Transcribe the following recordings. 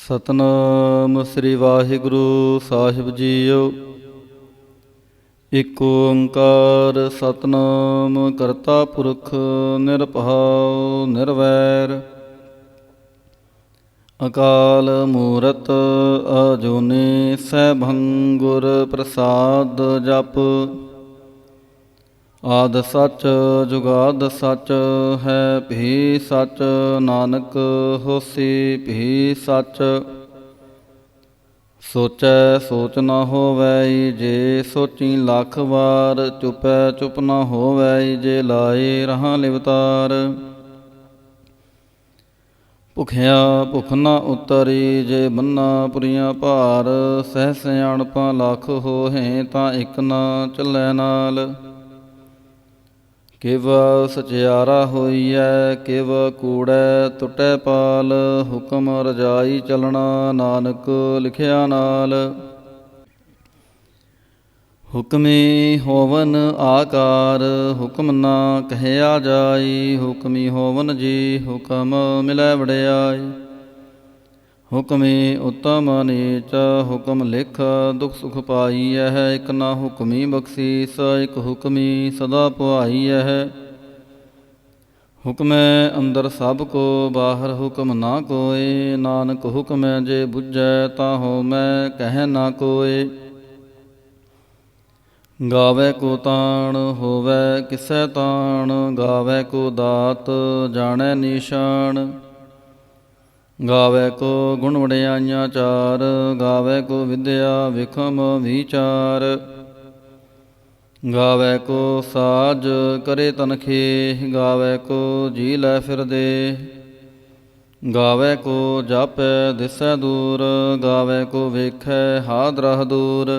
ਸਤਨਾਮ ਸ੍ਰੀ ਵਾਹਿਗੁਰੂ ਸਾਹਿਬ JIO. ਇਕ ਓੰਕਾਰ ਸਤਨਾਮ ਕਰਤਾ ਪੁਰਖ ਨਿਰਭਉ ਨਿਰਵੈਰ। ਅਕਾਲ ਮੂਰਤ ਅਜੂਨੀ ਸੈਭੰ ਗੁਰ ਪ੍ਰਸਾਦ ਜਪ। ਆਦਿ ਸੱਚ ਜੁਗਾਦਿ ਸੱਚ ਹੈ ਭੀ ਸੱਚ। ਨਾਨਕ ਹੋਸੀ ਭੀ ਸੱਚ। ਸੋਚੈ ਸੋਚ ਨ ਹੋਵੈ ਜੇ ਸੋਚੀ ਲੱਖ ਵਾਰ। ਚੁਪੈ ਚੁਪ ਨ ਹੋਵੈ ਜੇ ਲਾਏ ਰਹਾ ਲਿਵਤਾਰ। ਭੁਖਿਆ ਭੁਖ ਨ ਉਤਰੀ ਜੇ ਬੰਨਾ ਪੁਰੀਆਂ ਭਾਰ। ਸਹਿ ਸਿਆਣਪਾਂ ਲੱਖ ਹੋਹੇ ਤਾਂ ਇਕ ਨ ਚੱਲੈ ਨਾਲ। ਕਿਵ ਸਚਿਆਰਾ ਹੋਈਐ ਕਿਵ ਕੂੜੈ ਟੁੱਟੈ ਪਾਲ। ਹੁਕਮ ਰਜਾਈ ਚਲਣਾ ਨਾਨਕ ਲਿਖਿਆ ਨਾਲ। ਹੁਕਮੀ ਹੋਵਨ ਆਕਾਰ ਹੁਕਮ ਨਾ ਕਹਿਆ ਜਾਈ। ਹੁਕਮੀ ਹੋਵਨ ਜੀ ਹੁਕਮ ਮਿਲੈ ਵਡਿਆਈ। ਹੁਕਮੀ ਉਤਮ ਨੀਚ ਹੁਕਮ ਲਿਖ ਦੁਖ ਸੁਖ ਪਾਈਐ। ਇਕ ਨਾ ਹੁਕਮੀ ਬਖਸ਼ੀਸ ਇਕ ਹੁਕਮੀ ਸਦਾ ਪੁਆਈਐ। ਹੁਕਮੈ ਅੰਦਰ ਸਭ ਕੋ ਬਾਹਰ ਹੁਕਮ ਨਾ ਕੋਇ। ਨਾਨਕ ਹੁਕਮੈ ਜੇ ਬੁਝੈ ਤਾਂ ਹੋਮੈ ਕਹਿ ਨਾ ਕੋਇ। ਗਾਵੈ ਕੋ ਤਾਣ ਹੋਵੈ ਕਿਸੈ ਤਾਣ। ਗਾਵੈ ਕੋ ਦਾਤ ਜਾਣੈ ਨੀਸ਼ਾਨ। ਗਾਵੈ ਕੋ ਗੁਣ ਵਡਿਆਈਆਂ ਚਾਰ। ਗਾਵੈ ਕੋ ਵਿਦਿਆ ਵਿਖਮ ਵਿਚਾਰ। ਗਾਵੈ ਕੋ ਸਾਜ ਕਰੇ ਤਨਖੇ। ਗਾਵੈ ਕੋ ਜੀ ਲੈ ਫਿਰਦੇ। ਗਾਵੈ ਕੋ ਜਾਪੈ ਦਿਸੈ ਦੂਰ। ਗਾਵੈ ਕੋ ਵੇਖੈ ਹਾਥ ਰਹ ਦੂਰ।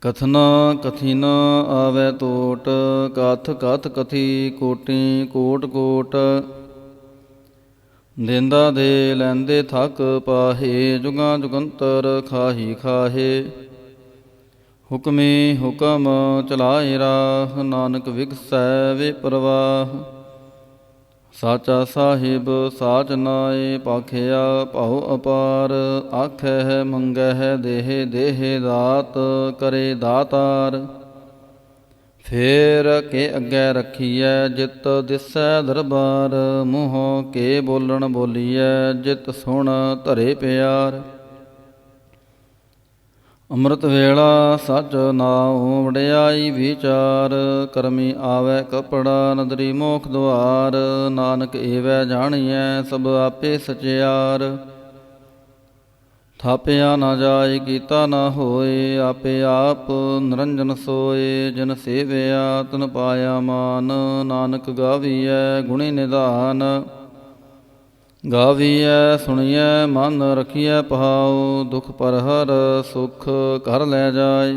ਕਥਨ ਕਥੀ ਨ ਆਵੈ ਟੋਟ। ਕਥ ਕਥ ਕਥੀ ਕੋਟੀ ਕੋਟ ਕੋਟ। ਦੇਂਦਾ ਦੇ ਲੈਂਦੇ ਥਕ ਪਾਹੇ। ਜੁਗਾਂ ਜੁਗੰਤਰ ਖਾਹੀ ਖਾਹੇ। ਹੁਕਮੀ ਹੁਕਮ ਚਲਾਏ ਰਾਹ। ਨਾਨਕ ਵਿਗਸੈ ਵੇ ਪ੍ਰਵਾਹ। ਸਾਚਾ ਸਾਹਿਬ ਸਾਚ ਨਾਏ ਭਾਖਿਆ ਭਉ ਅਪਾਰ। ਆਖੈ ਮੰਗਹਿ ਦੇਹ ਦੇਹ ਦਾਤ ਕਰੇ ਦਾਤਾਰ। ਫੇਰ ਕੇ ਅੱਗੇ ਰੱਖੀਐ ਜਿਤ ਦਿਸੈ ਦਰਬਾਰ। ਮੂੰਹੋਂ ਕੇ ਬੋਲਣ ਬੋਲੀਐ ਜਿਤ ਸੁਣ ਧਰੇ ਪਿਆਰ। ਅੰਮ੍ਰਿਤ ਵੇਲਾ ਸਚ ਨਾਉ ਵਡਿਆਈ ਵਿਚਾਰ। ਕਰਮੀ ਆਵੈ ਕਪੜਾ ਨਦਰੀ ਮੋਖ ਦੁਆਰ। ਨਾਨਕ ਏਵੈ ਜਾਣੀਐ ਸਭ ਆਪੇ ਸਚਿਆਰ। ਥਾਪਿਆ ਨਾ ਜਾਏ ਕੀਤਾ ਨਾ ਹੋਏ। ਆਪੇ ਆਪ ਨਿਰੰਜਨ ਸੋਏ। ਜਿਨ ਸੇਵਿਆ ਤਿਨ ਪਾਇਆ ਮਾਨ। ਨਾਨਕ ਗਾਵੀਐ ਗੁਣੀ ਨਿਧਾਨ। ਗਾਵੀਐ ਸੁਣੀਐ ਮਨ ਰਖੀਐ ਪਹਾਉ। ਦੁਖ ਪਰਹਰ ਸੁਖ ਘਰ ਲੈ ਜਾਏ।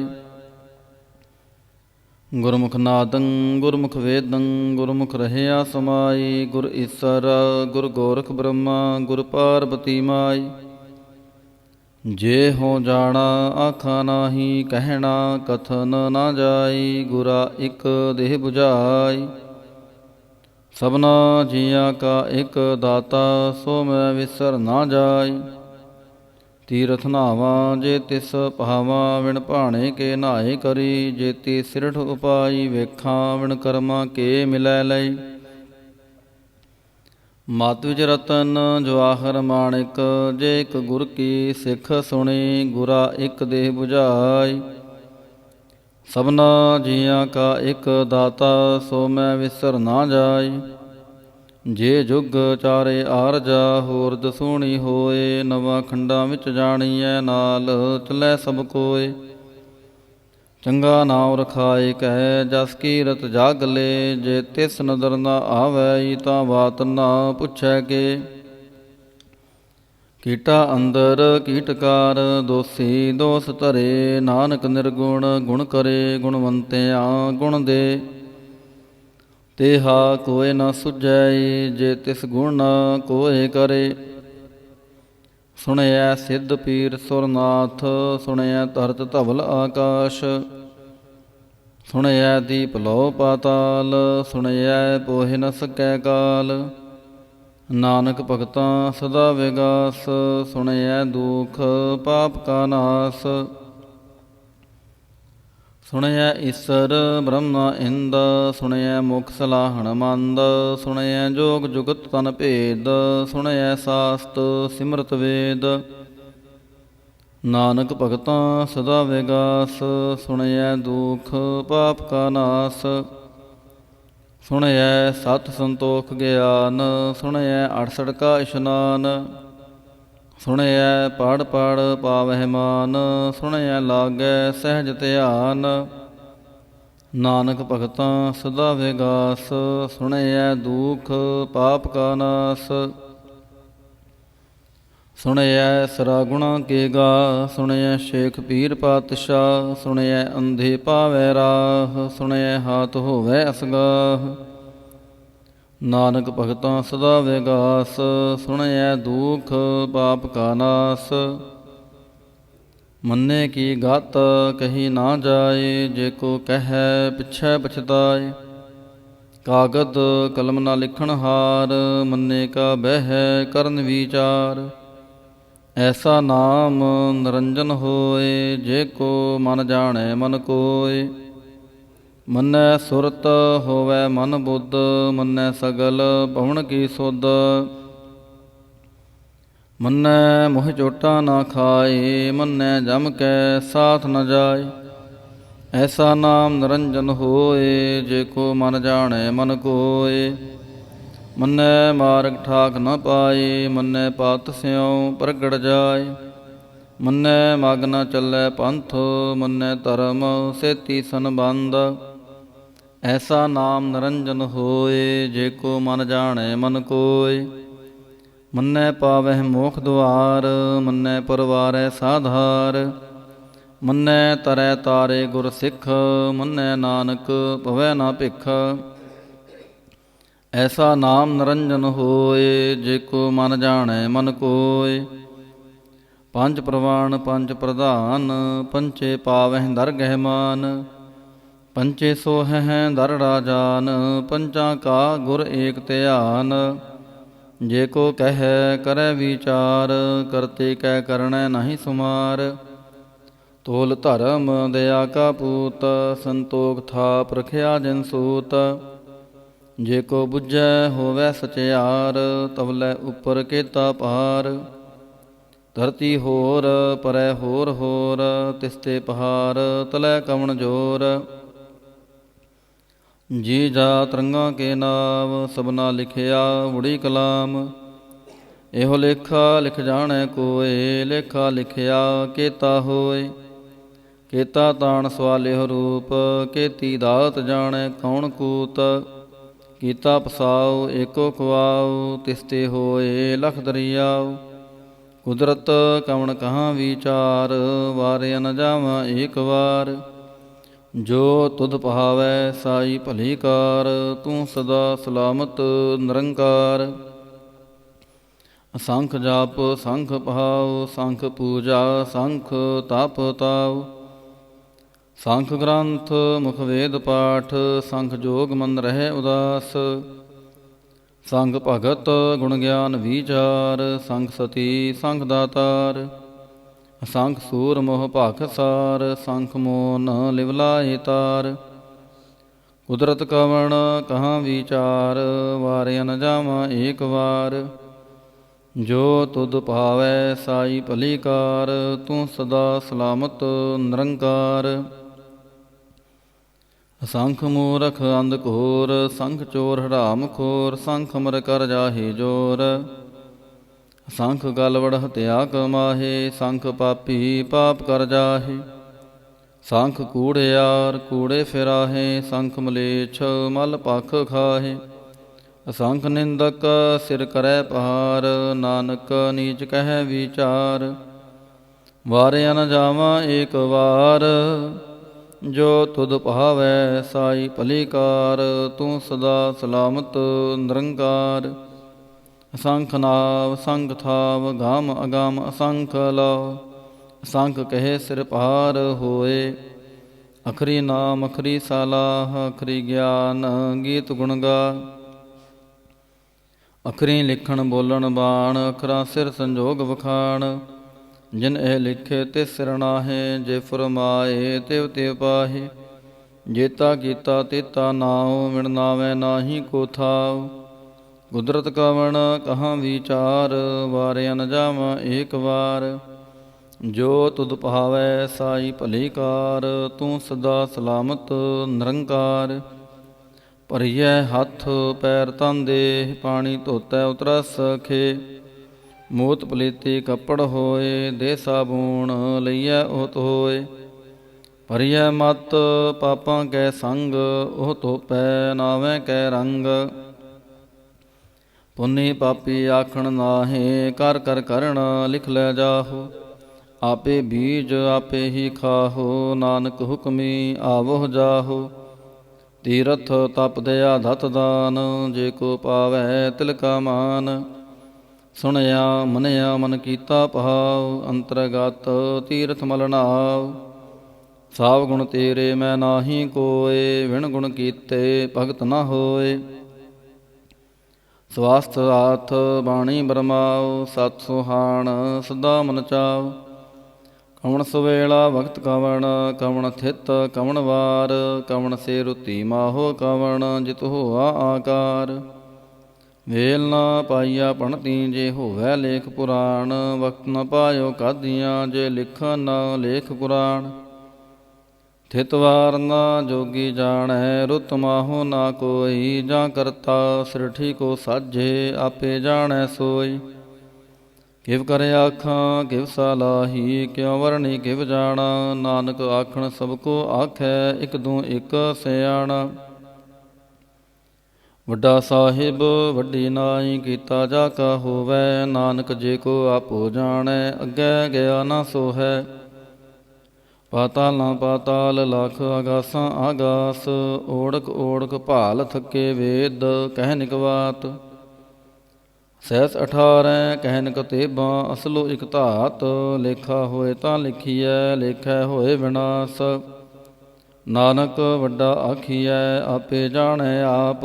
ਗੁਰਮੁਖ ਨਾਦੰ ਗੁਰਮੁਖ ਵੇਦੰ ਗੁਰਮੁਖ ਰਹਿਆ ਸਮਾਈ। ਗੁਰ ਈਸਰ ਗੁਰ ਗੋਰਖ ਬ੍ਰਹਮਾ ਗੁਰ ਪਾਰਬਤੀ ਮਾਈ। ਜੇ ਹੋ ਜਾਣਾ ਆਖਾ ਨਾਹੀ ਕਹਿਣਾ ਕਥਨ ਨਾ ਜਾਈ। ਗੁਰਾ ਇਕ ਦੇਹ 부ਝਾਈ। ਸਭਨਾ ਜੀਆਂ ਕਾ ਇਕ ਦਾਤਾ ਸੋ ਮੈਂ ਵਿਸਰ ਨਾ ਜਾਈ। ਤੀਰਥ ਨਾਵਾਂ ਜੇ ਤਿਸ ਭਾਵਾਂ ਵਿਣ ਭਾਣੇ ਕੇ ਨਾਏ ਕਰੀ। ਜੇਤੀ ਸਿਰਠ ਉਪਾਈ ਵੇਖਾਂ ਵਿਣ ਕਰਮਾਂ ਕੇ ਮਿਲੈ ਲਈ। ਮਤ ਵਿਚ ਰਤਨ ਜਵਾਹਰ ਮਾਣਿਕ ਜੇ ਇਕ ਗੁਰ ਕੀ ਸਿੱਖ ਸੁਣੀ। ਗੁਰਾ ਇਕ ਦੇਹ 부ਝਾਈ। ਸਭਨਾ ਜੀਆਂ ਕਾ ਇਕ ਦਾਤਾ ਸੋ ਮੈਂ ਵਿਸਰ ਨਾ ਜਾਈ। ਜੇ ਜੁਗ ਚਾਰੇ ਆਰਜਾ ਹੋਰ ਦਸੂਣੀ ਹੋਏ। ਨਵਾਂ ਖੰਡਾਂ ਵਿੱਚ ਜਾਣੀਐ ਨਾਲ ਚੱਲੈ ਸਭ ਕੋਏ। ਚੰਗਾ ਨਾਉ ਰਖਾਏ ਕਹਿ ਜਸ ਕੀਰਤ ਜਗ ਲੇ। ਜੇ ਤਿਸ ਨਦਰ ਨਾ ਆਵੈ ਤਾਂ ਬਾਤ ਨਾ ਪੁੱਛੈ ਕੇ। ਕੀਟਾ ਅੰਦਰ ਕੀਟਕਾਰ ਦੋਸੀ ਦੋਸ ਧਰੇ। ਨਾਨਕ ਨਿਰਗੁਣ ਗੁਣ ਕਰੇ ਗੁਣਵੰਤਿਆਂ ਗੁਣ ਦੇ। ਤੇਹਾ ਕੋਇ ਨਾ ਸੁਝੈ ਜੇ ਤਿਸ ਗੁਣ ਕੋਇ ਕਰੇ। ਸੁਣਿਐ ਸਿੱਧ ਪੀਰ ਸੁਰਨਾਥ ਸੁਣਿਐ ਧਰਤ ਧਵਲ ਆਕਾਸ਼। ਸੁਣਿਐ ਦੀਪ ਲੋ ਪਾਤਾਲ ਸੁਣਿਐ ਪੋਹਿ ਨ ਸਕੈ ਕਾਲ। ਨਾਨਕ ਭਗਤਾਂ ਸਦਾ ਵਿਗਾਸ, ਸੁਣਿਐ ਦੁਖ ਪਾਪ ਕਾ ਨਾਸ। ਸੁਣਿਐ ਈਸਰ ਬ੍ਰਹਮਾ ਇੰਦ, ਸੁਣਿਐ ਮੁਖ ਸਲਾਹਣ ਮੰਦ। ਸੁਣਿਐ ਜੋਗ ਜੁਗਤ ਤਨ ਭੇਦ, ਸੁਣਿਐ ਸਾਸਤ ਸਿਮਰਤ ਵੇਦ। ਨਾਨਕ ਭਗਤਾਂ ਸਦਾ ਵਿਗਾਸ, ਸੁਣਿਐ ਦੁਖ ਪਾਪ ਕਾ ਨਾਸ। ਸੁਣਿਐ ਸਤ ਸੰਤੋਖ ਗਿਆਨ, ਸੁਣਿਐ 68 ਕਾ ਇਸ਼ਨਾਨ। ਸੁਣਿਐ ਪੜ੍ਹ ਪੜ੍ਹ ਪਾਵਹਿ ਮਾਨ, ਸੁਣਿਐ ਲਾਗੈ ਸਹਿਜ ਧਿਆਨ। ਨਾਨਕ ਭਗਤਾਂ ਸਦਾ ਵਿਗਾਸ, ਸੁਣਿਐ ਦੁਖ ਪਾਪ ਕਾ ਨਾਸ। ਸੁਣਿਐ ਸਰਾ ਗੁਣਾ ਕੇ ਗਾ, ਸੁਣਿਐ ਸ਼ੇਖ ਪੀਰ ਪਾਤਸ਼ਾਹ। ਸੁਣਿਐ ਅੰਧੇ ਪਾਵੈ ਰਾਹ, ਸੁਣਿਐ ਹਾਥ ਹੋਵੈ ਅਸਗਾਹ। ਨਾਨਕ ਭਗਤਾਂ ਸਦਾ ਵਿਗਾਸ, ਸੁਣਿਐ ਦੁਖ ਪਾਪ ਕਾ ਨਾਸ। ਮੰਨੇ ਕੀ ਗਤ ਕਹੀ ਨਾ ਜਾਏ, ਜੇ ਕੋ ਕਹੈ ਪਿਛੈ ਪਛਤਾਏ। ਕਾਗਦ ਕਲਮ ਨਾ ਲਿਖਣ ਹਾਰ, ਮੰਨੇ ਕਾ ਬਹਿ ਕਰਨ ਵਿਚਾਰ। ਐਸਾ ਨਾਮ ਨਿਰੰਜਨ ਹੋਏ, ਜੇ ਕੋ ਮਨ ਜਾਣੈ ਮਨ ਕੋਇ। ਮੰਨੈ ਸੁਰਤ ਹੋਵੈ ਮਨ ਬੁੱਧ, ਮੰਨੈ ਸਗਲ ਭਵਨ ਕੀ ਸੁਧ। ਮੰਨੈ ਮੋਹ ਚੋਟਾ ਨਾ ਖਾਏ, ਮੰਨੈ ਜਮ ਕੈ ਸਾਥ ਨ ਜਾਏ। ਐਸਾ ਨਾਮ ਨਿਰੰਜਨ ਹੋਏ, ਜੇ ਕੋ ਮਨ ਜਾਣੈ ਮਨ ਕੋਇ। ਮੰਨੈ ਮਾਰਗ ਠਾਕ ਨ ਪਾਏ, ਮੰਨੈ ਪਤ ਸਿਉ ਪ੍ਰਗਟ ਜਾਏ। ਮੰਨੈ ਮਗ ਨ ਚੱਲੈ ਪੰਥ, ਮੰਨੈ ਧਰਮ ਸੇਤੀ ਸੰਬੰਧ। ਐਸਾ ਨਾਮ ਨਿਰੰਜਨ ਹੋਏ, ਜੇ ਕੋ ਮਨ ਜਾਣੈ ਮਨ ਕੋਇ। ਮੰਨੈ ਪਾਵਹਿ ਮੋਖ ਦੁਆਰ, ਮੰਨੈ ਪਰਵਾਰੈ ਸਾਧਾਰ। ਮੰਨੈ ਤਰੈ ਤਾਰੇ ਗੁਰ ਸਿੱਖ, ਮੰਨੈ ਨਾਨਕ ਭਵੈ ਨਾ ਭਿਖ। ਐਸਾ ਨਾਮ ਨਿਰੰਜਨ ਹੋਏ, ਜੇ ਕੋ ਮਨ ਜਾਣੈ ਮਨ ਕੋਇ। ਪੰਜ ਪ੍ਰਵਾਨ ਪੰਜ ਪ੍ਰਧਾਨ, ਪੰਚੇ ਪਾਵਹਿ ਦਰਗਹਿ ਮਾਨ। ਪੰਚੇ ਸੋਹਹਿ ਦਰ ਰਾਜਾਨ, ਪੰਚਾਂ ਕਾ ਗੁਰ ਏਕ ਧਿਆਨ। ਜੇ ਕੋ ਕਹੈ ਕਰੈ ਵਿਚਾਰ, ਕਰਤੇ ਕੈ ਕਰਣੈ ਨਾਹੀ ਸੁਮਾਰ। ਤੋਲ ਧਰਮ ਦਇਆ ਕਾ ਪੂਤ, ਸੰਤੋਖ ਥਾਪ ਰਖਿਆ ਜਿਨ ਸੂਤ। ਜੇ ਕੋ ਬੁੱਝੈ ਹੋਵੈ ਸਚਿਆਰ, ਤਵਲੇ ਉੱਪਰ ਕੇਤਾ ਪਾਰ। ਧਰਤੀ ਹੋਰ ਪਰੈ ਹੋਰ ਹੋਰ, ਤਿਸਤੇ ਪਹਾੜ ਤਲੈ ਕਵਣ ਜੋਰ। ਜੀ ਜਾ ਤਰੰਗਾਂ ਕੇ ਨਾਮ, ਸਭਨਾ ਲਿਖਿਆ ਉੜੀ ਕਲਾਮ। ਇਹੋ ਲੇਖਾ ਲਿਖ ਜਾਣੈ ਕੋਇ, ਲੇਖਾ ਲਿਖਿਆ ਕੇਤਾ ਹੋਇ। ਕੇਤਾ ਤਾਣ ਸਵਾਲਿਹੁ ਰੂਪ, ਕੇਤੀ ਦਾਤ ਜਾਣੈ ਕੌਣ ਕੂਤ। ਕੀਤਾ ਪਸਾਉ ਏਕੋ ਖੁਆਉ, ਤਿਸਤੇ ਹੋਏ ਲਖ ਦਰਿਆਉ। ਕੁਦਰਤ ਕਵਣ ਕਹਾਂ ਵਿਚਾਰ, ਵਾਰਿਆ ਨ ਜਾਵਾਂ ਏਕ ਵਾਰ। ਜੋ ਤੁਧ ਪਹਾਵੈ ਸਾਈ ਭਲੀ ਕਾਰ, ਤੂੰ ਸਦਾ ਸਲਾਮਤ ਨਿਰੰਕਾਰ। ਅਸੰਖ ਜਾਪ ਸੰਖ ਪਹਾਉ, ਸੰਖ ਪੂਜਾ ਸੰਖ ਤਪ ਤਾਉ। ਸੰਖ ਗ੍ਰੰਥ ਮੁਖ ਵੇਦ ਪਾਠ, ਸੰਖ ਜੋਗ ਮਨ ਰਹਿ ਉਦਾਸ। ਸੰਖ ਭਗਤ ਗੁਣ ਗਿਆਨ ਵਿਚਾਰ, ਸੰਖ ਸਤੀ ਸੰਖ ਦਾਤਾਰ। ਸੰਖ ਸੂਰ ਮੋਹ ਭਾਖ ਸਾਰ, ਸੰਖ ਮੋਨ ਲਿਵ ਲਾਏ ਤਾਰ। ਕੁਦਰਤ ਕਵਣ ਕਹਾਂ ਵਿਚਾਰ, ਵਾਰਿਆ ਨ ਜਾਵਾਂ ਏਕ ਵਾਰ। ਜੋ ਤੁਧ ਭਾਵੈ ਸਾਈ ਭਲੀ ਕਾਰ, ਤੂੰ ਸਦਾ ਸਲਾਮਤ ਨਿਰੰਕਾਰ। ਸੰਖ ਮੂਰਖ ਅੰਧ ਘੋਰ, ਸੰਖ ਚੋਰ ਹਰਾਮ ਖੋਰ। ਸੰਖ ਅਮਰ ਕਰ ਜਾਹੇ ਜੋਰ, ਸੰਖ ਗਲ ਵੜ ਹਤਿਆ ਕਮਾਹੇ। ਸੰਖ ਪਾਪੀ ਪਾਪ ਕਰ ਜਾਹੇ, ਸੰਖ ਕੂੜਿਆਰ ਕੂੜੇ ਫਿਰਾਹੇ। ਸੰਖ ਮਲੇਛ ਮਲ ਪਖ ਖਾਹੇ, ਅਸੰਖ ਨਿੰਦਕ ਸਿਰ ਕਰੈ ਪਹਾਰ। ਨਾਨਕ ਨੀਚ ਕਹਿ ਵਿਚਾਰ, ਵਾਰਿਆ ਨ ਜਾਵਾਂ ਏਕ ਵਾਰ। ਜੋ ਤੁਧ ਭਾਵੈ ਸਾਈ ਭਲੀ ਕਾਰ, ਤੂੰ ਸਦਾ ਸਲਾਮਤ ਨਿਰੰਕਾਰ। ਅਸੰਖ ਨਾਵ ਸੰਖ ਥਾਵ, ਗਮ ਅਗਮ ਅਸੰਖ ਲਉ। ਅਸੰਖ ਕਹੇ ਸਿਰ ਪਾਰ ਹੋਏ, ਅਖਰੀ ਨਾਮ ਅਖਰੀ ਸਲਾਹ। ਅਖਰੀ ਗਿਆਨ ਗੀਤ ਗੁਣ ਗਾ, ਅਖਰੀ ਲਿਖਣ ਬੋਲਣ ਬਾਣ, ਅਖਰਾਂ ਸਿਰ ਸੰਜੋਗ ਵਖਾਣ। ਜਿਨ ਇਹ ਲਿਖੇ ਤਿਸ ਸਿਰ ਨਾਹੇ, ਜੇ ਫਰਮਾਏ ਤਿਵ ਤਿਵ ਪਾਹੇ। ਜੇਤਾ ਕੀਤਾ ਤੇਤਾ ਨਾਉ, ਮਿਣ ਨਾਵੈ ਨਾਹੀ ਕੋ ਥਾਉ। ਕੁਦਰਤ ਕਵਣ ਕਹਾਂ ਵਿਚਾਰ, ਵਾਰਿਆ ਨ ਜਾਵਾਂ ਏਕ ਵਾਰ। ਜੋ ਤੁਧ ਭਾਵੈ ਸਾਈ ਭਲੀ ਕਾਰ, ਤੂੰ ਸਦਾ ਸਲਾਮਤ ਨਿਰੰਕਾਰ। ਭਰੀਐ ਹੱਥ ਪੈਰ ਤਨ ਦੇਹ, ਪਾਣੀ ਧੋਤੈ ਉਤਰਸ ਖੇ। ਮੋਤ ਪਲੀਤੀ ਕੱਪੜ ਹੋਏ, ਦੇ ਸਾਬੂਣ ਲਈਐ ਓਤ ਹੋਏ। ਭਰੀਐ ਮਤ ਪਾਪਾਂ ਕੈ ਸੰਗ, ਉਹ ਧੋਪੈ ਨਾਵੇਂ ਕੈ ਰੰਗ। ਪੁੰਨੀ ਪਾਪੀ ਆਖਣ ਨਾਹੇ, ਕਰ ਕਰ ਕਰਣ ਲਿਖ ਲੈ ਜਾਹੋ। ਆਪੇ ਬੀਜ ਆਪੇ ਹੀ ਖਾਹੋ, ਨਾਨਕ ਹੁਕਮੀ ਆਵੋ ਜਾਹੋ। ਤੀਰਥ ਤਪ ਦਇਆ ਧਤ ਦਾਨ, ਜੇ ਕੋ ਪਾਵੈ ਤਿਲ ਕਾ ਮਾਨ। ਸੁਣਿਆ ਮੰਨਿਆ ਮਨ ਕੀਤਾ ਭਾਵ, ਅੰਤਰਗਤ ਤੀਰਥ ਮਲ ਨਾਵ। ਸਭ ਗੁਣ ਤੇਰੇ ਮੈਂ ਨਾਹੀ ਕੋਇ, ਵਿਣ ਗੁਣ ਕੀਤੇ ਭਗਤ ਨ ਹੋਏ। ਸਵਾਸਥ ਆਥ ਬਾਣੀ ਬਰਮਾਉ, ਸਤ ਸੁਹਾਣ ਸਦਾ ਮਨ ਚਾਉ। ਕਵਣ ਸੁਵੇਲਾ ਵਕਤ ਕਵਣ, ਕਵਣ ਥਿਤ ਕਵਣ ਵਾਰ। ਕਵਣ ਸੇ ਰੁਤੀ ਮਾਹੋ ਕਵਣ, ਜਿਤ ਹੋਆ ਆਕਾਰ। ਵੇਲ ਨ ਪਾਈਆ ਪਣਤੀ, ਜੇ ਹੋਵੈ ਲੇਖ ਪੁਰਾਣ। ਵਕਤ ਨ ਪਾਇਓ ਕਾਦੀਆਂ, ਜੇ ਲਿਖਨ ਨ ਲੇਖ ਕੁਰਾਨ। ਥਿਤ ਵਾਰ ਨ ਜੋਗੀ ਜਾਣੈ, ਰੁਤ ਮਾਹੋ ਨਾ ਕੋਈ। ਜਾਂ ਕਰਤਾ ਸ੍ਰਿਠੀ ਕੋ ਸਾਝੇ, ਆਪੇ ਜਾਣੈ ਸੋਈ। ਕਿਵ ਕਰ ਆਖਾਂ ਕਿਵ ਸਲਾਹੀ, ਕਿਉ ਵਰਣੀ ਕਿਵ ਜਾਣਾ। ਨਾਨਕ ਆਖਣ ਸਭ ਕੋ ਆਖੈ, ਇਕ ਦੂ ਇਕ ਸਿਆਣਾ। ਵੱਡਾ ਸਾਹਿਬ ਵੱਡੀ ਨਾਈ, ਕੀਤਾ ਜਾ ਕਾ ਹੋਵੈ। ਨਾਨਕ ਜੇ ਕੋ ਆਪੋ ਜਾਣੈ, ਅੱਗੇ ਗਿਆ ਨਾ ਸੋ ਹੈ। ਪਾਤਾਲ ਨਾ ਪਾਤਾਲ ਲਖ, ਆਗਾਸਾਂ ਆਗਾਸ। ਓੜਕ ਓੜਕ ਭਾਲ ਥਕੇ ਵੇਦ, ਕਹਿ ਬਾਤ। ਸਹਿਸ 18 ਕਹਿਨ ਕਤੇਬਾਂ, ਅਸਲੋ ਇਕ ਧਾਤ। ਲੇਖਾ ਹੋਏ ਤਾਂ ਲਿਖੀਐ, ਲੇਖੈ ਹੋਏ ਵਿਨਾਸ਼। ਨਾਨਕ ਵੱਡਾ ਆਖੀਐ, ਆਪੇ ਜਾਣੈ ਆਪ।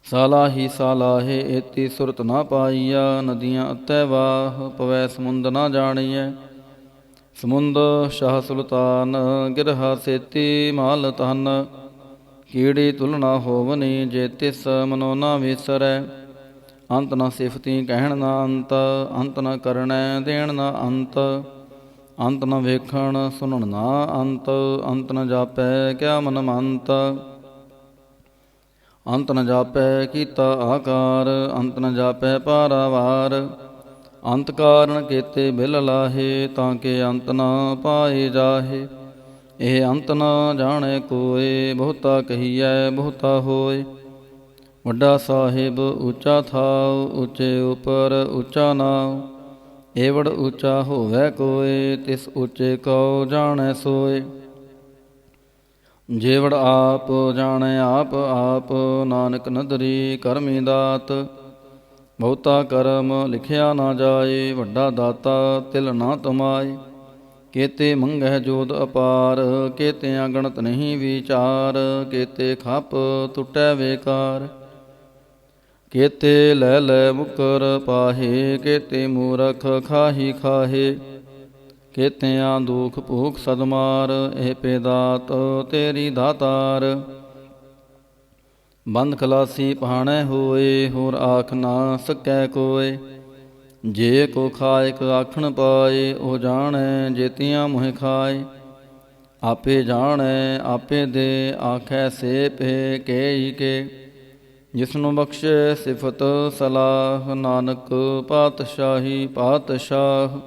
ਸਾਲਾਹੀ ਸਾਲਾਹੇ ਏਤੀ ਸੁਰਤ ਨਾ ਪਾਈਆ। ਨਦੀਆਂ ਅਤੈ ਵਾਹ, ਪਵੈ ਸਮੁੰਦ ਨਾ ਜਾਣੀਐ। ਸਮੁੰਦ ਸ਼ਾਹ ਸੁਲਤਾਨ, ਗਿਰਹਾ ਸੇਤੀ ਮਾਲ ਤਨ। ਕੀੜੀ ਤੁਲਨਾ ਹੋਵਨੀ, ਜੇ ਤਿਸ ਮਨੋ ਨਾ ਵਿਸਰੈ। ਅੰਤ ਨ ਸਿਫਤੀ ਕਹਿਣ ਨਾ ਅੰਤ, ਅੰਤ ਨ ਕਰਣੈ ਦੇਣ ਨਾ ਅੰਤ। ਅੰਤ ਨ ਵੇਖਣ ਸੁਣਨ ਨਾ ਅੰਤ, ਅੰਤ ਨ ਜਾਪੈ ਕਿਆ ਮਨ ਮੰਤ। ਅੰਤ ਨ ਜਾਪੈ ਕੀਤਾ ਆਕਾਰ, ਅੰਤ ਨ ਜਾਪੈ ਪਾਰਾਵਾਰ। ਅੰਤ ਕਾਰਨ ਕੇਤੇ ਬਿਲ ਲਾਹੇ, ਤਾਂ ਕਿ ਅੰਤ ਨ ਪਾਏ ਜਾਹੇ। ਇਹ ਅੰਤ ਨ ਜਾਣੈ ਕੋਇ, ਬਹੁਤਾ ਕਹੀਐ ਬਹੁਤਾ ਹੋਇ। ਵੱਡਾ ਸਾਹਿਬ ਉੱਚਾ ਥਾਉ, ਉੱਚੇ ਉਪਰ ਉੱਚਾ ਨਾਉ। ਏਵੜ ਉੱਚਾ ਹੋਵੈ ਕੋਇ, ਤਿਸ ਉੱਚੇ ਕਉ ਜਾਣੈ ਸੋਇ। ਜੇਵੜ ਆਪ ਜਾਣੈ ਆਪ ਆਪ, ਨਾਨਕ ਨਦਰੀ ਕਰਮੀ ਦਾਤ। ਬਹੁਤਾ ਕਰਮ ਲਿਖਿਆ ਨਾ ਜਾਏ, ਵੱਡਾ ਦਾਤਾ ਤਿਲ ਨਾ ਤਮਾਏ। ਕੇਤੇ ਮੰਗਹਿ ਜੋਦ ਅਪਾਰ, ਕੇਤੇ ਅਗਣਤ ਨਹੀਂ ਵਿਚਾਰ। ਕੇਤੇ ਖਪ ਟੁੱਟੈ ਵੇਕਾਰ, ਕੇਤੇ ਲੈ ਲੈ ਮੁਕਰ ਪਾਹੇ। ਕੇਤੇ ਮੂਰਖ ਖਾਹੀ ਖਾਹੇ, ਕੇਤਿਆਂ ਦੁਖ ਭੂਖ ਸਦਮਾਰ। ਇਹ ਪੇਦਾਤ ਤੇਰੀ ਦਾਤਾਰ, ਬੰਦ ਖਲਾਸੀ ਪਹਾਣੈ ਹੋਏ। ਹੋਰ ਆਖ ਨਾ ਸਕੈ ਕੋਇ, ਜੇ ਕੋ ਖਾਇਕ ਆਖਣ ਪਾਏ। ਉਹ ਜਾਣੈ ਜੇਤੀਆਂ ਮੁਹਿ ਖਾਏ। ਆਪੇ ਜਾਣੈ ਆਪੇ ਦੇ, ਆਖੈ ਸੇ ਪੇ ਕੇਈ ਕੇ। ਜਿਸਨੂੰ ਬਖਸ਼ੇ ਸਿਫਤ ਸਲਾਹ, ਨਾਨਕ ਪਾਤਸ਼ਾਹੀ ਪਾਤਸ਼ਾਹ।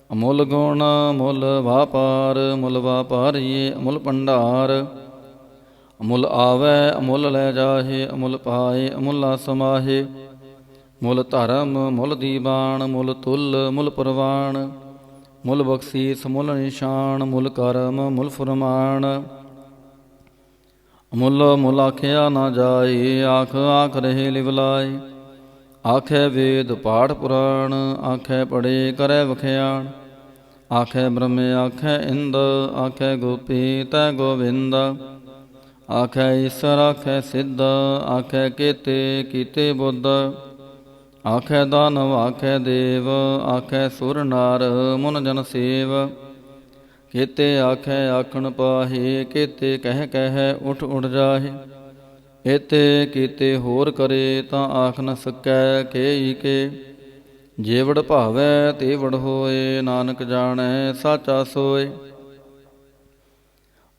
ਅਮੁੱਲ ਗੁਣ ਮੁੱਲ ਵਾਪਾਰ, ਮੁੱਲ ਵਾਪਾਰੀਏ ਅਮੁੱਲ ਭੰਡਾਰ। ਅਮੁੱਲ ਆਵੈ ਅਮੁੱਲ ਲੈ ਜਾਹੇ, ਅਮੁੱਲ ਪਾਏ ਅਮੁੱਲਾ ਸਮਾਹੇ। ਮੁੱਲ ਧਰਮ ਮੁੱਲ ਦੀਵਾਨ, ਮੁੱਲ ਤੁਲ ਮੁੱਲ ਪ੍ਰਵਾਨ। ਮੁੱਲ ਬਖਸ਼ੀਸ ਮੁੱਲ ਨਿਸ਼ਾਨ, ਮੁੱਲ ਕਰਮ ਮੁੱਲ ਫੁਰਮਾਨ। ਅਮੁੱਲ ਮੁੱਲ ਆਖਿਆ ਨਾ ਜਾਏ, ਆਖ ਆਖ ਰਹੇ ਲਿਵਲਾਏ। ਆਖੈ ਵੇਦ ਪਾਠ ਪੁਰਾਣ, ਆਖੈ ਪੜੇ ਕਰੈ ਵਖਿਆਣ। ਆਖੈ ਬ੍ਰਹਮ ਆਖੈ ਇੰਦ, ਆਖੈ ਗੋਪੀ ਤੈ ਗੋਵਿੰਦ। ਆਖੈ ਈਸਰ ਆਖੈ ਸਿੱਧ, ਆਖੈ ਕੇਤੇ ਕੀਤੇ ਬੁੱਧ, ਆਖੈ ਦਾਨਵ ਆਖੈ ਦੇਵ, ਆਖੈ ਸੁਰ ਨਾਰ ਮੁਨ ਜਨ ਸੇਵ। ਕੇਤੇ ਆਖੈ ਆਖਣ ਪਾਹੇ, ਕੇਤੇ ਕਹਿ ਕਹਿ ਉਠ ਉਠ ਜਾਹੇ। ਏਤੇ ਕੀਤੇ ਹੋਰ ਕਰੇ, ਤਾਂ ਆਖ ਨ ਸਕੈ ਕੇਈ ਕੇ। ਜੇਵੜ ਭਾਵੈ ਤੇਵੜ ਹੋਏ, ਨਾਨਕ ਜਾਣੈ ਸਾਚਾ ਸੋਏ।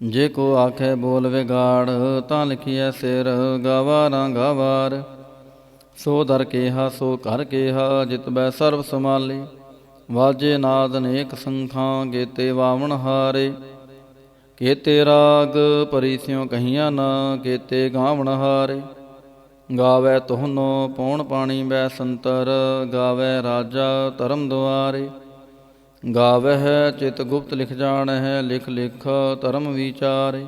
ਜੇ ਕੋ ਆਖੈ ਬੋਲ ਵਿਗਾੜ, ਤਾਂ ਲਿਖੀਐ ਸਿਰ ਗਾਵਾਰਾਂ ਗਾਵਾਰ। ਸੋ ਦਰ ਕੇਹਾ ਸੋ ਘਰ ਕੇਹਾ, ਜਿਤਬੈ ਸਰਬ ਸਮਾਲੇ। ਵਾਜੇ ਨਾਦ ਅਨੇਕ ਸੰਖਾਂ, ਗੇਤੇ ਵਾਵਣ ਹਾਰੇ। ਕੇਤੇ ਰਾਗ ਪਰੀ ਸਿਉ ਕਹੀਆਂ ਨਾ, ਕੇਤੇ ਗਾਵਣ ਹਾਰੇ। ਗਾਵੈ ਤੁਹਾਨੋ ਪੌਣ ਪਾਣੀ ਬੈ ਸੰਤਰ, ਗਾਵੈ ਰਾਜਾ ਧਰਮ ਦੁਆਰੇ। ਗਾਵਹਿ ਚਿਤ ਗੁਪਤ ਲਿਖ ਜਾਣਹਿ, ਲਿਖ ਲਿਖ ਧਰਮ ਵਿਚਾਰੇ।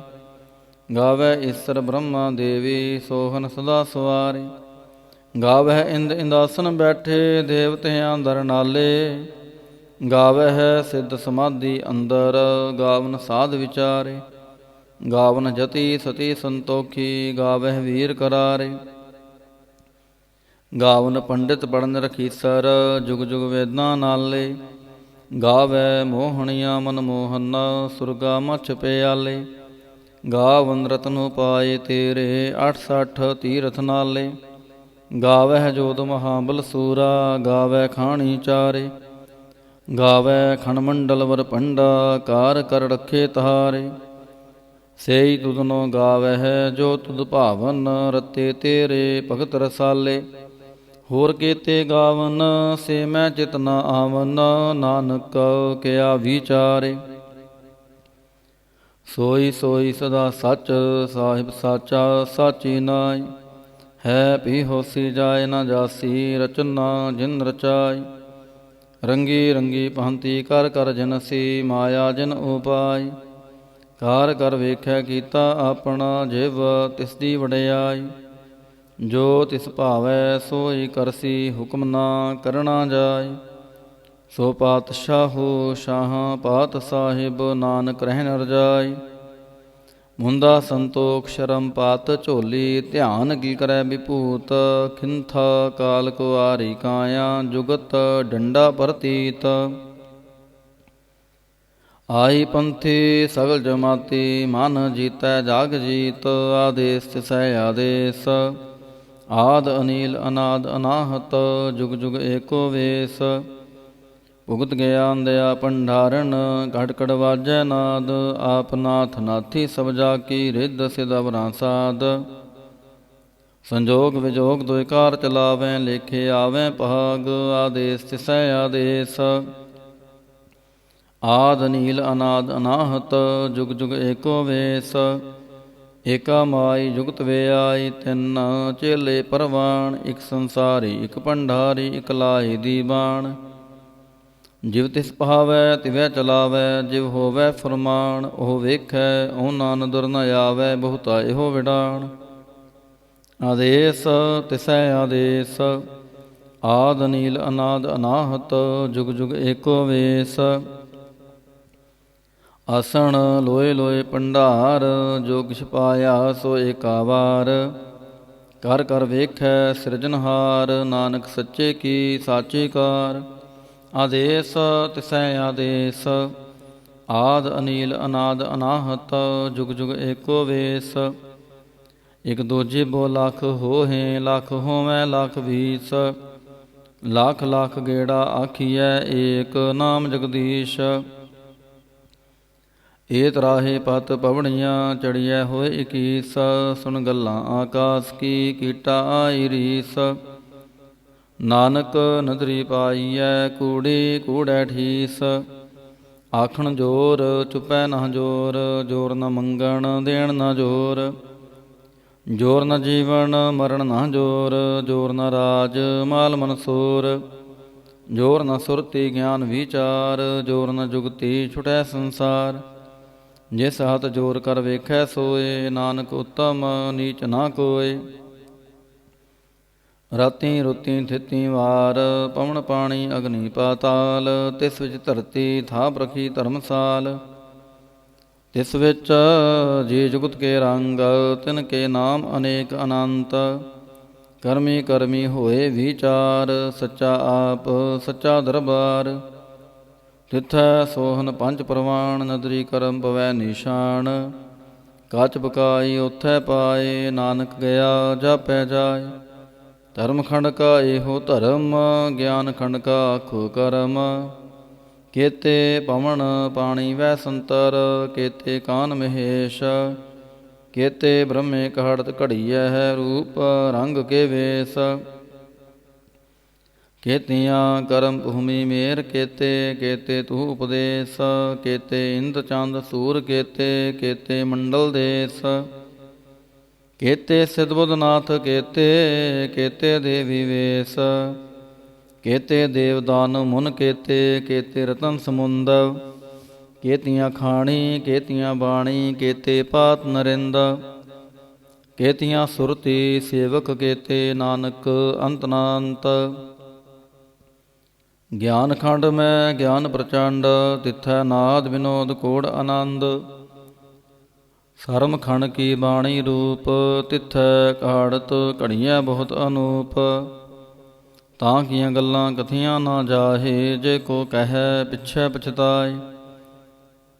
ਗਾਵੈ ਈਸਰ ਬ੍ਰਹਮਾ ਦੇਵੀ, ਸੋਹਨ ਸਦਾ ਸਵਾਰੇ। ਗਾਵਹਿ ਇੰਦ ਇੰਦਾਸਨ ਬੈਠੇ, ਦੇਵਤਿਆਂ ਦਰ ਨਾਲੇ। ਗਾਵਹਿ ਸਿੱਧ ਸਮਾਧੀ ਅੰਦਰ, ਗਾਵਨ ਸਾਧ ਵਿਚਾਰੇ। ਗਾਵਨ ਜਤੀ ਸਤੀ ਸੰਤੋਖੀ, ਗਾਵਹਿ ਵੀਰ ਕਰਾਰੇ। ਗਾਵਨ ਪੰਡਿਤ ਪੜਨ ਰਖੀਸਰ, ਜੁਗ ਜੁਗ ਵੇਦਾਂ ਨਾਲੇ। ਗਾਵੈ ਮੋਹਣੀਆਂ ਮਨ ਮੋਹਨ, ਸੁਰਗਾ ਮਛ ਪਿਆਲੇ। ਗਾਵਨ ਰਤਨ ਉਪਾਏ ਤੇਰੇ, 68 ਤੀਰਥ ਨਾਲੇ। ਗਾਵਹਿ ਜੋਤ ਮਹਾਬਲ ਸੂਰਾ, ਗਾਵੈ ਖਾਣੀ ਚਾਰੇ। ਗਾਵੈ ਖਣ ਮੰਡਲ ਵਰ ਪੰਡਾ, ਕਾਰ ਕਰ ਰਖੇ ਤਹਾਰੇ। ਸੇਈ ਤੁਧਨੋ ਗਾਵਹਿ ਜੋ ਤੁਧ ਭਾਵਨ, ਰਤੇ ਤੇਰੇ ਭਗਤ ਰਸਾਲੇ। ਹੋਰ ਕੇਤੇ ਗਾਵਨ, ਸੇ ਮੈਂ ਚਿਤ ਨ ਆਵਨ, ਨਾਨਕ ਕਿਆ ਵਿਚਾਰੇ। ਸੋਈ ਸੋਈ ਸਦਾ ਸੱਚ, ਸਾਹਿਬ ਸਾਚਾ ਸਾਚੀ ਨਾਈ। ਹੈ ਪੀ ਹੋਸੀ ਜਾਏ ਨ ਜਾਸੀ, ਰਚਨਾ ਜਿਨ ਰਚਾਈ। ਰੰਗੀ ਰੰਗੀ ਭਾਂਤੀ ਕਰ ਕਰ ਜਨਸੀ, ਮਾਇਆ ਜਿਨ ਉਪਾਈ। ਕਾਰ ਕਰ ਵੇਖੈ ਕੀਤਾ ਆਪਣਾ, ਜਿਵ ਤਿਸਦੀ ਵਡਿਆਈ। ਜੋ ਤਿਸ ਭਾਵੈ ਸੋਈ ਕਰਸੀ, ਹੁਕਮ ਨਾ ਕਰਣਾ ਜਾਏ। ਸੋ ਪਾਤਸ਼ਾਹੋ ਸ਼ਾਹਾਂ ਪਾਤ ਸਾਹਿਬ, ਨਾਨਕ ਰਹਿਣ ਰਜਾਈ। ਮੁੰਦਾ ਸੰਤੋਖ ਸ਼ਰਮ ਪਾਤ ਝੋਲੀ, ਧਿਆਨ ਕੀ ਕਰੈ ਵਿਭੂਤ। ਖਿੰਥਾ ਕਾਲ ਕੁਆਰੀ ਕਾਇਆ, ਜੁਗਤ ਡੰਡਾ ਪ੍ਰਤੀਤ। ਆਈ ਪੰਥੀ ਸਗਲ ਜਮਾਤੀ, ਮਨ ਜੀਤੈ ਜਾਗ ਜੀਤ। ਆਦੇਸ ਤਿਸੈ ਆਦੇਸ, ਆਦ ਅਨੀਲ ਅਨਾਦ ਅਨਾਹਤ। ਜੁਗ ਜੁਗ ਏਕੋ ਵੇਸ, ਭੁਗਤ ਗਿਆਨ ਦਇਆ ਭੰਡਾਰਨ। ਘਟ ਘਟ ਵਾਜੈ ਨਾਦ, ਆਪ ਨਾਥ ਨਾਥੀ ਸਭ ਜਾ ਕੀ। ਰਿੱਧ ਸਿਧ ਅਵਰਾਂ ਸਾਧ, ਸੰਜੋਗ ਵਿਜੋਗ ਦੁਇ ਕਾਰ ਚਲਾਵੈ। ਲੇਖੇ ਆਵੈ ਭਾਗ, ਆਦੇਸ ਤਿਸੈ ਆਦੇਸ। ਆਦ ਅਨੀਲ ਅਨਾਦ ਅਨਾਹਤ, ਜੁਗ ਜੁਗ ਏਕੋ ਵੇਸ। ਏਕਾ ਮਾਈ ਜੁਗਤ ਵੇਆਈ, ਤਿੰਨ ਚੇਲੇ ਪਰਵਾਣ। ਇਕ ਸੰਸਾਰੀ ਇਕ ਭੰਡਾਰੀ, ਇਕ ਲਾਹੀ ਦੀਵਾਨ। ਜਿਵ ਤਿਸ ਭਾਵੈ ਤਿਵੈ ਚਲਾਵੈ, ਜਿਵ ਹੋਵੈ ਫੁਰਮਾਨ। ਉਹ ਵੇਖੈ ਉਹਨਾਂ ਨਦਰ ਨ ਆਵੈ, ਬਹੁਤਾ ਇਹੋ ਵਿਡਾਣ। ਆਦੇਸ ਤਿਸੈ ਆਦੇਸ, ਆਦ ਅਨੀਲ ਅਨਾਦ ਅਨਾਹਤ। ਜੁਗ ਜੁਗ ਏਕੋ ਵੇਸ। ਆਸਣ ਲੋਏ ਲੋਏ ਭੰਡਾਰ, ਜੋ ਕਿਛ ਪਾਇਆ ਸੋ ਏਕਾ ਵਾਰ। ਕਰ ਕਰ ਵੇਖੈ ਸਿਰਜਨਹਾਰ, ਨਾਨਕ ਸੱਚੇ ਕੀ ਸਾਚੀ ਕਾਰ। ਆਦੇਸ ਤਿਸੈ ਆਦੇਸ, ਆਦ ਅਨੀਲ ਅਨਾਦ ਅਨਾਹਤ। ਜੁਗ ਜੁਗ ਏਕੋ ਵੇਸ। ਇਕ ਦੂਜੇ ਬੋ ਲੱਖ ਹੋਹੇ, ਲੱਖ ਹੋਵੈ ਲੱਖ ਵੀਸ। ਲੱਖ ਲੱਖ ਗੇੜਾ ਆਖੀਐ, ਏਕ ਨਾਮ ਜਗਦੀਸ਼। ਏਤ ਰਾਹੇ ਪਤ ਪਵਣੀਆਂ, ਚੜੀਐ ਹੋਏ ਇਕੀਸ। ਸੁਣ ਗੱਲਾਂ ਆਕਾਸ ਕੀ, ਕੀਟਾ ਆਈ ਰੀਸ। ਨਾਨਕ ਨਦਰੀ ਪਾਈਐ, ਕੂੜੀ ਕੂੜੈ ਠੀਸ। ਆਖਣ ਜੋਰ ਚੁਪੈ ਨਾ ਜੋਰ, ਜੋਰ ਨ ਮੰਗਣ ਦੇਣ ਨਾ ਜੋਰ। ਜੋਰ ਨ ਜੀਵਨ ਮਰਨ ਨਾ ਜੋਰ, ਜੋਰ ਨ ਰਾਜ ਮਾਲ ਮਨਸੂਰ। ਜੋਰ ਨ ਸੁਰਤੀ ਗਿਆਨ ਵਿਚਾਰ, ਜੋਰ ਨ ਜੁਗਤੀ ਛੁਟੈ ਸੰਸਾਰ। ਜਿਸ ਹੱਥ ਜੋਰ ਕਰ ਵੇਖੈ ਸੋਏ, ਨਾਨਕ ਉਤਮ ਨੀਚ ਨਾ ਕੋਏ। ਰਾਤੀ ਰੁਤੀ ਥਿਤੀ ਵਾਰ, ਪਵਨ ਪਾਣੀ ਅਗਨੀ ਪਾਤਾਲ। ਤਿਸ ਵਿੱਚ ਧਰਤੀ ਥਾਪ ਰਖੀ ਧਰਮਸਾਲ। ਤਿਸ ਵਿੱਚ ਜੀ ਜੁਗਤ ਕੇ ਰੰਗ, ਤਿਨ ਕੇ ਨਾਮ ਅਨੇਕ ਅਨੰਤ। ਕਰਮੀ ਕਰਮੀ ਹੋਏ ਵਿਚਾਰ, ਸੱਚਾ ਆਪ ਸੱਚਾ ਦਰਬਾਰ। ਤਿਥੈ ਸੋਹਨ ਪੰਜ ਪ੍ਰਵਾਨ, ਨਦਰੀ ਕਰਮ ਪਵੈ ਨਿਸ਼ਾਨ। ਕਾਚ ਬਕਾਈ ਉਥੈ ਪਾਏ, ਨਾਨਕ ਗਿਆ ਜਾਪੈ ਜਾਏ। ਧਰਮ ਖੰਡ ਕਾ ਇਹੋ ਧਰਮ, ਗਿਆਨ ਖੰਡ ਕਾ ਆਖੋ ਕਰਮ। ਕੇਤੇ ਪਵਨ ਪਾਣੀ ਵੈ ਸੰਤਰ, ਕੇਤੇ ਕਾਨ ਮਹੇਸ਼। ਕੇਤੇ ਬ੍ਰਹਮੇ ਕਹੜਤ ਘੜੀਐ, ਰੂਪ ਰੰਗ ਕੇ ਵੇਸ। ਕੇਤੀਆਂ ਕਰਮ ਭੂਮੀ ਮੇਰ ਕੇਤੇ, ਕੇਤੇ ਤੂ ਉਪਦੇਸ। ਕੇਤੇ ਇੰਦ ਚੰਦ ਸੂਰ ਕੇਤੇ, ਕੇਤੇ ਮੰਡਲ ਦੇਸ। ਕੇਤੇ ਸਿਧ ਬੁੱਧ ਨਾਥ ਕੇਤੇ, ਕੇਤੇ ਦੇਵੀ ਵੇਸ। ਕੇਤੇ ਦੇਵਦਾਨ ਮੁਨ ਕੇਤੇ, ਕੇਤੇ ਰਤਨ ਸਮੁੰਦ। ਕੇਤੀਆਂ ਖਾਣੀ ਕੇਤੀਆਂ ਬਾਣੀ, ਕੇਤੇ ਪਾਤ ਨਰਿੰਦ। ਕੇਤੀਆਂ ਸੁਰਤੀ ਸੇਵਕ ਕੇਤੇ, ਨਾਨਕ ਅੰਤ ਨਾ ਅੰਤ। ਗਿਆਨ ਖੰਡ ਮੈਂ ਗਿਆਨ ਪ੍ਰਚੰਡ, ਤਿਥੈ ਨਾਦ ਵਿਨੋਦ ਕੋੜ ਆਨੰਦ। ਸਰਮ ਖੰਡ ਕੀ ਬਾਣੀ ਰੂਪ, ਤਿਥੈ ਕਹਾੜਤ ਘੜੀਐ ਬਹੁਤ ਅਨੂਪ। ਤਾਂ ਕੀਆਂ ਗੱਲਾਂ ਕਥੀਆਂ ਨਾ ਜਾਹੇ, ਜੇ ਕੋ ਕਹੈ ਪਿਛੈ ਪਛਤਾਏ।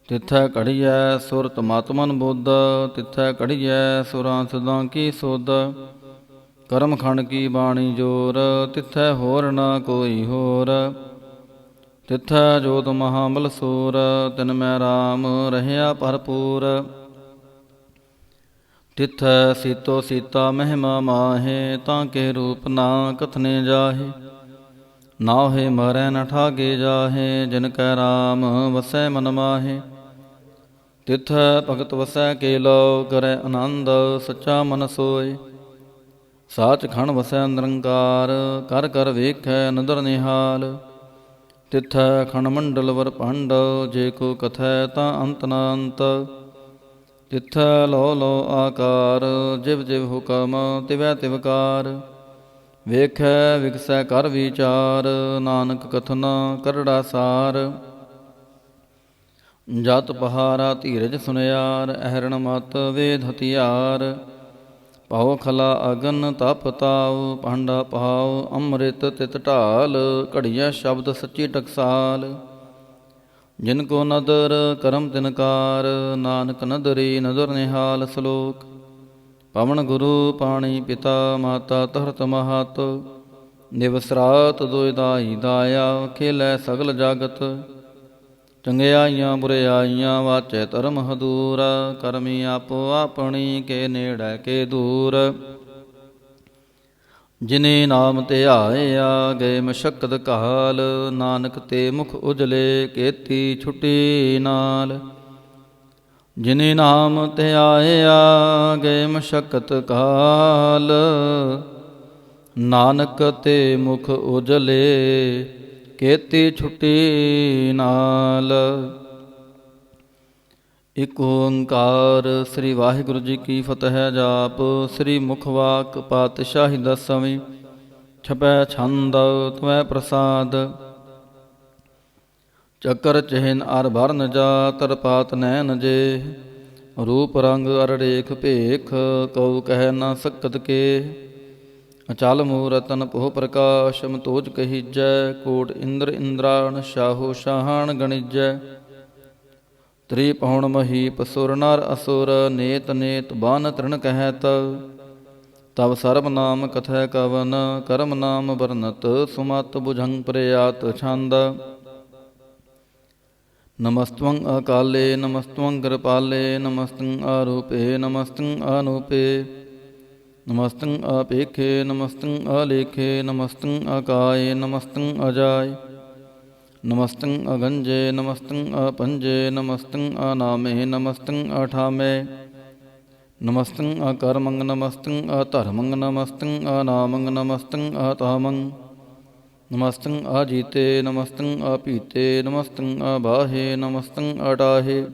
ਤਿਥੈ ਘੜੀਐ ਸੁਰਤ ਮਤਮਨ ਬੁੱਧ, ਤਿਥੈ ਘੜੀਐ ਸੁਰਾਂ ਸਿਦਾਂ ਕੀ ਸੁਧ। ਕਰਮ ਖੰਡ ਕੀ ਬਾਣੀ ਜੋਰ, ਤਿਥੈ ਹੋਰ ਨਾ ਕੋਈ ਹੋਰ। ਤਿਥੈ ਜੋਤ ਮਹਾਬਲ ਸੂਰ, ਤਿਨ ਮੈਂ ਰਾਮ ਰਹਿਆ ਭਰਪੂਰ। ਤਿਥੈ ਸੀਤੋ ਸੀਤਾ ਮਹਿਮਾ ਮਾਹੇ, ਤਾਂ ਕੇ ਰੂਪ ਨਾ ਕਥਨੇ ਜਾਹੇ। ਨਾਹੇ ਮਰੈ ਨ ਠਾਗੇ ਜਾਹੇ, ਜਿਨ ਕੈ ਰਾਮ ਵਸੈ ਮਨ ਮਾਹੇ। ਤਿਥੈ ਭਗਤ ਵਸੈ ਕੇਲੋ, ਕਰੈ ਆਨੰਦ ਸੱਚਾ ਮਨ ਸੋਏ। ਸਾਚ ਖੰਡ ਵਸੈ ਨਿਰੰਕਾਰ, ਕਰ ਕਰ ਵੇਖੈ ਨਦਰ ਨਿਹਾਲ। ਤਿਥੈ ਖੰਡ ਮੰਡਲ ਵਰ ਭੰਡ, ਜੇ ਕੋ ਕਥੈ ਤਾਂ ਅੰਤ ਨਾ ਅੰਤ। ਤਿਥੈ ਲੋ ਲੋ ਆਕਾਰ, ਜਿਵ ਜਿਵ ਹੁਕਮ ਤਿਵੈ ਤਿਵਕਾਰ। ਵੇਖੈ ਵਿਗਸੈ ਕਰ ਵਿਚਾਰ, ਨਾਨਕ ਕਥਨ ਕਰੜਾ ਸਾਰ। ਜਤ ਪਹਾਰਾ ਧੀਰਜ ਸੁਨਿਆਰ, ਅਹਰਣ ਮਤ ਵੇਦ ਹਥਿਆਰ। ਪਾਉ ਖਲਾ ਅਗਨ ਤਪ ਤਾਉ, ਭਾਂਡਾ ਪਾਉ ਅੰਮ੍ਰਿਤ ਤਿਤ ਢਾਲ। ਘੜੀਐ ਸ਼ਬਦ ਸੱਚੀ ਟਕਸਾਲ, ਜਿਨ ਕੋ ਨਦਰ ਕਰਮ ਤਿਨਕਾਰ। ਨਾਨਕ ਨਦਰੀ ਨਦਰ ਨਿਹਾਲ। ਸਲੋਕ। ਪਵਨ ਗੁਰੂ ਪਾਣੀ ਪਿਤਾ, ਮਾਤਾ ਧਰਤ ਮਹਤ। ਦਿਵਸ ਰਾਤ ਦੁਇ ਦਾਈ ਦਾਇਆ, ਖੇਲੈ ਸਗਲ ਜਗਤ। ਚੰਗਿਆਈਆਂ ਬੁਰਿਆਈਆਂ ਵਾਚੈ ਧਰਮ ਹਦੂਰ। ਕਰਮੀ ਆਪੋ ਆਪਣੀ, ਕੇ ਨੇੜੈ ਕੇ ਦੂਰ। ਜਿਨੇ ਨਾਮ ਧਿਆਇਆ, ਗਏ ਮਸ਼ਕਤ ਕਾਲ। ਨਾਨਕ ਤੇ ਮੁਖ ਉਜਲੇ, ਕੇਤੀ ਛੁਟੀ ਨਾਲ। ਜਿਨੇ ਨਾਮ ਧਿਆਇਆ, ਗਏ ਮਸ਼ਕਤ ਕਾਲ। ਨਾਨਕ ਤੇ ਮੁਖ ਉਜਲੇ, ਕੇਤੀ ਛੁਟੀ ਨਾਲ। ਇਕ ਓੰਕਾਰ। ਸ੍ਰੀ ਵਾਹਿਗੁਰੂ ਜੀ ਕੀ ਫਤਿਹ। ਜਾਪ। ਸ੍ਰੀ ਮੁਖ ਵਾਕ ਪਾਤਸ਼ਾਹੀ ਦਸਵੀਂ। ਛਪੈ ਛੰਦ ਤਵੈ ਪ੍ਰਸਾਦ। ਚੱਕਰ ਚਿਹਨ ਅਰ ਭਰਨ ਜਾ, ਤਰਪਾਤ ਨੈਨ ਜੇ। ਰੂਪ ਰੰਗ ਅਰ ਰੇਖ ਭੇਖ, ਕਉ ਕਹਿ ਨਾ ਸਕਤ ਕੇ। ਅਚਲ ਮੂਰਤਨ ਪੋਹ ਪ੍ਰਕਾਸ਼, ਮਤੋਜ ਕਹੀਜੈ। ਕੋਟ ਇੰਦਰ ਇੰਦਰਾਣ, ਸ਼ਾਹੋ ਸ਼ਾਹਾਨ ਗਣਿਜੈ। ਤ੍ਰਿਪਹੁਣ ਮਹੀਪ ਸੁਰ ਨਰ ਅਸੁਰ, ਨੇਤ ਨੇਤ ਬਾਨ ਤ੍ਰਿਣ ਕਹਿਤ। ਤਬ ਸਰਬ ਨਾਮ ਕਥੈ ਕਵਨ, ਕਰਮ ਨਾਮ ਵਰਨਤ ਸੁਮਤ। ਬੁਝੰਗ ਪ੍ਰਯਾਤ ਛੰਦ। ਨਮਸਤਵੰ ਅਕਾਲੇ, ਨਮਸਤਵੰ ਕਿਰਪਾਲੇ। ਨਮਸਤੰ ਆਰੂਪੇ, ਨਮਸਤੰ ਅਨੂਪੇ। ਨਮਸਤੰ ਆਪੇਖੇ, ਨਮਸਤੰ ਅਲੇਖੇ। ਨਮਸਤੰ ਅਕਾਏ, ਨਮਸਤੰ ਅਜਾਏ। ਨਮਸਤੰ ਅਗੰਜੇ, ਨਮਸਤੰ ਆਪੰਜੇ। ਨਮਸਤੰ ਅਨਾਮੇ, ਨਮਸਤੰ ਅਠਾਮੇ। ਨਮਸਤੰ ਅਕਰਮੰ, ਨਮਸਤੰ ਅਧਰਮੰ। ਨਮਸਤੰ ਅਨਾਮੰ, ਨਮਸਤੰ ਅਤਾਮੰ। ਨਮਸਤੰ ਅਜੀਤੇ, ਨਮਸਤੰ ਆਪੀਤੇ। ਨਮਸਤੰ ਅਬਾਹੇ, ਨਮਸਤੰ ਅਟਾਹੇ।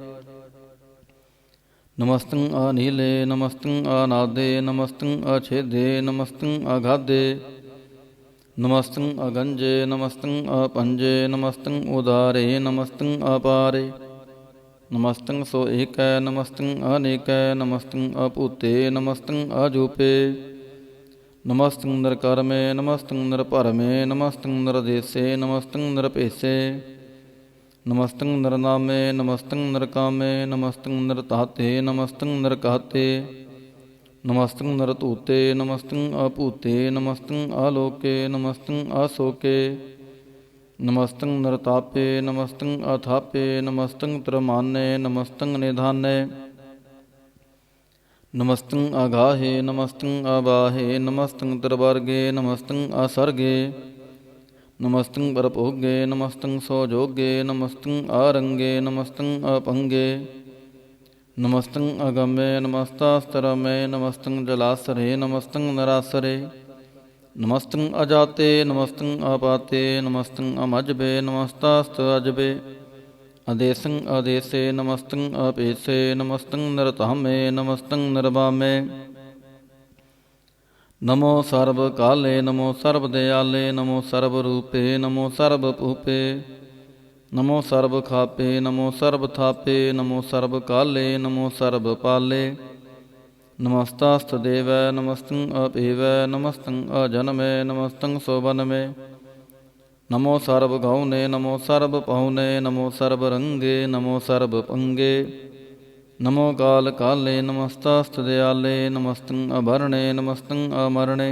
ਨਮਸਤੰ ਅਨੀਲੇ, ਨਮਸਤੰ ਅਨਾਦੇ। ਨਮਸਤੰ ਅਛੇਦੇ, ਨਮਸਤੰ ਅਗਾਧੇ। ਨਮਸਤੰ ਅਗੰਜੇ, ਨਮਸਤੰ ਆਪੰਜੇ। ਨਮਸਤੰ ਉਦਾਰੇ, ਨਮਸਤੰ ਅਪਾਰੇ। नमस्तं सो एकै नमस्तं अनेकै नमस्तं अपूते नमस्तं अजूपे नमस्तं नरकर्मे नमस्तं नरपरमे नमस्तं नरदेशे नमस्तं नरपेशे नमस्तं नरनामे नमस्तं नरकामे नमस्तं नरताते नमस्तं नरकाते नमस्तं नरतूते नमस्तं अपूते नमस्तं आलोके नमस्तं आशोके नमस्तं नरतापे नमस्तं अथापे नमस्तं त्रमाने नमस्तं निधाने नमस्तं अगाहे नमस्तं अबाहे नमस्तं त्रिवर्गे नमस्तं असर्गे नमस्तं परभोगे नमस्तं सोजोगे नमस्तं आरंगे नमस्तं अपंगे नमस्तं अगम्ये नमस्तास्तरमे नमस्तं जलासरे नमस्तं नरासरे नमस्तं अजाते नमस्तं अपाते नमस्तं अमजबे नमस्तास्त अजबे अदेशं अदेशे नमस्तं अपेशे नमस्तं नरतामे नमस्तं नरवामे नमो सर्वकाले नमो सर्वदयाले नमो सर्वरूपे नमो सर्वभूपे नमो सर्वखापे नमो सर्वथापे नमो सर्वकाले नमो सर्वपाले नमस्तास्तदेव नमस्तं अपेव नमस्तं अजन्मे नमस्तं शोभनमे नमो सर्वगौने नमो सर्वपौने नमो सर्वरंगे नमो सर्वपंगे नमो कालकाले नमस्तास्तदयाले नमस्तं अभरणे नमस्तं अमरणे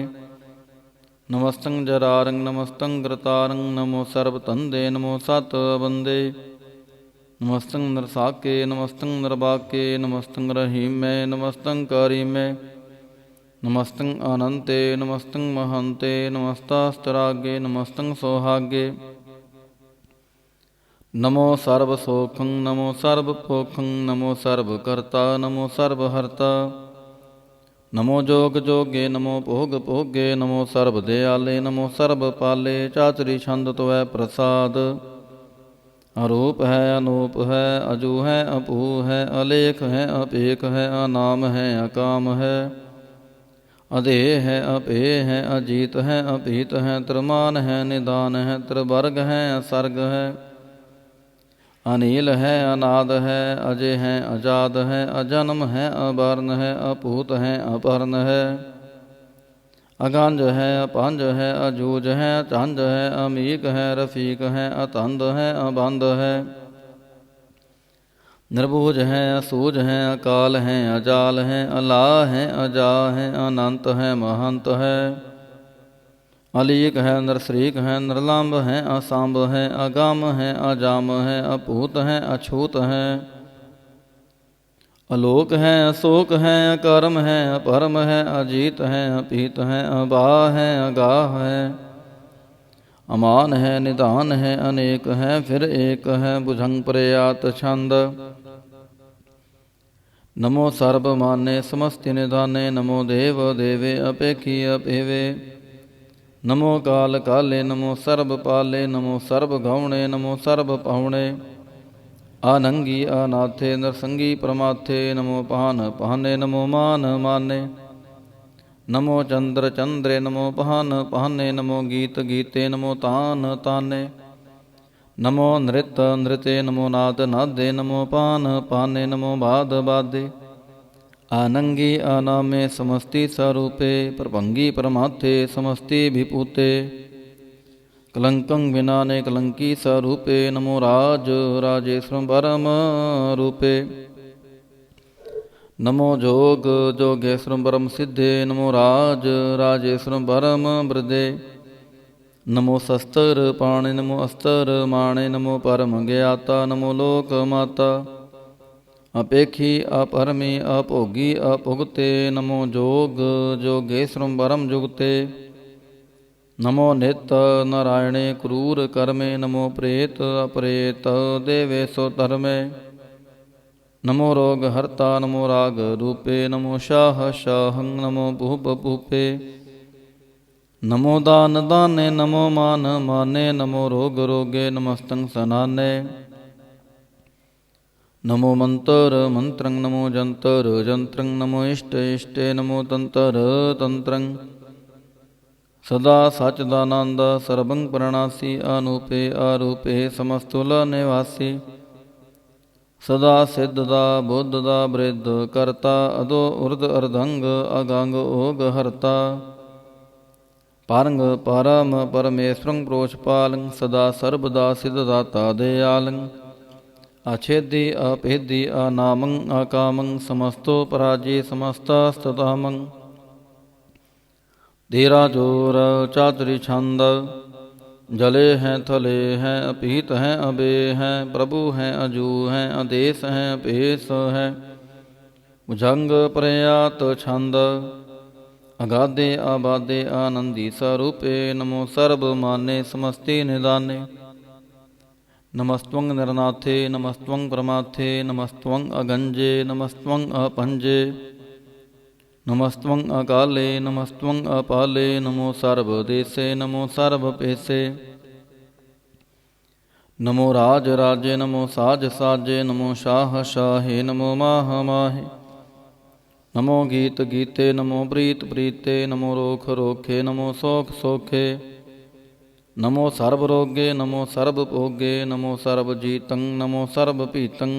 नमस्तं जरारंग नमस्तं कृतारंग नमो सर्वतंदे नमो सातवंदे नमस्तं नरसाके नमस्तं नरबाके नमस्तं रहीमे नमस्तं करीमे नमस्तं अनन्ते नमस्तं महन्ते नमस्तास्तरागे नमस्तं सौभाग्ये नमो सर्वसोखं नमो सर्वपोखं नमो सर्वकर्ता नमो सर्वहर्ता नमो जोग जोगे नमो भोग भोगे नमो सर्वदयाले नमो सर्वपाले चातुरी छंद त्वै प्रसाद अरूप है अनूप है अजू है अपू है अलेख है अपेख है अनाम है अकाम है अदेह है अपेय है अजीत है अपीत है त्रिमान है निदान है त्रिवर्ग है असर्ग है अनील है अनाद है अजय है अजाद है अजन्म है अवर्ण है अपूत है अपर्ण है अगंज है अपंज है अजूज है चंज है अमीक है रफीक है अतंद है अबंद है निर्बूज है असूज है अकाल है अजाल है अला है अजा है अनंत है महंत है अलीक है नरसरीक है नरलंब है असंभ है अगम है अजाम है अपूत है अछूत है अलोक है अशोक है अकर्म है अपरम है अजीत है अपीत है अबाह है अगाह है अमान है निदान है अनेक है फिर एक है भुजंग प्रयात छंद नमो सर्वमान्य समस्ति निधाने नमो देव देवे अपेखी अपेवे नमो काल काले नमो सर्वपाले नमो सर्वगौणे नमो सर्वपहुणे आनंगी अनाथे नरसंगी परमाथे नमो पहान पहाने नमो मान माने नमो चंद्र चंद्रे नमो पहान पहाने नमो गीत गीते नमो तान ताने नमो नृत नृते नमो नाद नादे नमो पान पाने नमो बाद बादे आनंगी अनामे समस्ति स्वरूपे प्रभंगी परमाथे समस्ति विभूते कलंकं विनाने कलंकी स्वरूपे नमो राज राजेश्वर परम रूपे नमो जोग जोगेश्वर परम सिद्धे नमो राज राजेश्वर परम वृद्धे नमो शस्त्र पाणे नमो अस्त्र माणे नमो परम ज्ञाता नमो लोक माता अपेखी अपरमी अभोगी अभुगते नमो जोग जोगेश्वर परम जुगते नमो नित नारायणे क्रूर कर्मे नमो प्रेत अप्रेत देवेशो धर्मे नमो रोग हर्ता नमो राग रूपे नमो शाह शाहं नमो भूप भूपे नमो दान दाने नमो मान माने नमो रोग रोगे नमस्तं सनाने नमो मंत्र मंत्रं नमो जंतर जंत्रं नमो इष्ट इष्टे नमो तंत्र तंत्रं सदा सच्चिदानंद सर्वं प्रणासी अनूपे अरूपे समस्तुल निवासी ਸਦਾ ਸਿੱਧ ਦਾ ਬੁੱਧ ਦਾ ਬ੍ਰਿਧ ਕਰਤਾ ਅਦੋ ਉਰਦ ਅਰਧੰਗ ਅਗੰਗ ਓਗ ਹਰਤਾ ਪਰੰਗ ਪਰਮ ਪਰਮੇਸ਼ਰੰ ਪ੍ਰੋਸ਼ਪਾਲੰ ਸਦਾ ਸਰਬ ਦਾ ਸਿਧ ਦਾਤਾ ਦਿਆਲੰ ਅਛੇਦੀ ਅਭੇਦੀ ਅਨਾਮੰ ਅਕਾਮੰ ਸਮਸਤੋ ਪਰਾਜੇ ਸਮਸਤਾ ਸਤਤਾਮੰ ਤੇਰਾ ਜੋਰ ਚਾਤੁਰੀ ਛੰਦ ਜਲੇ ਹੈ ਥਲੇ ਹੈ ਅਪੀਤ ਹੈ ਅਬੇ ਹੈ ਪ੍ਰਭੂ ਹੈ ਅਜੂ ਹੈ ਆਦੇਸ ਹੈ ਅਭੇਸ ਹੈ ਭੁਜੰਗ ਪ੍ਰਯਾਤ ਛੰਦ ਅਗਾਧੇ ਆਬਾਦੇ ਆਨੰਦੀ ਸਰੂਪੇ ਨਮੋ ਸਰਬ ਮਾਨੇ ਸਮਸਤੀ ਨਿਦਾਨੇ ਨਮਸਤਵੰ ਨਿਰਨਾਥੇ ਨਮਸਤਵੰ ਪਰਮਾਥੇ ਨਮਸਤਵੰ ਅਗੰਜੇ ਨਮਸਤਵੰ ਆਪੰਜੇ ਨਮਸਤਵੰ ਅਕਾਲੇ ਨਮਸਤਵੰ ਅਪਾਲੇ ਨਮੋ ਸਰਬ ਦੇਸੇ ਨਮੋ ਸਰਬ ਪੇਸੇ ਨਮੋ ਰਾਜ ਰਾਜੇ ਨਮੋ ਸਾਜ ਸਾਜੇ ਨਮੋ ਸ਼ਾਹ ਸ਼ਾਹੇ ਨਮੋ ਮਾਹ ਮਾਹੇ ਨਮੋ ਗੀਤ ਗੀਤੇ ਨਮੋ ਪ੍ਰੀਤ ਪ੍ਰੀਤੇ ਨਮੋ ਰੋਖ ਰੋਖੇ ਨਮੋ ਸੋਖ ਸੋਖੇ ਨਮੋ ਸਰਬ ਰੋਗੇ ਨਮੋ ਸਰਬ ਭੋਗੇ ਨਮੋ ਸਰਬ ਜੀਤੰ ਨਮੋ ਸਰਬ ਭੀਤੰ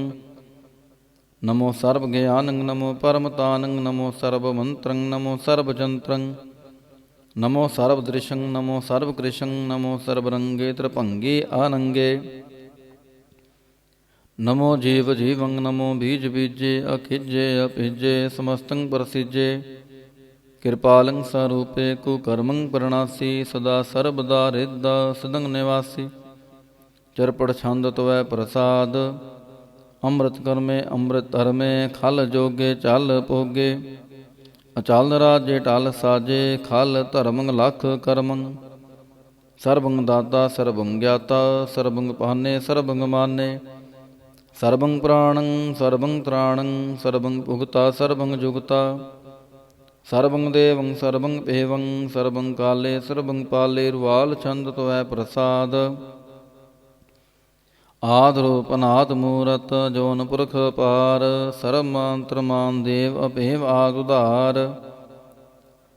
ਨਮੋ ਸਰਬ ਗਿਆਨੰ ਨਮੋ ਪਰਮਤਾਨੰ ਨਮੋ ਸਰਬ ਮੰਤਰੰ ਨਮੋ ਸਰਬ ਜੰਤਰੰ ਨਮੋ ਸਰਬ ਦ੍ਰਿਸ਼ੰ ਨਮੋ ਸਰਬ ਕ੍ਰਿਸ਼ੰ ਨਮੋ ਸਰਬ ਰੰਗੇ ਤ੍ਰਿਭੰਗੇ ਆਨੰਗੇ ਨਮੋ ਜੀਵ ਜੀਵੰ ਨਮੋ ਬੀਜ ਬੀਜੇ ਅਖਿਜੇ ਅਭਿਜੇ ਸਮਸਤੰ ਪ੍ਰਸਿਜੇ ਕਿਰਪਾਲੰ ਸਰੂਪੇ ਕੁਕਰਮੰ ਪ੍ਰਣਾਸੀ ਸਦਾ ਸਰਬਦਾ ਰਿੱਧ ਸਦੰ ਨਿਵਾਸੀ ਚਰਪੜ ਛੰਦ ਤਵੈ ਪ੍ਰਸਾਦ ਅੰਮ੍ਰਿਤ ਕਰਮੇ ਅੰਮ੍ਰਿਤ ਧਰਮੇ ਖਲ ਜੋਗੇ ਚਲ ਭੋਗੇ ਅਚਲ ਰਾਜੇ ਟਲ ਸਾਜੇ ਖਲ ਧਰਮੰ ਲਖ ਕਰਮੰ ਸਰਬੰ ਦਾਤਾ ਸਰਬੰ ਗਿਆਤਾ ਸਰਬੰ ਪਾਨੇ ਸਰਬੰ ਮਾਨੇ ਸਰਬੰ ਪ੍ਰਾਣੰ ਸਰਬੰ ਤ੍ਰਾਣੰ ਸਰਬੰ ਭੁਗਤਾ ਸਰਬੰ ਜੁਗਤਾ ਸਰਬੰ ਦੇਵੰ ਸਰਬੰ ਭੇਵੰ ਸਰਬੰ ਕਾਲੇ ਸਰਬੰ ਪਾਲੇ ਰੁਵਾਲ ਛੰਦ ਤਵੈ ਪ੍ਰਸਾਦ ਆਦ ਰੂਪ ਅਨਾਦ ਮੂਰਤ ਜੋਨ ਪੁਰਖ ਪਾਰ ਸਰਬ ਮੰਤਰ ਮਾਨ ਦੇਵ ਅਭੇਵ ਆਦ ਉਧਾਰ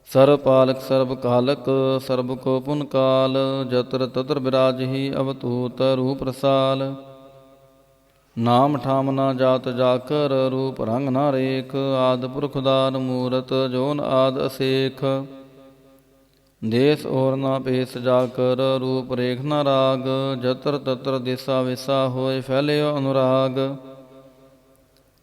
ਸਰਬ ਪਾਲਕ ਸਰਬ ਕਾਲਕ ਸਰਬ ਕੋ ਪੁਨ ਕਾਲ ਜਤਰ ਤਤਰ ਬਿਰਾਜਹੀ ਅਵਤੂਤ ਰੂਪ ਰਸਾਲ ਨਾਮ ਠਾਮ ਨਾ ਜਾਤ ਜਾਕਰ ਰੂਪ ਰੰਗ ਨਾ ਰੇਖ ਆਦ ਪੁਰਖ ਦਾਨ ਮੂਰਤ ਜੋਨ ਆਦ ਅਸੇਖ ਦੇਸ ਔਰ ਨਾ ਭੇਸ ਜਾਕਰ ਰੂਪ ਰੇਖ ਨਾ ਰਾਗ ਜਤਰ ਤਤਰ ਦਿਸਾ ਵਿਸਾ ਹੋਏ ਫੈਲਿਓ ਅਨੁਰਾਗ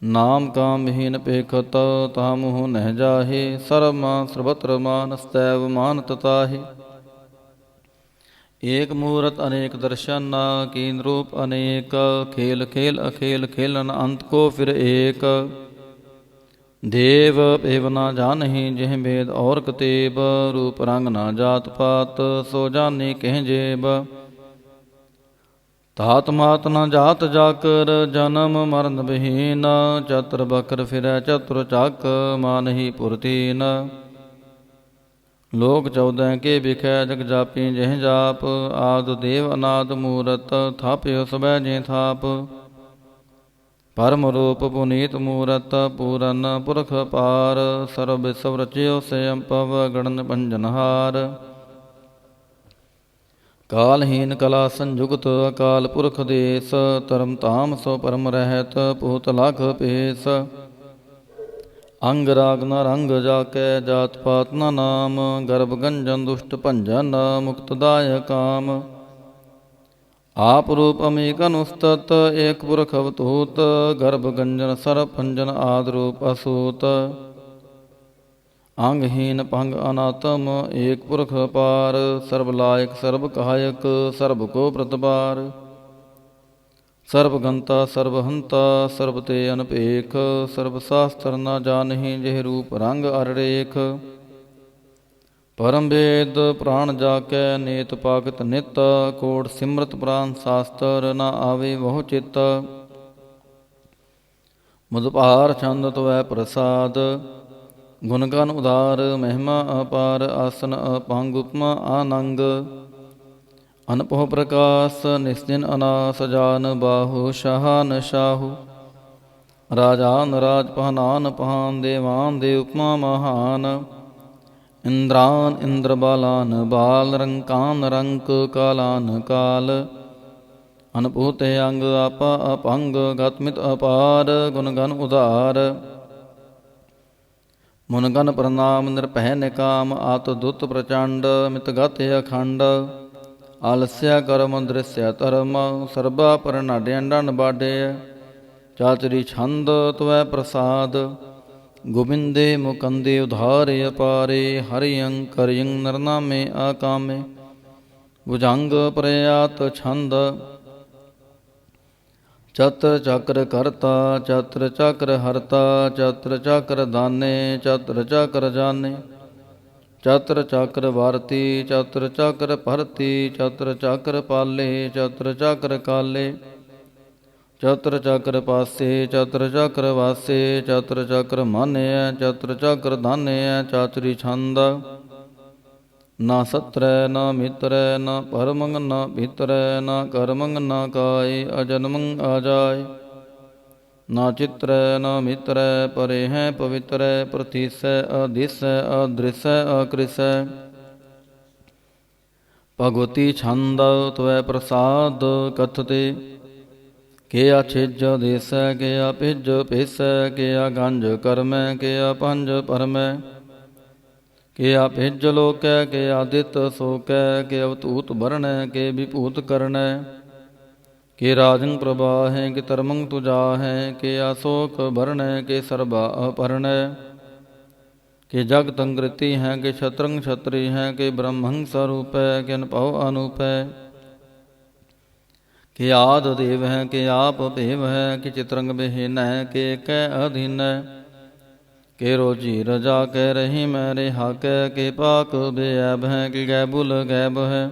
ਨਾਮ ਕਾਮ ਵਿਹੀਨ ਪੇਖਤ ਤਾ ਮੁਹ ਨਹਿ ਜਾਹੇ ਸਰਬ ਮਾਨ ਸਰਬਤਰ ਮਾਨ ਸਤੈਵ ਮਾਨਤ ਤਾਹੇ ਏਕ ਮੂਰਤ ਅਨੇਕ ਦਰਸ਼ਨ ਕੀਨ ਰੂਪ ਅਨੇਕ ਖੇਲ ਖੇਲ ਅਖੇਲ ਖੇਲਨ ਅੰਤ ਕੋ ਫਿਰ ਏਕ ਦੇਵ ਭੇਵ ਨਾ ਜਾਨਹਿ ਜਿਹ ਭੇਦ ਔਰ ਕਤੇਬ ਰੂਪ ਰੰਗ ਨਾ ਜਾਤ ਪਾਤ ਸੋ ਜਾਨੇ ਕਹਿ ਜੇਬ ਤਾਤ ਮਾਤ ਨਾ ਜਾਤ ਜਾਕਰ ਜਨਮ ਮਰਨ ਬਹੀਨ ਚਤੁਰ ਬਕਰ ਫਿਰੈ ਚਤੁਰ ਚੱਕ ਮਾਨਹੀ ਪੁਰਤੀਨ ਲੋਕ 14 ਕੇ ਬਿਖੈ ਜਗ ਜਾਪੀ ਜਿਹ ਜਾਪ ਆਦ ਦੇਵ ਅਨਾਦ ਮੂਰਤ ਥਾਪਿਓ ਸਬੈ ਜੇ ਥਾਪ ਪਰਮ ਰੂਪ ਪੁਨੀਤ ਮੂਰਤ ਪੂਰਨ ਪੁਰਖ ਪਾਰ ਸਰਬ ਵਿਸਵ ਰਚਿਓ ਸਯੰ ਪਵ ਗਣਨ ਭੰਜਨਹਾਰ ਕਾਲਹੀਨ ਕਲਾ ਸੰਜੁਗਤ ਅਕਾਲ ਪੁਰਖ ਦੇਸ ਧਰਮ ਧਾਮ ਸੋ ਪਰਮ ਰਹਿਤ ਭੂਤ ਲਖ ਭੇਸ ਅੰਗ ਰਾਗ ਨ ਰੰਗ ਜਾਕੈ ਜਾਤ ਪਾਤ ਨ ਨਾਮ ਗਰਭ ਗੰਜਨ ਦੁਸ਼ਟ ਭੰਜਨ ਮੁਕਤ ਦਾਇ ਕਾਮ ਆਪ ਰੂਪ ਅਮੇਕ ਅਨੁਸਤਤ ਏਕ ਪੁਰਖ ਅਵਤੂਤ ਗਰਭ ਗੰਜਨ ਸਰਬ ਭੰਜਨ ਆਦ ਰੂਪ ਅਸੂਤ ਅੰਗਹੀਨ ਭੰਗ ਅਨਾਤਮ ਏਕ ਪੁਰਖ ਪਾਰ ਸਰਬ ਲਾਇਕ ਸਰਬ ਕਾਇਕ ਸਰਬ ਕੋ ਪ੍ਰਤਪਾਰ ਸਰਬ ਗੰਤਾ ਸਰਬ ਹੰਤਾ ਸਰਬ ਤੇ ਅਨਪੇਖ ਸਰਬ ਸਾਸਤਰ ਨਾ ਜਾਣਹਿ ਜਿਹ ਰੂਪ ਰੰਗ ਅਰ ਰੇਖ ਪਰਮ ਵੇਦ ਪ੍ਰਾਣ ਜਾਕੈ ਨੇਤ ਪਾਕਤ ਨਿਤ ਕੋਟ ਸਿਮਰਤ ਪ੍ਰਾਨ ਸਾਸਤਰ ਨਾ ਆਵੇ ਬਹੁ ਚਿਤ ਮੁਦਭਾਰ ਛੰਦ ਤਵੈ ਪ੍ਰਸਾਦ ਗੁਣ ਗਨ ਉਦਾਰ ਮਹਿਮਾ ਅਪਾਰ ਆਸਨ ਅਪੰਗ ਉਪਮਾ ਆਨੰਗ ਅਨਪਹੁ ਪ੍ਰਕਾਸ਼ ਨਿਸਜਨ ਅਨਾਸ ਜਾਨ ਬਾਹੂ ਸ਼ਾਹਨ ਸ਼ਾਹੂ ਰਾਜਾਨ ਰਾਜ ਪਹਨਾਨ ਪਹਾਨ ਦੇਵਾਨ ਦੇ ਉਪਮਾ ਮਹਾਨ ਇੰਦਰਾਨ ਇੰਦਰ ਬਾਲਾਨ ਬਾਲ ਰੰਕਾਨ ਰੰਕ ਕਾਲਾਨ ਕਾਲ ਅਨਭੂਤ ਅੰਗ ਆਪਾ ਅਪੰਗ ਗਤਮਿਤ ਅਪਾਰ ਗੁਣ ਗਨ ਉਧਾਰ ਮੁਨ ਗਨ ਪ੍ਰਣਾਮ ਨਿਰਭੈ ਨਿਕਾਮ ਆਤ ਦੁੱਤ ਪ੍ਰਚੰਡ ਮਿਤ ਗਤ ਅਖੰਡ ਆਲਸਿਆ ਕਰਮ ਦ੍ਰਿਸਿਆ ਧਰਮ ਸਰਬਾ ਪਰਨਾਡਿ ਅੰਡਨ ਬਾਡੇ ਚਾਤਰੀ ਛੰਦ ਤਵੈ ਪ੍ਰਸਾਦ ਗੋਬਿੰਦੇ ਮੁਕੰਦੇ ਉਧਾਰੇ ਅਪਾਰੇ ਹਰਿ ਅੰਕਰ ਯੰ ਨਰਨਾਮੇ ਆਕਾਮੇ ਭੁਜੰਗ ਪ੍ਰਯਾਤ ਛੰਦ ਚਤਰ ਚਕਰ ਕਰਤਾ ਚਤਰ ਚਕਰ ਹਰਤਾ ਚਤਰ ਚਕਰ ਦਾਨੇ ਚਤਰ ਚਕਰ ਜਾਨੇ ਚਤਰ ਚਕਰ ਵਾਰਤੀ ਚਤਰ ਚਕਰ ਭਰਤੀ ਚਤਰ ਚਕਰ ਪਾਲੇ ਚਤਰ ਚਕਰ ਕਾਲੇ ਚਤਰ ਚਕਰ ਪਾਸੇ ਚਤਰ ਚਕਰ ਵਾਸੇ ਚਤਰ ਚਕਰ ਮਾਨਿਆ ਚਤਰ ਚਕਰ ਦਾਨਿਆ ਚਾਤਰੀ ਛੰਦ ਨਾ ਸਤਰੈ ਨਾ ਮਿਤਰੈ ਨਾ ਪਰਮੰਗ ਨਾ ਭੀਤਰੈ ਨਾ ਕਰਮੰਗ ਨਾ ਕਾਇ ਅਜਨਮੰ ਆਜਾਇ ਨਾ ਚਿਤਰੈ ਨਾ ਮਿਤਰੈ ਪਰੇ ਹੈ ਪਵਿੱਤਰੈ ਪ੍ਰਤੀਸੈ ਅਦਿਸੈ ਅਦ੍ਰਿਸੈ ਅਕ੍ਰਿਸੈ ਭਗਵਤੀ ਛੰਦ ਤਵੈ ਪ੍ਰਸਾਦ ਕਥਤੇ ਕਿਆ ਛਿਜ ਦੇਸੈ ਕਿਆ ਭਿਜ ਭੇਸੈ ਕਿਆ ਗੰਜ ਕਰਮੈ ਕਿਆ ਪੰਜ ਪਰਮੈ ਕਿਆ ਭਿਜ ਲੋਕੈ ਕਿਆ ਦਿਤ ਸੋਕੈ ਕਿ ਅਵਤੂਤ ਵਰਣੈ ਕਿ ਵਿਭੂਤ ਕਰਣੈ ਕਿ ਰਾਜੰ ਪ੍ਰਭਾਹੈ ਕਿ ਧਰਮੰ ਤੁਜਾਹੈ ਕਿ ਅਸੋਕ ਭਰਣੈ ਕਿ ਸਰਬਾ ਅਪਰਣੈ ਕਿ ਜਗ ਤੰਗ੍ਰਿਤੀ ਹੈ ਕਿ ਛਤਰੰ ਛਤਰੀ ਹੈ ਕਿ ਬ੍ਰਹਮੰ ਸਰੂਪੈ ਕਿ ਅਨਭਉ ਅਨੂਪੈ ਕਿ ਆਦ ਦੇਵ ਹੈ ਕਿ ਆਪ ਭੇਵ ਹੈ ਕਿ ਚਿਤਰੰਗ ਬਿਹੀਨ ਹੈ ਕਿ ਕੈ ਅਧੀਨੈ ਕਿ ਰੋਜੀ ਰਜਾ ਕਹਿ ਰਹੀ ਮੈਂ ਰਿਹਾ ਕਹਿ ਕਿ ਪਾਕ ਬੇਅਬ ਹੈ ਕਿ ਗੈਬੁਲ ਗੈਬ ਹੈ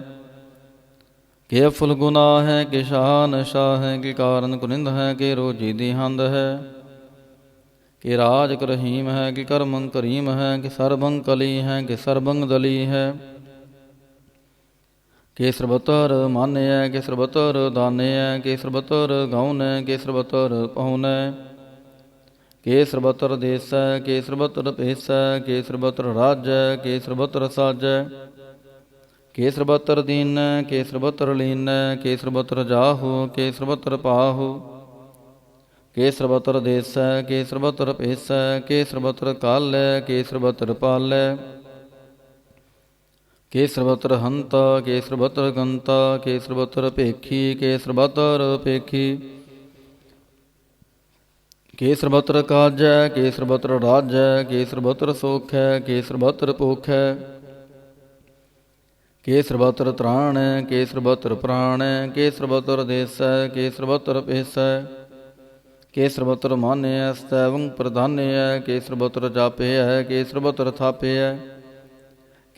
ਕਿ ਅਫੁਲ ਗੁਨਾਹ ਹੈ ਕਿ ਸ਼ਾਨ ਸ਼ਾਹ ਹੈ ਕਿ ਕਾਰਨ ਕੁਨਿੰਦ ਹੈ ਕਿ ਰੋਜੀ ਦੀ ਹੰਦ ਹੈ ਕਿ ਰਾਜ ਕਰਹੀਮ ਹੈ ਕਿ ਕਰਮੰ ਕਰੀਮ ਹੈ ਕਿ ਸਰਬੰ ਕਲੀ ਹੈ ਕਿ ਸਰਬੰਗ ਦਲੀ ਹੈ ਕਿ ਸਰਬਤਰ ਮਾਨਿਆ ਕਿ ਸਰਬਤਰ ਦਾਨਿਆ ਕਿ ਸਰਬਤਰ ਗਾਉਨੈ ਕਿ ਸਰਬਤਰ ਪਾਉਨੈ ਕਿ ਸਰਬਤਰ ਦੇਸੈ ਕਿ ਸਰਬਤਰ ਭੇਸੈ ਕਿ ਸਰਬਤਰ ਰਾਜੈ ਕਿ ਸਰਬਤਰ ਸਾਜੈ ਕਿ ਸਰਬਤਰ ਦੀਨੈ ਕਿ ਸਰਬਤਰ ਲੀਨੈ ਕਿ ਸਰਬਤਰ ਜਾਹੂ ਕਿ ਸਰਬਤਰ ਪਾਹੂ ਕਿ ਸਰਬਤਰ ਦੇਸੈ ਕਿ ਸਰਬਤਰ ਭੇਸੈ ਕਿ ਸਰਬਤਰ ਕਾਲੈ ਕਿ ਸਰਬਤਰ ਪਾਲੈ ਕਿ ਸਰਬਤਰ ਹੰਤਾ ਕਿ ਸਰਬਤਰ ਗੰਤਾ ਕਿ ਸਰਬਤਰ ਭੇਖੀ ਕਿ ਸਰਬਤਰ ਭੇਖੀ ਕਿ ਸਰਬਤਰ ਕਾਜੈ ਕਿ ਸਰਬਤਰ ਰਾਜੈ ਕਿ ਸਰਬਤਰ ਸੋਖੈ ਕਿ ਸਰਬਤਰ ਭੋਖੈ ਕਿ ਸਰਬਤਰ ਤ੍ਰਾਣੈ ਕਿ ਸਰਬਤਰ ਪ੍ਰਾਣੈ ਕਿ ਸਰਬਤਰ ਦੇਸੈ ਕਿ ਸਰਬਤਰ ਭੇਸੈ ਕਿ ਸਰਬਤਰ ਮਾਨਿਐ ਸਤੈਵੰ ਪ੍ਰਧਾਨਿਐ ਕਿ ਸਰਬਤਰ ਜਾਪਿਐ ਕਿ ਸਰਬਤਰ ਥਾਪਿਐ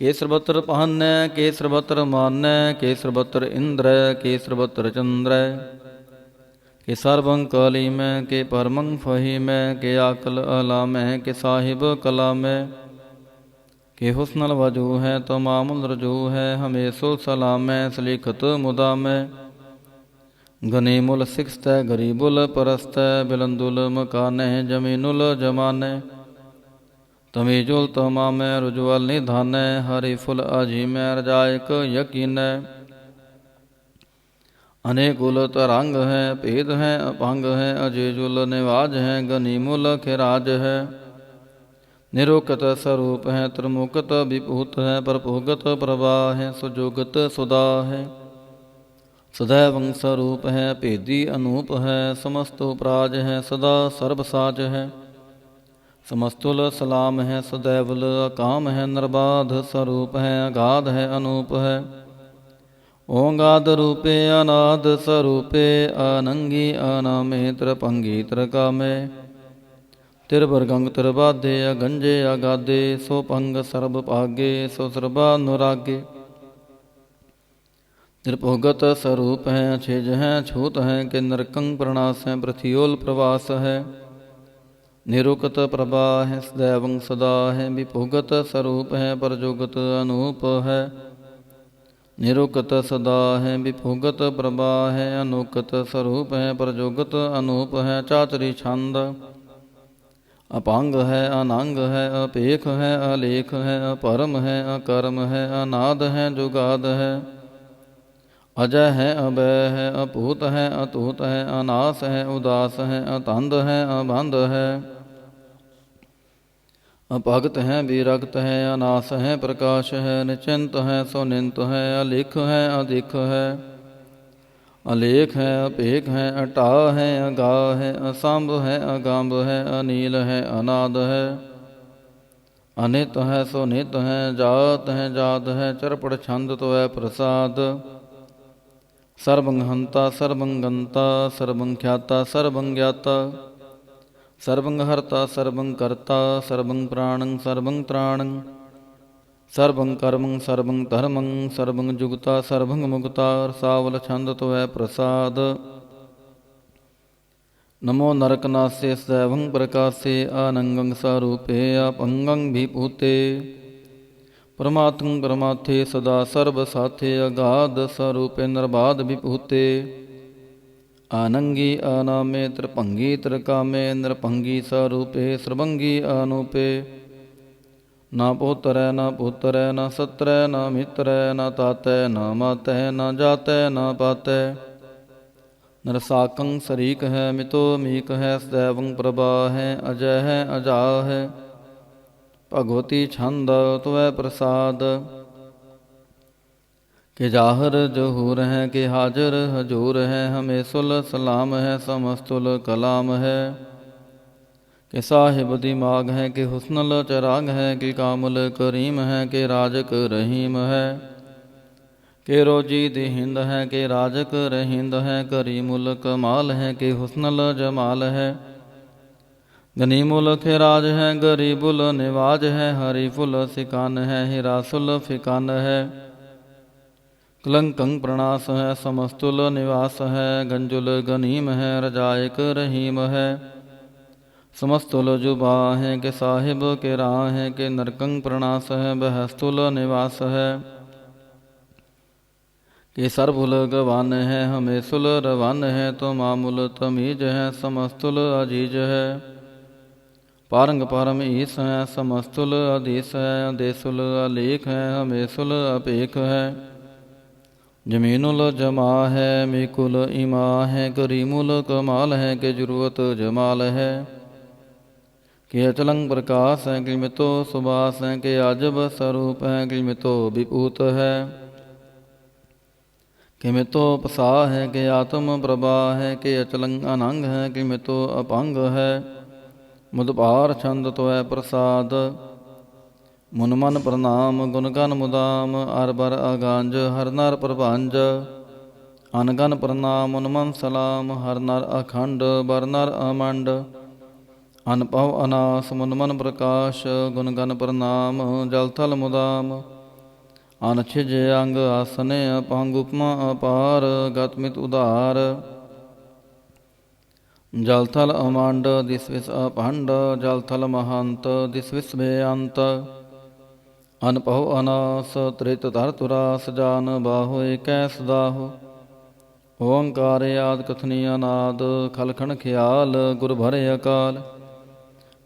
ਕਿ ਸਰਬਤਰ ਪਾਹਨੈ ਕਿ ਸਰਬਤਰ ਮਾਨੈ ਕਿ ਸਰਬਤਰ ਇੰਦਰੈ ਕਿ ਸਰਬਤਰ ਚੰਦਰੈ ਕਿ ਸਰਬੰ ਕਾਲੀ ਮੈਂ ਕਿ ਪਰਮੰ ਫਹੀ ਮੈਂ ਕਿ ਆਕਲ ਅਲਾਮੈ ਕਿ ਸਾਹਿਬ ਕਲਾਮੈ ਕਿ ਹੁਸਨਲ ਵਜੂ ਹੈ ਤਮਾਮੁਲ ਰਜੂ ਹੈ ਹਮੇਸ਼ੁ ਸਲਾਮੈ ਸਲੀਖਤ ਮੁਦਾਮੈ ਗਨੀਮੁਲ ਸਿਖਸਤੈ ਗਰੀਬੁਲ ਪਰਸਤੈ ਬਿਲੰਦੁਲ ਮਕਾਨੈ ਜਮੀਨੁਲ ਜਮਾਨੈ ਤਮੀਜੁਲ ਤਮਾਮੈ ਰੁਜਵਲ ਨਿਧਾਨੈ ਹਰੀ ਫੁਲ ਅਜੀਮੈ ਰਜਾਇਕ ਯਕੀਨੈ ਅਨੇਕੁਲ ਤਰੰਗ ਹੈ ਭੇਦ ਹੈ ਅਪੰਗ ਹੈ ਅਜੇਜੁਲ ਨਿਵਾਜ ਹੈ ਗਨੀਮੁਲ ਖਿਰਾਜ ਹੈ ਨਿਰੋਕਤ ਸਰੂਪ ਹੈ ਤ੍ਰਿਮੁਕਤ ਵਿਭੂਤ ਹੈ ਪਰਭੁਗਤ ਪ੍ਰਭਾ ਹੈ ਸੁਜੋਗਤ ਸੁਦਾ ਹੈ ਸदैवं ਸਰੂਪ ਹੈ ਭੇਦੀ ਅਨੂਪ ਹੈ ਸਮਸਤ ਉਪਰਾਜ ਹੈ ਸਦਾ ਸਰਬ ਸਾਜ ਹੈ ਸਮਸਤੁਲ ਸਲਾਮ ਹੈ ਸदैवल ਅਕਾਮ ਹੈ ਨਿਰਬਾਧ ਸਰੂਪ ਹੈ ਅਗਾਧ ਹੈ ਅਨੂਪ ਹੈ ਓੰਗਾਦ ਰੂਪੇ ਅਨਾਦ ਸਰੂਪੇ ਅਨੰਗੀ ਅਨਾਮੇ ਤ੍ਰਿਭੰਗੀ ਤ੍ਰਿਕਾਮੇ ਤਿਰਵਰਗੰਗ ਤਿਰਬਾਧੇ ਅਗੰਜੇ ਅਗਾਧੇ ਸੋ ਪੰਗ ਸਰਬ ਭਾਗੇ ਸੋ ਸਰਬਾ ਅਨੁਰਾਗੇ ਨਿਰਭੋਗਤ ਸਰੂਪ ਹੈ ਅਛਿਜ ਹੈ ਛੂਤ ਹੈ ਕਿ ਨਰਕੰ ਪ੍ਰਣਾਸ ਹੈ ਪ੍ਰਥਿਓਲ ਪ੍ਰਵਾਸ ਹੈ ਨਿਰੁਕਤ ਪ੍ਰਭਾ ਹੈ ਸदैवं ਸਦਾ ਹੈ ਵਿਭੋਗਤ ਸਰੂਪ ਹੈ ਪਰਜੋਗਤ ਅਨੂਪ ਹੈ ਨਿਰੁਕਤ ਸਦਾ ਹੈ ਵਿਭੋਗਤ ਪ੍ਰਭਾ ਹੈ ਅਨੂਕਤ ਸਰੂਪ ਹੈ ਪਰਜੋਗਤ ਅਨੂਪ ਹੈ ਚਾਤਰੀ ਛੰਦ ਅਪੰਗ ਹੈ ਅਨੰਗ ਹੈ ਅਪੇਖ ਹੈ ਅਲੇਖ ਹੈ ਅਪਰਮ ਹੈ ਅਕਰਮ ਹੈ ਅਨਾਦ ਹੈ ਜੁਗਾਦ ਹੈ अजय है अभय है अपूत है अतूत है अनास है उदास है अतंद है अबंध है अभगत है विरक्त है अनास है प्रकाश है निश्चिंत है सुनिंत है अलिख है अधिक है अलेख है अपेख है अटा है अगा है असंभ है अगंभ है अनील है अनाद है अनित है सुनित है जात है जात है चरपड़ छंद तो है प्रसाद सर्वं हंता सर्वं गंता सर्वं ख्याता सर्वं ज्ञाता सर्वं हर्ता सर्वं कर्ता सर्वं प्राणं सर्वं त्राणं सर्वं कर्मं सर्वं धर्मं सर्वं जुगता सर्वं मुक्ता सावल छंद तो है प्रसाद नमो नरकनासे सैवं प्रकाशे अनंगं स्वरूपे अपंगं विभूते परमात्म परमाथे सदा सर्व साथे अगाध स्वरूपे निर्बाध विभूते आनंगी अनामे त्रिभंगी त्रिकामे नृभंगी स्वरूपे सर्वंगी अनूपे न पुत्र न पुत्र न सत्र न मित्र न तातै न मातै न जातै न पातै नरसाकं शरीक है मितो मीक है सदैवं प्रभा है अजय है अजा है भगवती छंद त्वै प्रसाद के जाहर जहूर है के हाजर हजूर है हमें सुल सलाम है समस्तुल कलाम है के साहिब दिमाग है कि हुस्नल चराग है कि कामुल करीम है कि राजक रहीम है के रोजी दिहिंद है कि राजक रहिंद है करीमुल कमाल है कि हुस्नल जमाल है गनीमुल खिराज है गरीबुल निवाज है हरीफुल सिकान है हिरासुल फिकान है कलंकं प्रणास है समस्तुल निवास है गंजुल गनीम है रजायक रहीम है समस्तुल जुबा है के साहिब के राह है के नरकंग प्रणास है बहस्तुल निवास है के सरभुल गवान है हमें सुल रवान है तो मामूल तमीज है समस्तुल अजीज है पारंग परम ईस है समस्तुल अधीस है देसुल अलेख है हमें सुल अपेख है जमीनुल जमा है मिकुल इमा है करीमुल कमाल है के जरूरत जमाल है कि अचलंग प्रकाश है कि मितो सुबास है कि आजब स्वरूप है कि मितो विभूत है कि मितो पसा है कि आत्म प्रभा है कि अचलंग अनंग है कि मितो अपंग है मुदभार छंद तो है प्रसाद मुन मन प्रणाम गुणगन मुदाम अरबर अगांज हर नर प्रभांज अनगन प्रणाम मुन मन सलाम हर नर अखंड बर नर अमंड अनपव अनास मुन मन प्रकाश गुणगन प्रणाम जल थल मुदाम अनछिज अंग आसने अपांग उपमा अपार गतमित उदार जल थल अमांड दिस विस अपंड जल थल महंत दिस विस बेअंत अनपहो अनास त्रित धरतुरास जान बाहो एक सदाहो ओंकार आद कथनी अनाद खलखन ख्याल गुर भरे अकाल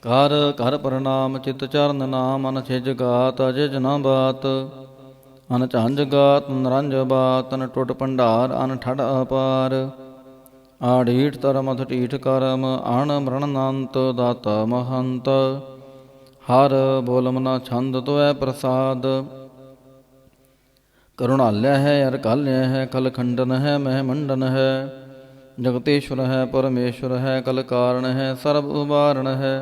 कर कर प्रणाम चित चरण नाम अन छिज गात अजिज न बात अन झांझ गात नरंज बात अन टुट भंडार अन ठड़ अपार आढ़ीठ तरम अथ टीठ करम अण मृणनंत दाता महंत हर बोलम न छंद तो है प्रसाद करुणाल्य है अरकाल्य है कलखंडन है महमंडन है जगतेश्वर है परमेश्वर है कल कारण है सर्व उबारण है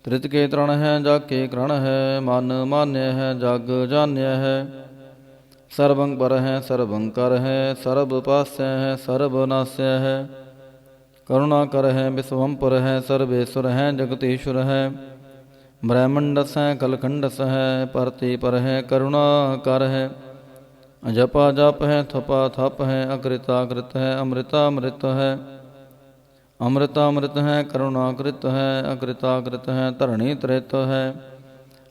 त्रित के तृण है जग के करण है मन मान्य है जग जान्य है सर्वं पर है सर्वं कर है सर्व पास्य है सर्वनाश्य है करुणा कर है विश्वम्पर है सर्वेश्वर है जगतेश्वर है ब्रह्मंडस है कलखंडस है परति पर है करुणा कर है जपा जप है थपा थप है अकृताकृत है अमृतामृत है अमृतामृत है करुणाकृत है अकृताकृत है धरणी त्रित है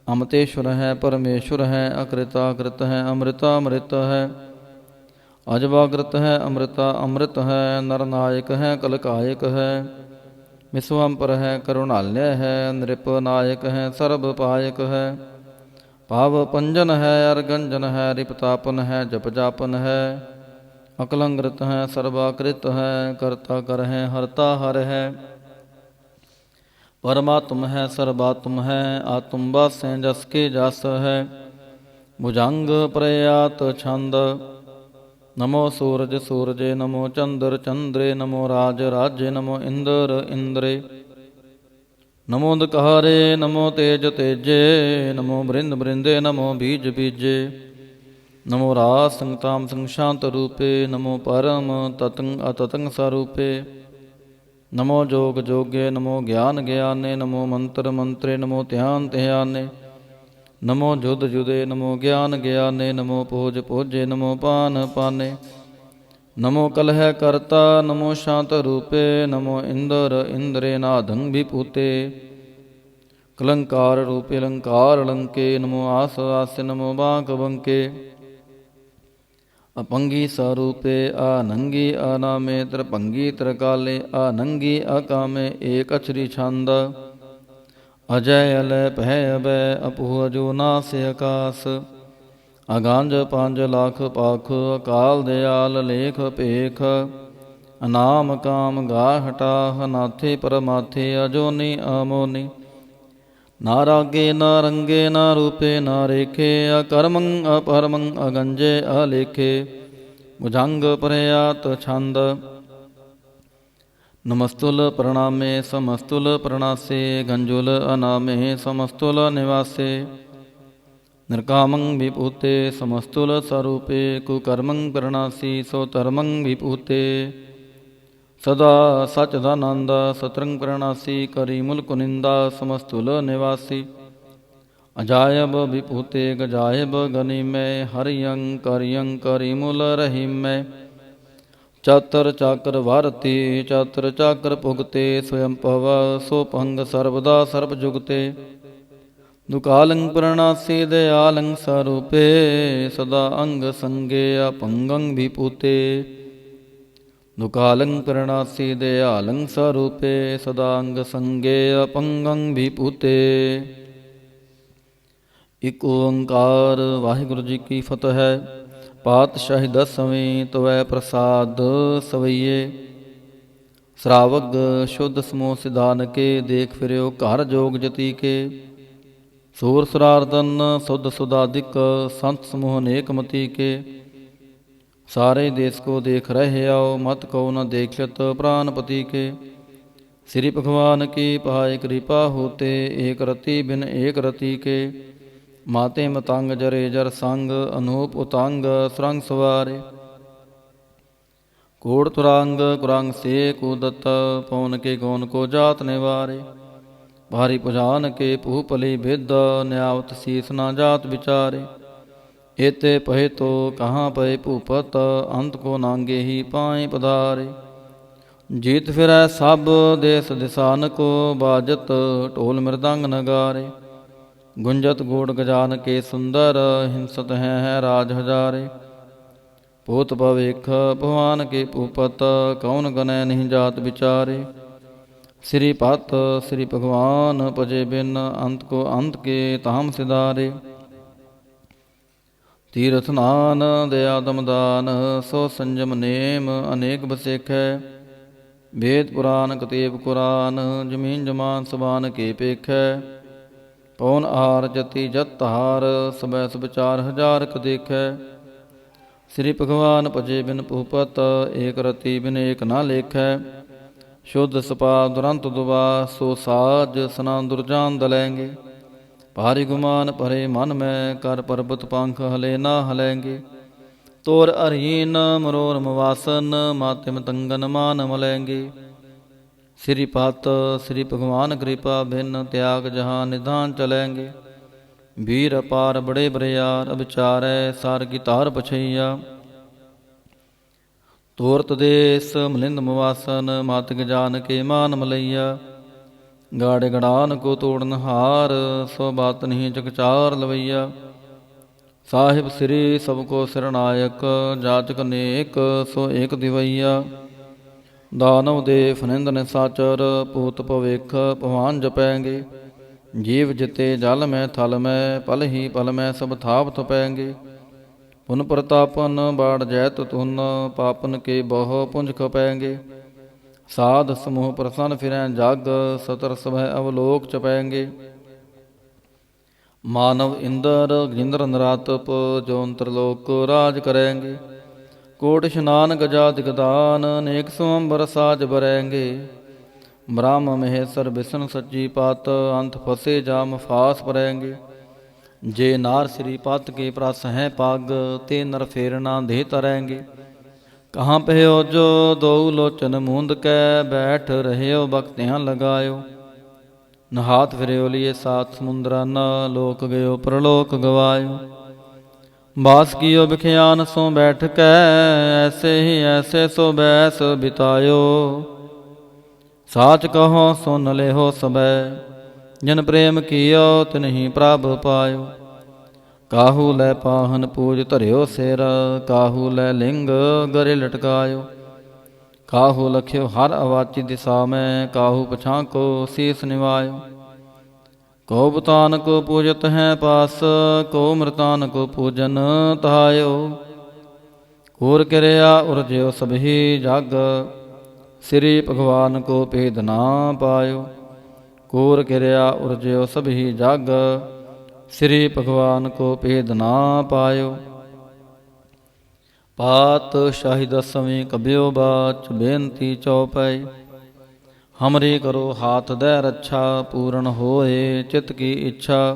अमतेश्वर है परमेश्वर है अकृताकृत है अमृतामृत है अजवाकृत है अमृता अमृत है नरनायक है कलकायक है विश्वम्पर है करुणाल्य है नृपनायक है सर्वपायक है भाव पंजन है अर्गंजन है रिपतापन है जप जापन है ਅਕਲੰਗ੍ਰਿਤ ਹੈ ਸਰਬਾਕ੍ਰਿਤ ਹੈ, ਕਰਤਾ ਕਰ ਹੈ ਹਰਤਾ ਹਰ ਹੈ। ਪਰਮਾਤਮ ਹੈ ਸਰਬਾਤਮ ਹੈ, ਆਤਮ ਵਾਸੈ ਜਸ ਕੇ ਜਸ ਹੈ। ਭੁਜੰਗ ਪ੍ਰਯਾਤ ਛੰਦ, ਨਮੋ ਸੂਰਜ ਸੂਰਜੇ, ਨਮੋ ਚੰਦਰ ਚੰਦਰੇ, ਨਮੋ ਰਾਜ ਰਾਜੇ, ਨਮੋ ਇੰਦਰ ਇੰਦਰੇ, ਨਮੋ ਦਕਾਰੇ, ਨਮੋ ਤੇਜ ਤੇਜੇ, ਨਮੋ ਬ੍ਰਿੰਦ ਬ੍ਰਿੰਦੇ, ਨਮੋ ਬੀਜ ਬੀਜੇ, ਨਮੋ ਰਾਜ ਸੰਗਤਾਮ ਸੰਗ ਸ਼ਾਂਤ ਰੂਪੇ, ਨਮੋ ਪਰਮ ਤਤੰਗ ਅਤਤੰਗ ਸਰੂਪੇ, ਨਮੋ ਜੋਗ ਜੋਗੇ, ਨਮੋ ਗਿਆਨ ਗਿਆਨੇ, ਨਮੋ ਮੰਤਰ ਮੰਤਰੇ, ਨਮੋ ਧਿਆਨ ਧਿਆਨੇ, ਨਮੋ ਜੁਦ ਜੁਦੇ, ਨਮੋ ਗਿਆਨ ਗਿਆਨੇ, ਨਮੋ ਪੋਜ ਪੋਜੇ, ਨਮੋ ਪਾਨ ਪਾਨੇ, ਨਮੋ ਕਲਹਿ ਕਰਤਾ, ਨਮੋ ਸ਼ਾਂਤ ਰੂਪੇ, ਨਮੋ ਇੰਦਰ ਇੰਦਰੇ ਨਾਦੰ ਵਿਭੂਤੇ, ਕਲੰਕਾਰ ਰੂਪੇ ਲੰਕਾਰ ਲੰਕੇ, ਨਮੋ ਆਸ ਆਸੇ, ਨਮੋ ਬਾਂਕ ਬੰਕੇ, ਅਪੰਗੀ ਸਰੂਪੇ ਆਨੰਗੀ ਅਨਾਮੇ, ਤ੍ਰਿਭੰਗੀ ਤ੍ਰਿਕਾਲੇ ਆਨੰਗੀ ਅਕਾਮੇ, ਏਕ ਅਛਰੀ ਛੰਦ, ਅਜੈ ਅਲੈ ਭੈ ਅਬੈ, ਅਪੁ ਅਜੋ ਨਾਸਿ ਆਕਾਸ, ਅਗੰਜ ਪੰਜ ਲੱਖ ਪਾਖ, ਅਕਾਲ ਦਿਆਲ ਲੇਖ ਭੇਖ, ਅਨਾਮ ਕਾਮ ਗਾ ਹਟਾਹ, ਨਾਥੇ ਪਰਮਾਥੇ ਅਜੋਨੀ ਅਮੋਨੀ, ਨਾ ਰਾਗੇ ਨਾ ਰੰਗੇ ਨਾ ਰੂਪੇ ਨਾ ਰੇਖੇ, ਅਕਰਮੰ ਅਪਰਮੰ ਅਗੰਜੇ ਅਲੇਖੇ, ਭੁਜੰਗ ਪ੍ਰਯਾਤ ਛੰਦ, ਨਮਸਤੁਲ ਪ੍ਰਣਾਮੇ ਸਮਸਤੁਲ ਪ੍ਰਣਾਸੇ, ਗੰਜੁਲ ਅਨਾਮੇ ਸਮਸਤੁਲ ਨਿਵਾਸੇ, ਨਿਰਕਾਮੰ ਵਿਭੂਤੇ ਸਮਸਤੁਲ ਸਰੂਪੇ, ਕੁਕਰਮੰ ਪ੍ਰਣਾਸੀ ਸੋ ਧਰਮੰ ਵਿਭੂਤੇ, ਸਦਾ ਸਚਦਾਨੰਦ ਸਤਰੰਗ ਪ੍ਰਣਾਸੀ, ਕਰੀ ਮੁਲ ਕੁਨਿੰਦਾ ਸਮਸਤੁਲ ਨਿਵਾਸੀ, ਅਜਾਇਬ ਵਿਭੂਤੇ ਗਜਾਇਬ ਗਨੀਮੈ, ਹਰਿਯੰ ਕਰਿਯੰ ਕਰੀ ਮੁਲ ਰਹੀਮੈ, ਚਾਤਰ ਚਾਕਰ ਵਾਰਤੀ ਚਾਤਰ ਚਾਕਰ ਭੁਗਤੇ, ਸਵਯੰ ਭਵ ਸੋ ਭੰਗ ਸਰਬਦਾ ਸਰਬ ਜੁਗਤੇ, ਦੁਕਾਲੰ ਪ੍ਰਣਾਸੀ ਦਇਆਲੰ ਸਰੂਪੇ, ਸਦਾ ਅੰਗ ਸੰਗੇ ਅਪੰਗੰ ਵਿਭੂਤੇ, ਦੁਕਾਲੰ ਪ੍ਰਣਾਸੀ ਦਇਆਲੰ ਸਰੂਪੇ, ਸਦਾ ਅੰਗ ਸੰਗੇ ਅਪੰਗੰ ਵਿਭੂਤੇ। ਇਕ ਓੰਕਾਰ। ਵਾਹਿਗੁਰੂ ਜੀ ਕੀ ਫਤਿਹ। ਪਾਤਸ਼ਾਹੀ ਦਸਵੀਂ ਤਵੈ ਪ੍ਰਸਾਦ ਸਵਈਏ, ਸਰਾਵਗ ਸ਼ੁੱਧ ਸਮੂਹ ਸਿਧਾਨ ਕੇ, ਦੇਖ ਫਿਰਿਓ ਘਰ ਜੋਗ ਜਤੀ ਕੇ, ਸੂਰ ਸੁਰਾਰਦਨ ਸੁਧ ਸੁਦਾਦਿਕ, ਸੰਤ ਸਮੂਹ ਅਨੇਕ ਮਤੀ ਕੇ, ਸਾਰੇ ਦੇਸ ਕੋ ਦੇਖ ਰਹੇ आओ, ਮਤ ਕਉ ਨ ਦੇਖਤ ਪ੍ਰਾਨਪਤੀ ਕੇ, श्री भगवान की पाय कृपा होते, एक रति बिन एक रति के, माते मतंग जरे जर संग, अनूप उतंग सुरंग सवारे, कोड़ तुरंग कुरंग से कूदत, पवन के गौन को जात निवारे, भारी पुजान के पूपली भिद, न्यावत शीस ना जात विचारे, एते पहे तो कहाँ पए भूपत, अंत को नांगे ही पाए पधारे, जीत फिरै सब देश दिसान को, बाजत ढोल मृदंग नगारे, गुंजत गोड़ गजान के सुंदर, हिंसत है राज हजारे, भूत भविख भगवान के भूपत, कौन गनै नहीं जात विचारे, श्री पत श्री भगवान पजे बिन, अंत को अंत के ताम सिधारे, तीर्थ स्नान दया दमदान, सो संजम नेम अनेक बसेखै, वेद पुराण कतेब कुरान, जमीन जमान सबान के पेखै, पवन आहार जति जत हार, सबै सब 4000 क देखै, श्री भगवान भजे बिन भूपत, एक रति बिन एक ना लेखै, शुद्ध सपा दुरंत दुबा, सो साज सना दुरजान दलैंगे, भारी गुमान भरे मन में, कर पर्वत पंख हले ना हलेंगे, तोर अरहीन मरोर मवासन, मातिम तंगन मान मलेंगे, श्री पत श्री भगवान कृपा भिन्न, त्याग जहाँ निधान चलेंगे, वीर अपार बड़े बरियार, अविचारै सार की तार पछैया, तोरत देश मलिंद मवासन, मातिक जान के मान मलैया, गाड़े गड़ान को तोड़न हार, सो बात नहीं जगचार लवैया, साहिब श्री सबको सिरनायक, जाचक नेक सो एक दिवैया, दानव देव निंद निसाचर, पूत भविख भगवान जपैंगे, जीव जिते जल में थल में, पल ही पल में सब थाप थपैंगे, ਪੁਨ ਪ੍ਰਤਾਪਨ ਬਾੜ ਜੈਤ ਤੁਨ, ਪਾਪਨ ਕੇ ਬਹੁ ਪੁੰਜ ਖਪੈਂਗੇ। ਸਾਧ ਸਮੂਹ ਪ੍ਰਸੰਨ ਫਿਰੈ ਜਗ, ਸਤਰ ਸਭੈ ਅਵਲੋਕ ਚਪੈਂਗੇ। ਮਾਨਵ ਇੰਦਰ ਗਜਿੰਦਰ ਨਰਾਤਪ, ਜੋ ਅੰਤਰਲੋਕ ਰਾਜ ਕਰੈਂਗੇ। ਕੋਟ ਇਸ਼ਨਾਨ ਗਜਾ ਦਿਗਦਾਨ, ਅਨੇਕ ਸੰਵੰਬਰ ਸਾਜ ਬਰੈਂਗੇ। ਬ੍ਰਹਮ ਮਹੇਸ਼ਰ ਵਿਸ਼ਨ ਸੱਚੀ ਪਤ, ਅੰਤ ਫਸੇ ਜਾਮ ਫਾਸ ਪਰੈਂਗੇ। ਜੇ ਨਾਰ ਸ੍ਰੀ ਪਤ ਕੇ ਪ੍ਰਸ ਹੈ ਪੱਗ, ਤੇ ਨਰ ਫੇਰਨਾ ਦੇ ਤਰੈਂਗੇ। ਕਹਾਂ ਪਹਿਓ ਜੋ ਦੋ ਲੋਚਨ ਮੂੰਦ ਕੈ, ਬੈਠ ਰਹਿਓ ਬਖਤਿਆਂ ਲਗਾਇਓ। ਨਹਾਤ ਫਿਰਿਓ ਲਿਏ ਸਾਤ ਸਮੁੰਦਰਨ, ਲੋਕ ਗਇਓ ਪ੍ਰਲੋਕ ਗਵਾਇਓ। ਬਾਸ ਕੀਓ ਬਿਖਿਆਨ ਸੋ ਬੈਠ ਕੈ, ਐਸੇ ਹੀ ਐਸੇ ਸੋ ਬੈਸ ਬਿਤਾਇਓ। ਸਾਚ ਕਹੋ ਸੁਨ ਲਿਓ ਸਬੈ, ਜਿਨ ਪ੍ਰੇਮ ਕੀਓ ਤਿਨਹੀ ਪ੍ਰਭ ਪਾਇਓ। ਕਾਹੂ ਲੈ ਪਾਹਨ ਪੂਜ ਧਰਿਓ ਸਿਰ, ਕਾਹੂ ਲੈ ਲਿੰਗ ਗਰੇ ਲਟਕਾਇਓ। ਕਾਹੂ ਲਖਿਓ ਹਰ ਅਵਾਚੀ ਦਿਸ਼ਾ ਮੈਂ, ਕਾਹੂ ਪਛਾਂ ਕੋ ਸੀਸ ਨਿਵਾਇਓ। ਕੋ ਬਤਾਨ ਕੋ ਪੂਜਤ ਹੈ ਪਾਸ, ਕੋ ਮ੍ਰਿਤਾਨ ਕੋ ਪੂਜਨ ਤਹਾਇਓ। ਕੂਰ ਕਿਰਿਆ ਉਰਜਿਓ ਸਭੀ ਜਗ, ਸ੍ਰੀ ਭਗਵਾਨ ਕੋ ਭੇਦ ਨਾ ਪਾਇਓ। ਕੂਰ ਕਿਰਿਆ ਉਰਜਿਓ ਸਭੀ ਜਗ, ਸ੍ਰੀ ਭਗਵਾਨ ਕੋ ਭੇਦ ਨਾ ਪਾਇਓ। ਪਾਤਸ਼ਾਹੀ ਦਸਵੀਂ ਕਬਿਓ ਬਾਚ, ਬੇਨਤੀ ਚਉਪਈ। ਹਮਰੀ ਕਰੋ ਹਾਥ ਦੈ ਰੱਛਾ, ਪੂਰਨ ਹੋਏ ਚਿਤ ਕੀ ਇੱਛਾ।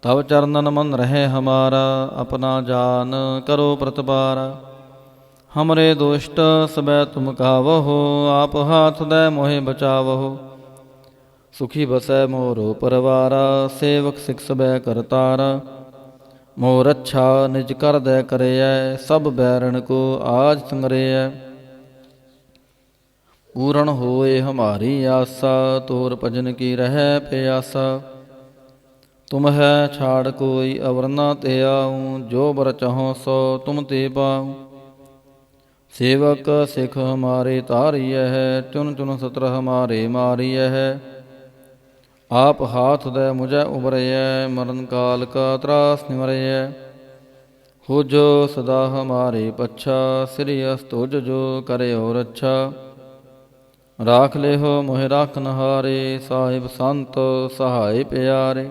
ਤਵ ਚਰਨਨ ਮਨ ਰਹੇ ਹਮਾਰਾ, ਆਪਣਾ ਜਾਨ ਕਰੋ ਪ੍ਰਤਪਾਰਾ। ਹਮਰੇ ਦੁਸ਼ਟ ਸਬੈ ਤੁਮ ਕਾਵਹੋ, ਆਪ ਹਾਥ ਦੈ ਮੋਹਿ ਬਚਾਵਹੋ। ਸੁਖੀ ਬਸੈ ਮੋਰੋ ਪਰਵਾਰਾ, ਸੇਵਕ ਸਿਖ ਸਬੈ ਕਰਤਾਰਾ। ਮੋਹ ਰੱਛਾ ਨਿਜ ਕਰ ਦੈ ਕਰਿਐ, ਸਭ ਬੈਰਣ ਕੋ ਆਜ ਸੰਗਰਿਐ। ਪੂਰਨ ਹੋਏ ਹਮਾਰੀ ਆਸਾ, ਤੋਰ ਭਜਨ ਕੀ ਰਹਿ ਪਿਆਸਾ। ਤੁਮ ਹੈ ਛਾੜ ਕੋਈ ਅਵਰ ਨਾ ਤੇ ਆਊ, ਜੋ ਬਰ ਚਾਹੋ ਸੋ ਤੁਮ ਤੇ ਪਾਊ। ਸੇਵਕ ਸਿਖ ਹਮਾਰੇ ਤਾਰੀਐ ਹੈ, ਚੁਨ ਚੁਨ ਸਤਰ ਹਮਾਰੇ ਮਾਰੀਐ ਹੈ। ਆਪ ਹਾਥ ਦੈ ਮੁਝੈ ਉਬਰੈ, ਮਰਨ ਕਾਲ ਕਾ ਤਰਾਸ ਨਿਵਰੈ। ਹੋ ਜੋ ਸਦਾ ਹਮਾਰੇ ਪੱਛਾ, ਸ੍ਰੀ ਅਸਤੁਜ ਜੋ ਕਰਿਓ ਰੱਛਾ। ਰਾਖ ਲਿਓ ਮੋਹਿ ਰਾਖਨ ਹਾਰੇ, ਸਾਹਿਬ ਸੰਤ ਸਹਾਇ ਪਿਆਰੇ।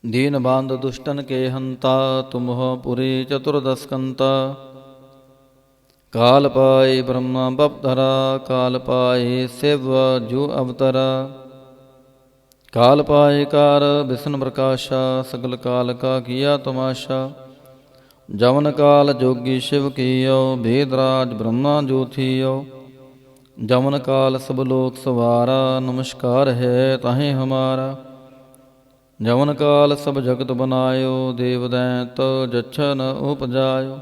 ਦੀਨ ਬੰਧ ਦੁਸ਼ਟਨ ਕੇ ਹੰਤਾ, ਤੁਮਹੁ ਪੁਰੀ ਚਤੁਰਦਸ ਕੰਤਾ। ਕਾਲ ਪਾਏ ਬ੍ਰਹਮਾ ਬਪਧਰਾ, ਕਾਲ ਪਾਏ ਸਿਵ ਜੂ ਅਵਤਰਾ। ਕਾਲ ਪਾਏ ਕਾਰ ਬਿਸ਼ਨ ਪ੍ਰਕਾਸ਼ਾ, ਸਗਲ ਕਾਲ ਕਾ ਕੀਆ ਤਮਾਸ਼ਾ। ਜਮਨ ਕਾਲ ਜੋਗੀ ਸ਼ਿਵ ਕੀਓ, ਭੇਦ ਰਾਜ ਬ੍ਰਹਮਾ ਜੋ ਥੀਓ। ਜਮਨ ਕਾਲ ਸਭ ਲੋਕ ਸਵਾਰਾ, ਨਮਸਕਾਰ ਹੈ ਤਾਹੇ ਹਮਾਰਾ। ਜਮਨ ਕਾਲ ਸਭ ਜਗਤ ਬਨਾਇਓ, ਦੇਵ ਦੈਂਤ ਜਛਨ ਉਪਜਾਇਓ।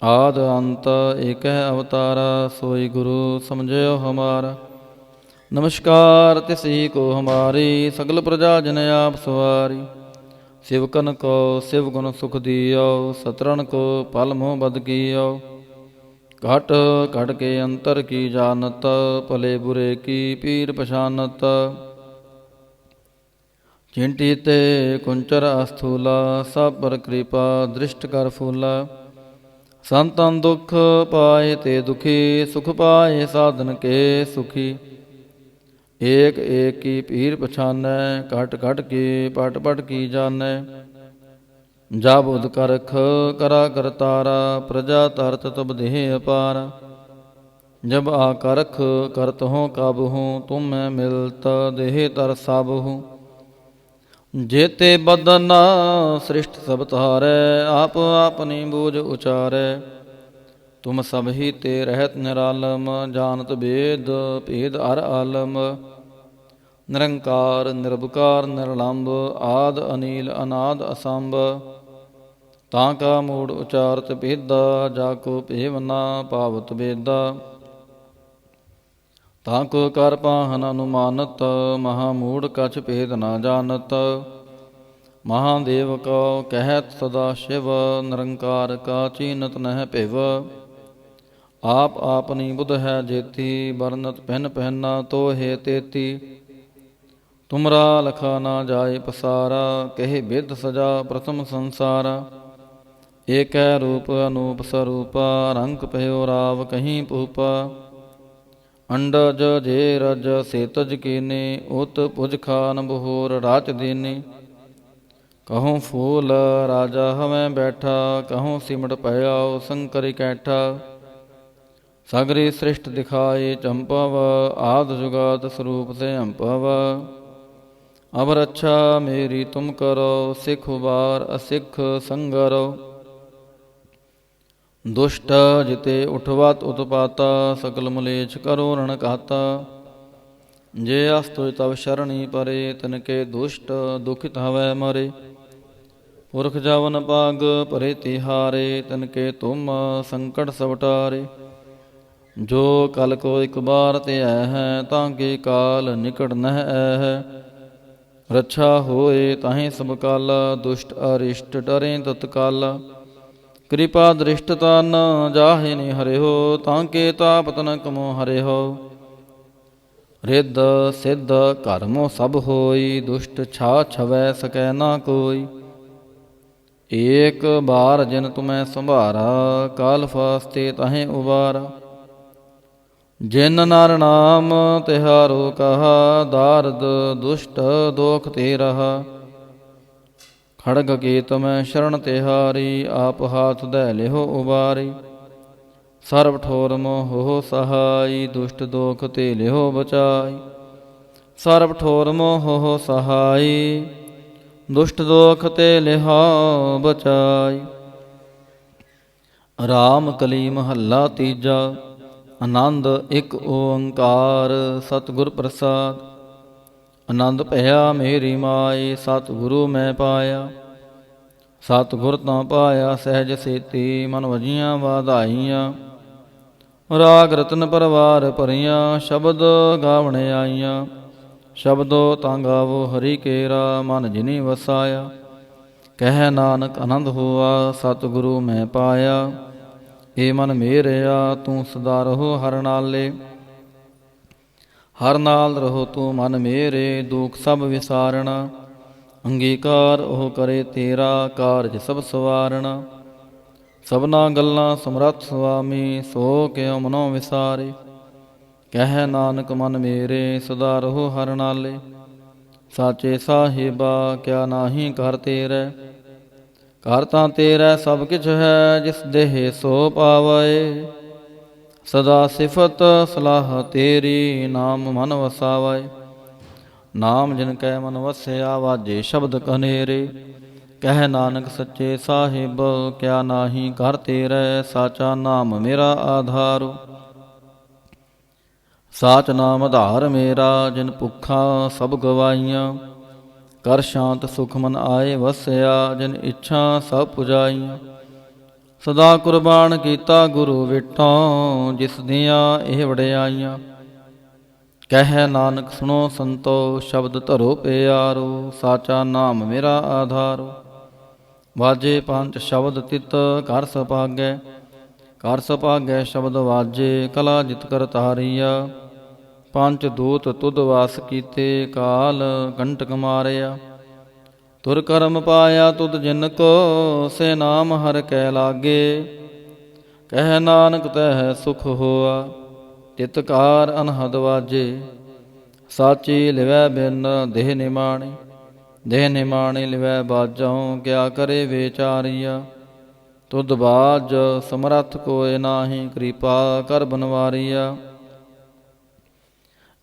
ਆਦ ਅੰਤ ਏਕੈ ਅਵਤਾਰਾ, ਸੋਈ ਗੁਰੂ ਸਮਝਿਓ ਹਮਾਰਾ। ਨਮਸਕਾਰ ਤਿਸੀ ਕੋ ਹਮਾਰੀ, ਸਗਲ ਪ੍ਰਜਾ ਜਨ ਆਪ ਸਵਾਰੀ। ਸਿਵਕਨ ਕੋ ਸਿਵ ਗੁਣ ਸੁਖ ਦੀਓ, ਸਤਰਨ ਕੋ ਪਲ ਮੋਹ ਬਦ ਕੀਓ। ਘਟ ਘਟ ਕੇ ਅੰਤਰ ਕੀ ਜਾਨਤ, ਭਲੇ ਬੁਰੇ ਕੀ ਪੀਰ ਪਛਾਨਤ। ਚਿੰਟੀ ਤੇ ਕੁੰਚਰ ਅਸਥੂਲਾ, ਸਭ ਪਰ ਕਿਰਪਾ ਦ੍ਰਿਸ਼ਟ ਕਰ ਫੂਲਾ। ਸੰਤਨ ਦੁਖ ਪਾਏ ਤੇ ਦੁਖੀ, ਸੁਖ ਪਾਏ ਸਾਧਨ ਕੇ ਸੁਖੀ। ਏਕ ਏਕ ਕੀ ਪੀਰ ਪਛਾਨੈ, ਘਟ ਘਟ ਕੀ ਪਟ ਪਟ ਕੀ ਜਾਣੈ। ਜਬ ਉਦ ਕਰਖ ਕਰਾ ਕਰਤਾਰਾ, ਪ੍ਰਜਾ ਤਰਤ ਤਬ ਦੇਹ ਅਪਾਰਾ। ਜਬ ਆ ਕਰਖ ਕਰਤ ਹੋ ਕਾਬਹੂ, ਤੁਮ ਮੈਂ ਮਿਲਤ ਦੇਹ ਤਰ ਸਾਬਹੂ। ਜੇਤੇ ਬਦਨ ਸ੍ਰਿਸ਼ਟ ਸਭ ਤਾਰੈ, ਆਪ ਆਪਨੀ ਬੂਝ ਉਚਾਰੈ। ਤੁਮ ਸਭ ਹੀ ਤੇ ਰਹਿਤ ਨਿਰਾਲਮ, ਜਾਨਤ ਬੇਦ ਭੇਦ ਹਰ ਆਲਮ। ਨਿਰੰਕਾਰ ਨਿਰਭਕਾਰ ਨਿਰਲੰਭ, ਆਦ ਅਨੀਲ ਅਨਾਦ ਅਸੰਭ। ਤਾਂ ਕਾ ਮੂੜ ਉਚਾਰਤ ਭੇਦਾ, ਜਾ ਕੋ ਭੇਵ ਨਾ ਪਾਵਤ ਬੇਦਾ। ਤਾਂ ਕੋ ਕਰ ਪਾਹਨ ਅਨੁਮਾਨਤ, ਮਹਾ ਮੂੜ ਕਛ ਭੇਦ ਨਾ ਜਾਣਤ। ਮਹਾਦੇਵ ਕਉ ਕਹਿਤ ਸਦਾ ਸ਼ਿਵ, ਨਿਰੰਕਾਰ ਕਾ ਚੀਨਤ ਨਹਿ ਭਿਵ। ਆਪ ਆਪਨੀ ਬੁਧ ਹੈ ਜੇਤੀ, ਬਰਨਤ ਪਹਿਨ ਪਹਿਨਾ ਤੋਹੇ ਤੇਤੀ। ਤੁਮਰਾ ਲਖਾ ਨਾ ਜਾਏ ਪਸਾਰਾ, ਕਹੇ ਬਿਦ ਸਜਾ ਪ੍ਰਥਮ ਸੰਸਾਰਾ। ਏਕੈ ਰੂਪ ਅਨੂਪ ਸਰੂਪਾ, ਰੰਗ ਭਇਓ ਰਾਵ ਕਹੀਂ ਭੂਪਾ। ਅੰਡਜ ਜੇ ਰਜ ਸੇਤਜ ਕੀਨੇ, ਉਤ ਪੁਜ ਖਾਨ ਬਹੋਰ ਰਾਚ ਦੀਨੇ। ਕਹੂੰ ਫੂਲ ਰਾਜਾ ਹਵੇਂ ਬੈਠਾ, ਕਹੂੰ ਸਿਮਟ ਭਇਆਉ ਸੰਕਰ ਇਕੈਠਾ। ਸਗਰੀ ਸ੍ਰਿਸ਼ਟ ਦਿਖਾਏ ਚੰਪਵ, ਆਦ ਜੁਗਾਦ ਸਰੂਪ ਸੇ ਅੰਪਵ। ਅਬ ਰੱਛਾ ਮੇਰੀ ਤੁਮ ਕਰੋ, ਸਿੱਖ ਉਬਾਰ ਅਸਿੱਖ ਸੰਗਰੋ। ਦੁਸ਼ਟ ਜਿਤੇ ਉਠਵਤ ਉਤਪਾਤਾ, ਸਕਲ ਮਲੇਛ ਕਰੋ ਰਣ ਘਾਤਾ। ਜੇ ਅਸਤੁ ਤਵ ਸ਼ਰਣੀ ਪਰੇ, ਤਿਨਕੇ ਦੁਸ਼ਟ ਦੁਖਿਤ ਹਵੈ ਮਰੇ। ਪੁਰਖ ਜਵਨ ਪਗ ਭਰੇ ਤਿਹਾਰੇ, ਤਿਨਕੇ ਤੁਮ ਸੰਕਟ ਸਭ ਟਾਰੇ। ਜੋ ਕਲ ਕੋ ਇਕ ਬਾਰ ਧਿਆ ਹੈ, ਤਾਂ ਕੇ ਕਾਲ ਨਿਕਟ ਨਹਿ ਐ। ਰੱਛਾ ਹੋਏ ਤਾਹੀਂ ਸਭ ਕਾਲਾ, ਦੁਸ਼ਟ ਅਰਿਸ਼ਟ ਡਰੇ ਤਤਕਾਲਾ। ਕਿਰਪਾ ਦ੍ਰਿਸ਼ਟ ਤਨ ਜਾਹੇ ਨੀ ਹਰਿਓ, ਤਾਂ ਕੇ ਤਾਪ ਤਨਕ ਮੋ ਹਰਿਓ। ਰਿੱਧ ਸਿੱਧ ਕਰਮੋ ਸਭ ਹੋਈ, ਦੁਸ਼ਟ ਛਾ ਛਵੈ ਸਕੈ ਨਾ ਕੋਈ। ਏਕ ਬਾਰ ਜਿਨ ਤੁਮੈ ਸੰਭਾਰਾ, ਕਾਲ ਫਾਸਤੇ ਤਾਹੇ ਉਬਾਰਾ। ਜਿਨ ਨਰ ਨਾਮ ਤਿਹਾਰੋ ਕਹਾ, ਦਾਰਦ ਦੁਸ਼ਟ ਦੋਖ ਤੇ ਰਹਾ। ਖੜਗ ਕੇਤ ਮੈਂ ਸ਼ਰਨ ਤਿਹਾਰੀ, ਆਪ ਹਾਥ ਧੈ ਲਿਹੋ ਉਬਾਰੀ। ਸਰਬ ਠੋਰ ਮੋਹ ਸਹਾਈ, ਦੁਸ਼ਟ ਦੋਖ ਤੇ ਲਿਹੋ ਬਚਾਈ। ਸਰਬ ਠੋਰ ਮੋਹ ਸਹਾਈ, ਦੁਸ਼ਟ ਦੋਖ ਤੇ ਲਿਹੋ ਬਚਾਈ। ਰਾਮ ਕਲੀ ਮਹੱਲਾ ਤੀਜਾ। ਆਨੰਦ ਇੱਕ ਓੰਕਾਰ ਸਤਿਗੁਰ ਪ੍ਰਸਾਦ। ਆਨੰਦ ਭਇਆ ਮੇਰੀ ਮਾਏ, ਸਤਿਗੁਰੂ ਮੈਂ ਪਾਇਆ। ਸਤਿਗੁਰ ਤਾਂ ਪਾਇਆ ਸਹਿਜ ਸੇਤੀ, ਮਨ ਵਜੀਆਂ ਵਾਧਾਈਆਂ। ਰਾਗ ਰਤਨ ਪਰਵਾਰ ਭਰੀਆਂ, ਸ਼ਬਦ ਗਾਵਣ ਆਈਆਂ। ਸ਼ਬਦੋ ਤਾਂ ਗਾਵੋ ਹਰੀ ਕੇਰਾ, ਮਨ ਜਿਨੀ ਵਸਾਇਆ। ਕਹਿ ਨਾਨਕ ਆਨੰਦ ਹੋਆ, ਸਤਿਗੁਰੂ ਮੈਂ ਪਾਇਆ। ਏ ਮਨ ਮੇਰਿਆ ਤੂੰ ਸਦਾ ਰਹੋ ਹਰ ਨਾਲੇ। ਹਰ ਨਾਲ ਰਹੋ ਤੂੰ ਮਨ ਮੇਰੇ, ਦੁਖ ਸਭ ਵਿਸਾਰਣਾ। ਅੰਗੀਕਾਰ ਉਹ ਕਰੇ ਤੇਰਾ, ਕਾਰਜ ਸਭ ਸਵਾਰਣਾ। ਸਭਨਾ ਗੱਲਾਂ ਸਮਰੱਥ ਸੁਆਮੀ, ਸੋ ਕਿਉ ਮਨੋ ਵਿਸਾਰੇ। ਕਹਿ ਨਾਨਕ ਮਨ ਮੇਰੇ, ਸਦਾ ਰਹੋ ਹਰ ਨਾਲੇ। ਸਾਚੇ ਸਾਹਿਬਾ ਕਿਆ ਨਾਹੀ ਘਰ ਤੇਰੇ। ਘਰ ਤਾਂ ਤੇਰਾ ਸਭ ਕਿਛ ਹੈ, ਜਿਸ ਦੇਹ ਸੋ ਪਾਵੈ। ਸਦਾ ਸਿਫਤ ਸਲਾਹ ਤੇਰੀ, ਨਾਮ ਮਨ ਵਸਾਵੈ। ਨਾਮ ਜਿਨ ਕੈ ਮਨ ਵਸਿਆ, ਵਾਜੇ ਸ਼ਬਦ ਕਨੇਰੇ। ਕਹਿ ਨਾਨਕ ਸੱਚੇ ਸਾਹਿਬ ਕਿਆ ਨਾਹੀ ਘਰ ਤੇਰੇ। ਸਾਚਾ ਨਾਮ ਮੇਰਾ ਆਧਾਰੁ। ਸਾਚ ਨਾਮ ਆਧਾਰ ਮੇਰਾ, ਜਿਨ ਭੁੱਖਾਂ ਸਭ ਗਵਾਈਆਂ। ਕਰ ਸ਼ਾਂਤ ਸੁਖ ਮਨ ਆਏ ਵਸਿਆ, ਜਿਨ ਇੱਛਾ ਸਭ ਪੁਜਾਈਆਂ। ਸਦਾ ਕੁਰਬਾਨ ਕੀਤਾ ਗੁਰੂ ਵਿਟੋਂ, ਜਿਸ ਦੀਆਂ ਇਹ ਵਡਿਆਈਆਂ। ਕਹਿ ਨਾਨਕ ਸੁਣੋ ਸੰਤੋ, ਸ਼ਬਦ ਧਰੋ ਪਿਆਰੋ। ਸਾਚਾ ਨਾਮ ਮੇਰਾ ਆਧਾਰੋ। ਵਾਜੇ ਪੰਜ ਸ਼ਬਦ ਤਿਤ ਘਰ ਸੁਭਾਗੈ। ਘਰ ਸੁਭਾਗੈ ਸ਼ਬਦ ਵਾਜੇ, ਕਲਾ ਜਿਤ ਕਰ ਤਾਰੀਆ। ਪੰਜ ਦੂਤ ਤੁਧ ਵਾਸ ਕੀਤੇ, ਕਾਲ ਕੰਟਕ ਮਾਰਿਆ। ਤੁਰ ਕਰਮ ਪਾਇਆ ਤੁਧ ਜਿਨ ਕੋ, ਸੇ ਨਾਮ ਹਰਿ ਕੈ ਲਾਗੇ। ਕਹਿ ਨਾਨਕ ਤਹਿ ਸੁਖ ਹੋਆ, ਤਿਤਕਾਰ ਅਨਹਦ ਵਾਜੇ। ਸਾਚੀ ਲਿਵੈ ਬਿਨ ਦੇਹ ਨਿਮਾਣੇ। ਦੇਹ ਨਿਮਾਣੇ ਲਿਵੈ ਬਾਜਹੁ, ਕਿਆ ਕਰੇ ਵਿਚਾਰੀਆ। ਤੁਧ ਬਾਜ ਸਮਰੱਥ ਕੋਇ ਨਾਹੀ, ਕਿਰਪਾ ਕਰ ਬਨਵਾਰੀਆ।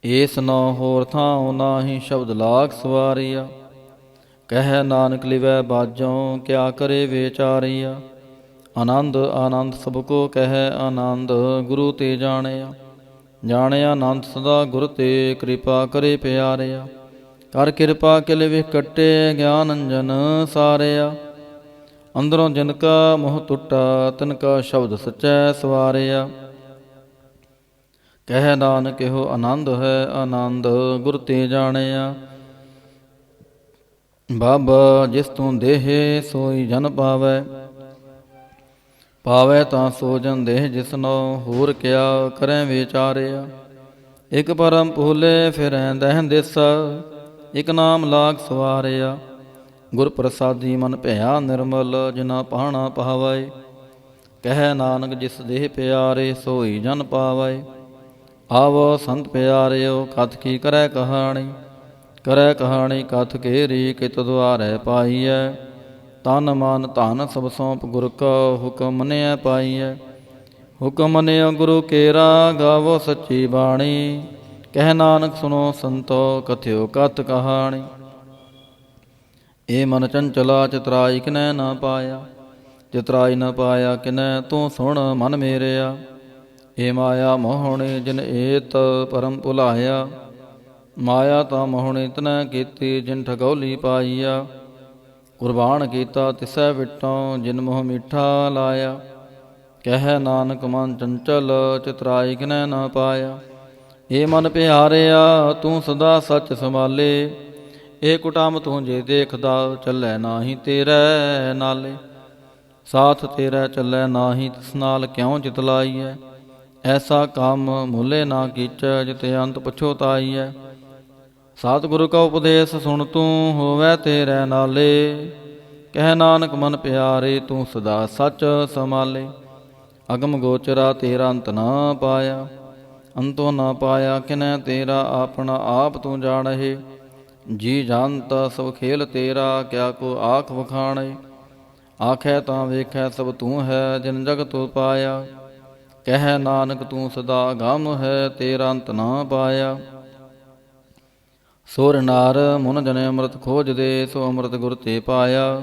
ਏਸ ਨੋ ਹੋਰ ਥਾਉ ਨਾਹੀ, ਸ਼ਬਦ ਲਾਗ ਸਵਾਰੀਆ। ਕਹਿ ਨਾਨਕ ਲਿਵੈ ਬਾਜਹੁ, ਕਿਆ ਕਰੇ ਵਿਚਾਰੀਆ। ਆਨੰਦ ਆਨੰਦ ਸਭ ਕੋ ਕਹਿ, ਆਨੰਦ ਗੁਰੂ ਤੇ ਜਾਣਿਆ। ਜਾਣਿਆ ਆਨੰਦ ਸਦਾ ਗੁਰ ਤੇ, ਕਿਰਪਾ ਕਰੇ ਪਿਆਰਿਆ। ਕਰ ਕਿਰਪਾ ਕਿਲ ਵਿਖ ਕੱਟੇ, ਗਿਆਨ ਅੰਜਨ ਸਾਰਿਆ। ਅੰਦਰੋਂ ਜਿਨ ਕਾ ਮੋਹ ਟੁੱਟਾ, ਤਿਨ ਕਾ ਸ਼ਬਦ ਸਚੈ ਸਵਾਰਿਆ। ਕਹਿ ਨਾਨਕ ਇਹੋ ਆਨੰਦ ਹੈ, ਆਨੰਦ ਗੁਰ ਤੇ ਜਾਣਿਆ। ਬਾਬਾ ਜਿਸ ਤੂੰ ਦੇਹ, ਸੋਈ ਜਨ ਪਾਵੈ। ਪਾਵੈ ਤਾਂ ਸੋ ਜਨ ਦੇਹ ਜਿਸਨੋ, ਹੋਰ ਕਿਆ ਕਰੈ ਵਿਚਾਰਿਆ। ਇਕ ਪਰਮ ਭੂਲੇ ਫਿਰੈ ਦਹਿ ਦਿਸ, ਇਕ ਨਾਮ ਲਾਗ ਸਵਾਰਿਆ। ਗੁਰ ਪ੍ਰਸਾਦੀ ਮਨ ਭਇਆ ਨਿਰਮਲ, ਜਿਨਾ ਪਾਣਾ ਪਾਵੈ। ਕਹਿ ਨਾਨਕ ਜਿਸ ਦੇਹ ਪਿਆਰੇ, ਸੋਈ ਜਨ ਪਾਵੈ। ਆਵੋ ਸੰਤ ਪਿਆਰਿਓ, ਕਥ ਕੀ ਕਰੈ ਕਹਾਣੀ। ਕਰੈ ਕਹਾਣੀ ਕਥ ਕੇਰੀ, ਕਿਤ ਦੁਆਰੈ ਪਾਈਐ। ਤਨ ਮਨ ਧਨ ਸਭ ਸੌਂਪ ਗੁਰ ਕਾ, ਹੁਕਮ ਮੰਨਿਐ ਪਾਈਐ। ਹੁਕਮ ਮੰਨਿਓ ਗੁਰੂ ਕੇਰਾ, ਗਾਵੋ ਸੱਚੀ ਬਾਣੀ। ਕਹਿ ਨਾਨਕ ਸੁਣੋ ਸੰਤੋ, ਕਥਿਓ ਕਥ ਕਹਾਣੀ। ਏ ਮਨ ਚੰਚਲਾ, ਚਿਤਰਾਈ ਕਿਨੈ ਨਾ ਪਾਇਆ। ਚਿਤਰਾਈ ਨ ਪਾਇਆ ਕਿਨੈ, ਤੂੰ ਸੁਣ ਮਨ ਮੇਰਿਆ। ਏ ਮਾਇਆ ਮੋਹਣੀ, ਜਿਨ ਏਤ ਪਰਮ ਭੁਲਾਇਆ। ਮਾਇਆ ਤਾਂ ਮੋਹਣੀ ਤਨੈ ਕੀਤੀ, ਜਿਨ ਠਗੌਲੀ ਪਾਈਆ। ਕੁਰਬਾਨ ਕੀਤਾ ਤਿਸੈ ਵਿਟੋਂ, ਜਿਨ ਮੋਹ ਮਿੱਠਾ ਲਾਇਆ। ਕਹਿ ਨਾਨਕ ਮਨ ਚੰਚਲ, ਚਿਤਰਾਈ ਕਿਨੈ ਨਾ ਪਾਇਆ। ਏ ਮਨ ਪਿਆਰਿਆ, ਤੂੰ ਸਦਾ ਸੱਚ ਸੰਭਾਲੇ। ਏ ਕੁਟਾਮ ਤੂੰ ਜੇ ਦੇਖਦਾ, ਚੱਲੈ ਨਾਹੀ ਤੇਰੇ ਨਾਲੇ। ਸਾਥ ਤੇਰਾ ਚੱਲੈ ਨਾਹੀ, ਤਿਸ ਨਾਲ ਕਿਉ ਚਿਤ ਲਾਈਐ। ਐਸਾ ਕੰਮ ਮੁੱਲੇ ਨਾ ਕੀਚੈ, ਜਿਤੇ ਅੰਤ ਪਛੋਤਾਈਐ। ਸਤਿਗੁਰੂ ਕਾ ਉਪਦੇਸ਼ ਸੁਣ ਤੂੰ, ਹੋਵੈ ਤੇਰੇ ਨਾਲੇ। ਕਹਿ ਨਾਨਕ ਮਨ ਪਿਆਰੇ, ਤੂੰ ਸਦਾ ਸੱਚ ਸੰਭਾਲੇ। ਅਗਮ ਗੋਚਰਾ ਤੇਰਾ ਅੰਤ ਨਾ ਪਾਇਆ। ਅੰਤੋਂ ਨਾ ਪਾਇਆ ਕਿਨੈ ਤੇਰਾ, ਆਪਣਾ ਆਪ ਤੂੰ ਜਾਣਹਿ। ਜੀ ਜਾਣਤਾ ਸਭ ਖੇਲ ਤੇਰਾ, ਕਿਆ ਕੋ ਆਖ ਵਖਾਣੇ। ਆਖੈ ਤਾਂ ਵੇਖੈ ਸਭ ਤੂੰ ਹੈ, ਜਿਨ ਜਗਤ ਪਾਇਆ। ਕਹਿ ਨਾਨਕ ਤੂੰ ਸਦਾ ਗਮ ਹੈ, ਤੇਰਾ ਅੰਤ ਨਾ ਪਾਇਆ। ਸੁਰ ਨਾਰ ਮੁਨ ਜਨ ਅੰਮ੍ਰਿਤ ਖੋਜਦੇ, ਸੋ ਅੰਮ੍ਰਿਤ ਗੁਰ ਤੇ ਪਾਇਆ।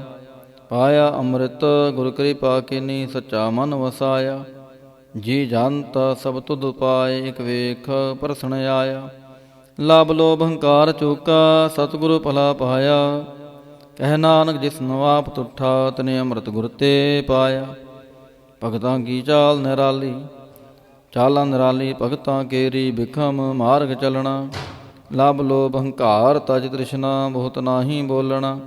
ਪਾਇਆ ਅੰਮ੍ਰਿਤ ਗੁਰ ਕਿਰਪਾ ਕੀਨੀ, ਸੱਚਾ ਮਨ ਵਸਾਇਆ। ਜੀ ਜਾਣਤਾ ਸਭ ਤੁਧ ਪਾਏ, ਇਕ ਵੇਖ ਪਰਸਣ ਆਇਆ। ਲਬ ਲੋਭ ਹੰਕਾਰ ਚੂਕਾ, ਸਤਿਗੁਰੂ ਭਲਾ ਪਾਇਆ। ਕਹਿ ਨਾਨਕ ਜਿਸ ਨੂੰ ਆਪ ਤੁਠਾ, ਤਨੇ ਅੰਮ੍ਰਿਤ ਗੁਰ ਤੇ ਪਾਇਆ। ਭਗਤਾਂ ਕੀ ਚਾਲ ਨਿਰਾਲੀ, ਚਾਲਾਂ ਨਿਰਾਲੀ ਭਗਤਾਂ ਕੇਰੀ। ਬਿਖਮ ਮਾਰਗ ਚੱਲਣਾ, ਲਬ ਲੋਭ ਹੰਕਾਰ ਤਜ ਤ੍ਰਿਸ਼ਨਾ। ਬਹੁਤ ਨਾਹੀ ਬੋਲਣਾ,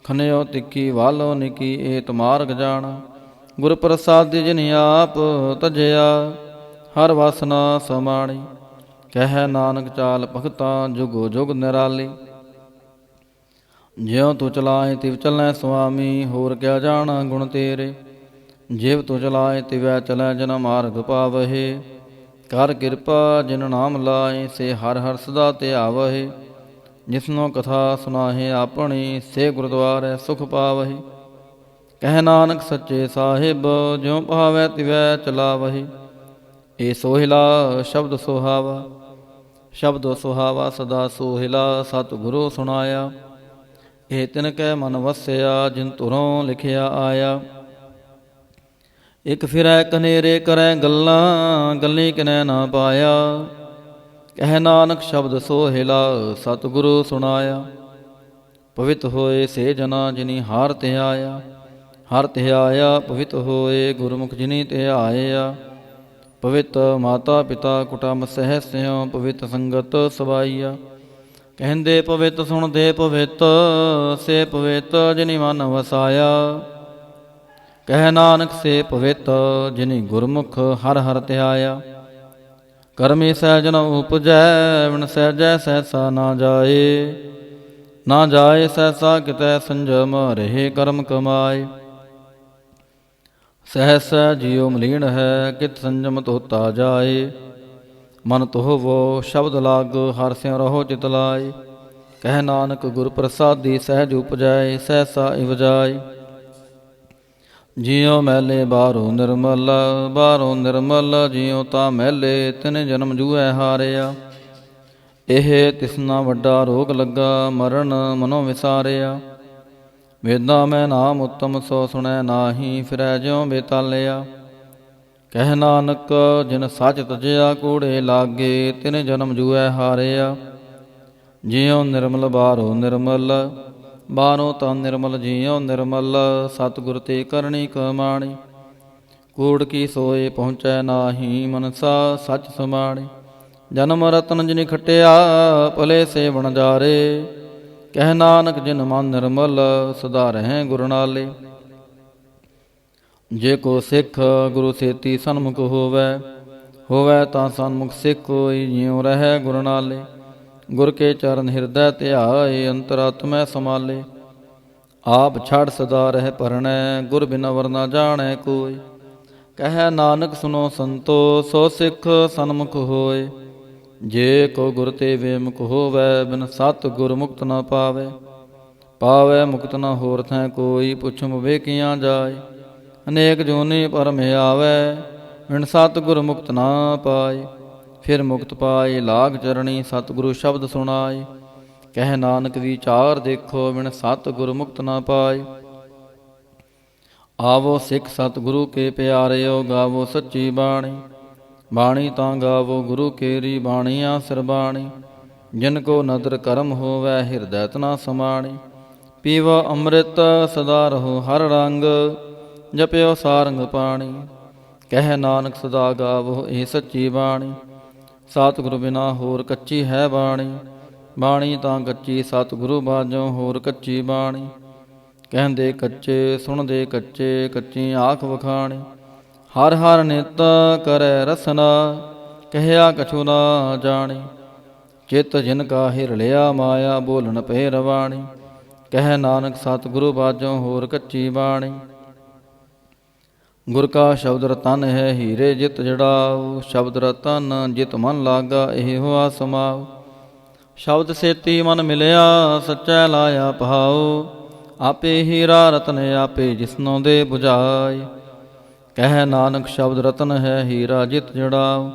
ਖਨਿਓ ਤਿੱਖੀ ਵਾਲੋ ਨਿੱਕੀ। ਏਤ ਮਾਰਗ ਜਾਣਾ, ਗੁਰ ਪ੍ਰਸਾਦਿ ਜਿਨ ਆਪ ਤਜਿਆ। ਹਰ ਵਾਸਨਾ ਸਮਾਣੀ, ਕਹਿ ਨਾਨਕ ਚਾਲ ਭਗਤਾਂ ਜੁਗੋ ਜੁਗ ਨਿਰਾਲੀ। ਜਿਉ ਤੂੰ ਚਲਾਏ ਤਿਵ ਚੱਲੈ ਸੁਆਮੀ, ਹੋਰ ਕਿਆ ਜਾਣਾ ਗੁਣ ਤੇਰੇ। ਜਿਵ ਤੂੰ ਚਲਾਏ ਤਿਵੈ ਚਲੈ, ਜਨ ਮਾਰਗ ਪਾਵਹਿ। ਕਰ ਕਿਰਪਾ ਜਿਨ ਨਾਮ ਲਾਏ, ਸੇ ਹਰ ਹਰ ਸਦਾ ਧਿਆਵਹਿ। ਜਿਸਨੋ ਕਥਾ ਸੁਨਾਹੇ ਆਪਣੀ, ਸੇ ਗੁਰਦੁਆਰੈ ਸੁਖ ਪਾਵਹਿ। ਕਹਿ ਨਾਨਕ ਸੱਚੇ ਸਾਹਿਬ, ਜਿਉ ਭਾਵੈ ਤਿਵੈ ਚਲਾਵਹਿ। ਏ ਸੋਹਿਲਾ ਸ਼ਬਦ ਸੁਹਾਵਾ, ਸ਼ਬਦ ਸੁਹਾਵਾ ਸਦਾ ਸੋਹਿਲਾ। ਸਤਿਗੁਰੂ ਸੁਣਾਇਆ, ਇਹ ਤਿਨ ਕੈ ਮਨ ਵਸਿਆ, ਜਿਨ ਧੁਰੋਂ ਲਿਖਿਆ ਆਇਆ। ਇਕ ਫਿਰੈ ਕਨੇਰੇ ਕਰੈ ਗੱਲਾਂ, ਗੱਲੀ ਕਿਨੈ ਨਾ ਪਾਇਆ। ਕਹਿ ਨਾਨਕ ਸ਼ਬਦ ਸੋਹਿਲਾ, ਸਤਿਗੁਰੂ ਸੁਣਾਇਆ। ਪਵਿੱਤ ਹੋਏ ਸੇ ਜਨਾ, ਜਿਨੀ ਹਾਰ ਧਿਆਇਆ। ਹਰ ਧਿਆਇਆ ਪਵਿੱਤ ਹੋਏ, ਗੁਰਮੁਖ ਜਿਨੀ ਧਿਆਇਆ। ਪਵਿੱਤ ਮਾਤਾ ਪਿਤਾ ਕੁਟੰਬ ਸਹਿ ਸਿਉ, ਪਵਿੱਤ ਸੰਗਤ ਸਵਾਈਆ। ਕਹਿੰਦੇ ਪਵਿੱਤ ਸੁਣਦੇ ਪਵਿੱਤ, ਸੇ ਪਵਿੱਤ ਜਿਨੀ ਮਨ ਵਸਾਇਆ। ਕਹਿ ਨਾਨਕ ਸੇ ਪਵਿੱਤ, ਜਿਨੀ ਗੁਰਮੁਖ ਹਰ ਹਰ ਧਿਆਇਆ। ਕਰਮੀ ਸਹਿਜ ਨ ਉਪਜੈ, ਵਿਣ ਸਹਿਜੈ ਸਹਿਸਾ ਨਾ ਜਾਏ। ਨਾ ਜਾਏ ਸਹਿਸਾ ਕਿਤੈ, ਸੰਜਮ ਰਹੇ ਕਰਮ ਕਮਾਏ। ਸਹਿਸਾ ਜੀਉ ਮਲੀਨ ਹੈ, ਕਿਤ ਸੰਜਮ ਧੋਤਾ ਜਾਏ। ਮਨ ਤੋਹਵੋ ਸ਼ਬਦ ਲਾਗ, ਹਰ ਸਿਉ ਰਹੋ ਚਿਤ ਲਾਏ। ਕਹਿ ਨਾਨਕ ਗੁਰ ਪ੍ਰਸਾਦੀ, ਸਹਿਜ ਉਪਜੈ ਸਹਿਸਾ ਇਵ ਜਾਏ। ਜਿਉ ਮੈਲੇ ਬਾਹਰੋਂ ਨਿਰਮਲ, ਬਾਹਰੋਂ ਨਿਰਮਲ। ਜਿਉ ਤਾਂ ਮੈਲੇ, ਤਿਨ ਜਨਮ ਜੂਐ ਹਾਰਿਆ। ਇਹ ਤਿਸਨਾ ਵੱਡਾ ਰੋਗ ਲੱਗਾ, ਮਰਨ ਮਨੋ ਵਿਸਾਰਿਆ। ਵੇਦਾਂ ਮੈਂ ਨਾਮ ਉੱਤਮ, ਸੋ ਸੁਣੈ ਨਾਹੀ, ਫਿਰੈ ਜਿਉ ਬੇਤਾਲਿਆ। ਕਹਿ ਨਾਨਕ ਜਿਨ ਸੱਚ ਤਜਿਆ, ਕੂੜੇ ਲਾਗੇ, ਤਿਨ ਜਨਮ ਜੂਐ ਹਾਰਿਆ। ਜਿਉ ਨਿਰਮਲ ਬਾਹਰੋਂ ਨਿਰਮਲ, ਬਾਹਰੋਂ ਤਾਂ ਨਿਰਮਲ। ਜਿਉ ਨਿਰਮਲ, ਸਤਿਗੁਰ ਤੇ ਕਰਨੀ ਕਮਾਣੀ। ਕੂੜ ਕੀ ਸੋਏ ਪਹੁੰਚੈ ਨਾਹੀ, ਮਨਸਾ ਸੱਚ ਸਮਾਣੀ। ਜਨਮ ਰਤਨ ਜਿਨੀ ਖਟਿਆ, ਭਲੇ ਸੇ ਵਣਜਾਰੇ। ਕਹਿ ਨਾਨਕ ਜਿਨ ਮਨ ਨਿਰਮਲ, ਸਦਾ ਰਹੈ ਗੁਰ ਨਾਲੇ। ਜੇ ਕੋ ਸਿੱਖ ਗੁਰੂ ਸੇਤੀ ਸਨਮੁਖ ਹੋਵੈ, ਹੋਵੈ ਤਾਂ ਸਨਮੁਖ ਸਿੱਖ ਹੋਈ। ਜਿਉ ਰਹੈ ਗੁਰ ਨਾਲੇ, ਗੁਰ ਕੇ ਚਰਨ ਹਿਰਦੈ ਧਿਆਏ, ਅੰਤਰਾਤਮੈ ਸਮਾਲੇ। ਆਪ ਛੜ ਸਦਾ ਰਹਿ ਭਰਣੈ, ਗੁਰ ਬਿਨ ਅਵਰ ਨਾ ਜਾਣੈ ਕੋਈ। ਕਹਿ ਨਾਨਕ ਸੁਨੋ ਸੰਤੋ, ਸੋ ਸਿੱਖ ਸਨਮੁਖ ਹੋਏ। ਜੇ ਕੋ ਗੁਰ ਤੇ ਬੇਮੁਖ ਹੋਵੈ, ਬਿਨ ਸਤ ਗੁਰ ਮੁਕਤ ਨ ਪਾਵੈ। ਪਾਵੈ ਮੁਕਤ ਨ ਹੋਰ ਥੈ ਕੋਈ, ਪੁੱਛਮ ਵੇਕੀਆਂ ਜਾਏ। ਅਨੇਕ ਜੂਨੀ ਭਰਮ ਆਵੈ, ਬਿਨ ਸਤ ਗੁਰ ਮੁਕਤ ਨਾ ਪਾਏ। ਫਿਰ ਮੁਕਤ ਪਾਏ ਲਾਗ ਚਰਣੀ, ਸਤਿਗੁਰੂ ਸ਼ਬਦ ਸੁਣਾਏ। ਕਹਿ ਨਾਨਕ ਵਿਚਾਰ ਦੇਖੋ, ਬਿਨ ਸਤ ਗੁਰ ਮੁਕਤ ਨਾ ਪਾਏ। ਆਵੋ ਸਿੱਖ ਸਤਿਗੁਰੂ ਕੇ ਪਿਆਰਿਓ, ਗਾਵੋ ਸੱਚੀ ਬਾਣੀ। ਬਾਣੀ ਤਾਂ ਗਾਵੋ ਗੁਰੂ ਕੇਰੀ, ਬਾਣੀਆਂ ਸਰਬਾਣੀ। ਜਿਨ ਕੋ ਨਦਰ ਕਰਮ ਹੋਵੈ, ਹਿਰਦੈ ਤਨਾ ਸਮਾਣੀ। ਪੀਵੋ ਅੰਮ੍ਰਿਤ ਸਦਾ ਰਹੋ ਹਰ ਰੰਗ, ਜਪਿਓ ਸਾਰੰਗ ਪਾਣੀ। ਕਹਿ ਨਾਨਕ ਸਦਾ ਗਾਵੋ ਇਹ ਸੱਚੀ ਬਾਣੀ। ਸਤਿਗੁਰੂ ਬਿਨਾ ਹੋਰ ਕੱਚੀ ਹੈ ਬਾਣੀ। ਬਾਣੀ ਤਾਂ ਕੱਚੀ ਸਤਿਗੁਰੂ ਬਾਝੋਂ, ਹੋਰ ਕੱਚੀ ਬਾਣੀ। ਕਹਿੰਦੇ ਕੱਚੇ ਸੁਣਦੇ ਕੱਚੇ, ਕੱਚੀ ਆਖ ਵਖਾਣੀ। ਹਰ ਹਰ ਨਿਤ ਕਰੈ ਰਸਨਾ, ਕਹਿਆ ਕਛੂ ਨਾ ਜਾਣੀ। ਚਿਤ ਜਿਨ ਕਾ ਹਿਰ ਲਿਆ ਮਾਇਆ, ਬੋਲਣ ਪਏ ਰਵਾਣੀ। ਕਹਿ ਨਾਨਕ ਸਤਿਗੁਰੂ ਬਾਝੋਂ, ਹੋਰ ਕੱਚੀ ਬਾਣੀ। ਗੁਰ ਕਾ ਸ਼ਬਦ ਰਤਨ ਹੈ, ਹੀਰੇ ਜਿਤ ਜੜਾਓ। ਸ਼ਬਦ ਰਤਨ ਜਿਤ ਮਨ ਲਾਗਾ, ਇਹ ਹੋਆ ਸਮਾਓ। ਸ਼ਬਦ ਸੇਤੀ ਮਨ ਮਿਲਿਆ, ਸੱਚੈ ਲਾਇਆ ਪਹਾਓ। ਆਪੇ ਹੀਰਾ ਰਤਨ ਆਪੇ, ਜਿਸਨੋਂ ਦੇ ਬੁਝਾਏ। ਕਹਿ ਨਾਨਕ ਸ਼ਬਦ ਰਤਨ ਹੈ, ਹੀਰਾ ਜਿਤ ਜੜਾਓ।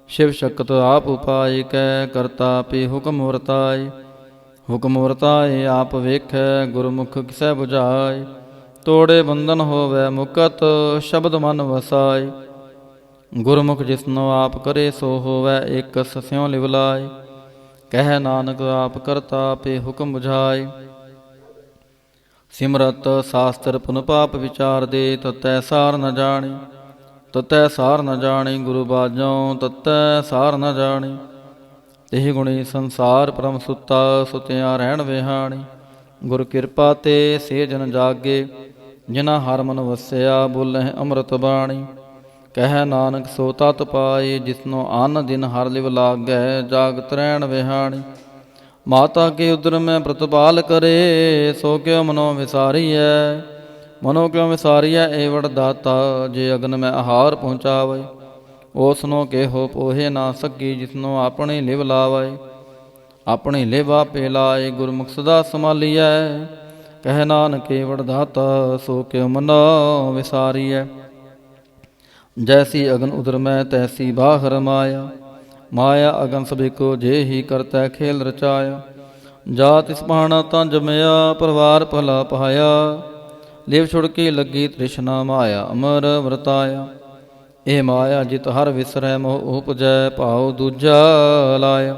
ਸ਼ਿਵ ਸ਼ਕਤ ਆਪ ਉਪਾਏ, ਕਹਿ ਕਰਤਾ ਆਪੇ ਹੁਕਮ ਵਰਤਾਏ। ਹੁਕਮ ਵਰਤਾਏ ਆਪ ਵੇਖੈ, ਗੁਰਮੁਖ ਕਿਸੈ ਬੁਝਾਏ। ਤੋੜੇ ਬੰਧਨ ਹੋਵੈ ਮੁਕਤ, ਸ਼ਬਦ ਮਨ ਵਸਾਏ। ਗੁਰਮੁਖ ਜਿਸਨੋ ਆਪ ਕਰੇ, ਸੋ ਹੋਵੈ ਏਕਸ ਸਿਉ ਲਿਵ ਲਾਏ। ਕਹਿ ਨਾਨਕ ਆਪ ਕਰਤਾ ਆਪੇ ਹੁਕਮ ਬੁਝਾਏ। ਸਿਮਰਤ ਸਾਸਤਰ ਪੁਨ ਪਾਪ ਵਿਚਾਰ ਦੇ, ਤਤੈ ਸਾਰ ਨ ਜਾਣੀ। ਤਤੈ ਸਾਰ ਨ ਜਾਣੀ, ਗੁਰੂ ਬਾਝੋਂ ਤਤੈ ਸਾਰ ਨ ਜਾਣੀ। ਤਿਹ ਗੁਣੀ ਸੰਸਾਰ ਪਰਮ ਸੁੱਤਾ, ਸੁਤਿਆਂ ਰਹਿਣ ਵਿਹਾਣੀ। ਗੁਰ ਕਿਰਪਾ ਤੇ ਸੇ ਜਨ ਜਾਗੇ, ਜਿਨਾ ਹਰ ਮਨ ਵਸਿਆ, ਬੋਲਹਿ ਅੰਮ੍ਰਿਤ ਬਾਣੀ। ਕਹਿ ਨਾਨਕ ਸੋ ਤਤ ਪਾਏ, ਜਿਸਨੋ ਅਨ ਦਿਨ ਹਰ ਲਿਵ ਲਾਗੈ, ਜਾਗਤ ਰਹਿਣ ਵਿਹਾਣੀ। ਮਾਤਾ ਕੇ ਉਦਰ ਮੈਂ ਪ੍ਰਤਪਾਲ ਕਰੇ, ਸੋ ਕਿਉ ਮਨੋ ਵਿਸਾਰੀਐ। ਮਨੋ ਕਿਉ ਵਿਸਾਰੀਐ ਏਵੜ ਦਾਤਾ, ਜੇ ਅਗਨ ਮੈਂ ਆਹਾਰ ਪਹੁੰਚਾਵੇ। ਓਸਨੋ ਕੇਹੋ ਪੋਹੇ ਨਾ ਸਕੀ, ਜਿਸਨੋ ਆਪਣੀ ਲਿਵ ਲਾਵੇ। ਆਪਣੀ ਲਿਵ ਆਪੇ ਲਾਏ, ਗੁਰਮੁਖ ਸਦਾ ਸੰਭਾਲੀਐ। ਕਹਿ ਨਾਨਕ ਏਵੜ ਦਾਤਾ, ਸੋ ਕਿਉ ਮਨੋ ਵਿਸਾਰੀਐ। ਜੈਸੀ ਅਗਨ ਉਦਰ ਮੈਂ, ਤੈਸੀ ਬਾਹਰ ਮਾਇਆ। ਮਾਇਆ ਅਗਨ ਸਭੇ ਕੋ, ਜੇ ਹੀ ਕਰਤੈ ਖੇਲ ਰਚਾਇਆ। ਜਾਤ ਇਸ ਪਾਣਾ ਤਾਂ ਜਮਿਆ, ਪਰਿਵਾਰ ਭਲਾ ਪਾਇਆ। ਲਿਵ ਛੁੜਕੀ ਲੱਗੀ ਤ੍ਰਿਸ਼ਨਾ, ਮਾਇਆ ਅਮਰ ਵਰਤਾਇਆ। ਇਹ ਮਾਇਆ ਜਿਤ ਹਰ ਵਿਸਰੈ, ਮੋਹ ਉਪਜੈ ਭਾਉ ਦੂਜਾ ਲਾਇਆ।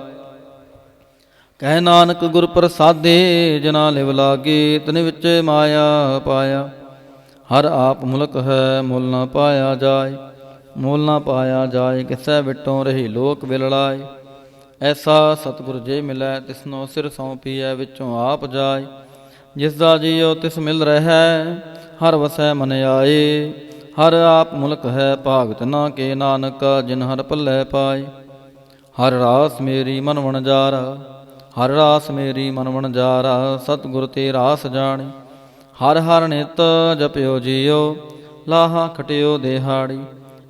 ਕਹਿ ਨਾਨਕ ਗੁਰ ਪ੍ਰਸਾਦੇ, ਜਿਨਾ ਲਿਵ ਲਾਗੇ, ਤਨ ਵਿੱਚ ਮਾਇਆ ਪਾਇਆ। ਹਰ ਆਪ ਮੁਲਕ ਹੈ, ਮੁੱਲ ਨਾ ਪਾਇਆ ਜਾਏ। ਮੁੱਲ ਨਾ ਪਾਇਆ ਜਾਏ, ਕਿਸੈ ਵਿਟੋਂ ਰਹੀ ਲੋਕ ਵਿਲਲਾਏ। ਐਸਾ ਸਤਿਗੁਰ ਜੇ ਮਿਲੈ, ਤਿਸਨੋ ਸਿਰ ਸੌਂਪੀਐ, ਵਿੱਚੋਂ ਆਪ ਜਾਏ। ਜਿਸ ਦਾ ਜੀਉ ਤਿਸ ਮਿਲ ਰਹਿੈ, ਹਰ ਵਸੈ ਮਨ ਆਏ। ਹਰ ਆਪ ਮੁਲਕ ਹੈ, ਭਾਗਤ ਨਾ ਕੇ ਨਾਨਕ, ਜਿਨ ਹਰ ਪੱਲੇ ਪਾਏ। ਹਰ ਰਾਸ ਮੇਰੀ ਮਨ ਵਣਜਾਰਾ, ਹਰ ਰਾਸ ਮੇਰੀ ਮਨ ਵਣਜਾਰਾ। ਸਤਿਗੁਰ ਤੇ ਰਾਸ ਜਾਣੀ। ਹਰ ਹਰ ਨਿਤ ਜਪਿਓ ਜੀਓ, ਲਾਹਾ ਖਟਿਓ ਦਿਹਾੜੀ।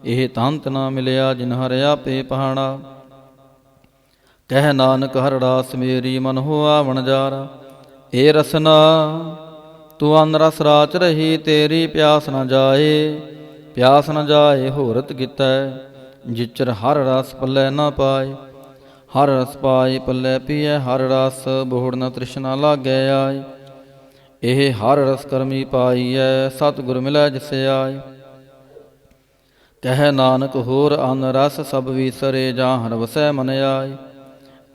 ਇਹ ਤੰਤ ਨਾ ਮਿਲਿਆ, ਜਿਨ ਹਰ ਆਪੇ ਪਹਾਣਾ। ਕਹਿ ਨਾਨਕ ਹਰ ਰਾਸ ਮੇਰੀ, ਮਨ ਹੋਆ ਵਣਜਾਰਾ। ਏ ਰਸਨਾ ਤੂੰ ਅਨ ਰਸ ਰਾਚ ਰਹੀ, ਤੇਰੀ ਪਿਆਸ ਨ ਜਾਏ। ਪਿਆਸ ਨ ਜਾਏ ਹੋਰਤ ਕੀਤੈ, ਜਿਚਰ ਹਰ ਰਸ ਪੱਲੇ ਨਾ ਪਾਏ। ਹਰ ਰਸ ਪਾਏ ਪੱਲੇ ਪੀਐ, ਹਰ ਰਸ ਬੋਹੜ ਨ ਤ੍ਰਿਸ਼ਨਾ ਲਾਗੈ ਆਏ। ਇਹ ਹਰ ਰਸ ਕਰਮੀ ਪਾਈਐ, ਸਤਿਗੁਰ ਮਿਲੈ ਜਿਸ ਆਏ। ਕਹਿ ਨਾਨਕ ਹੋਰ ਅਨ ਰਸ ਸਭ ਵੀਸਰੇ, ਜਾਂ ਹਰ ਵਸੈ ਮਨ ਆਏ।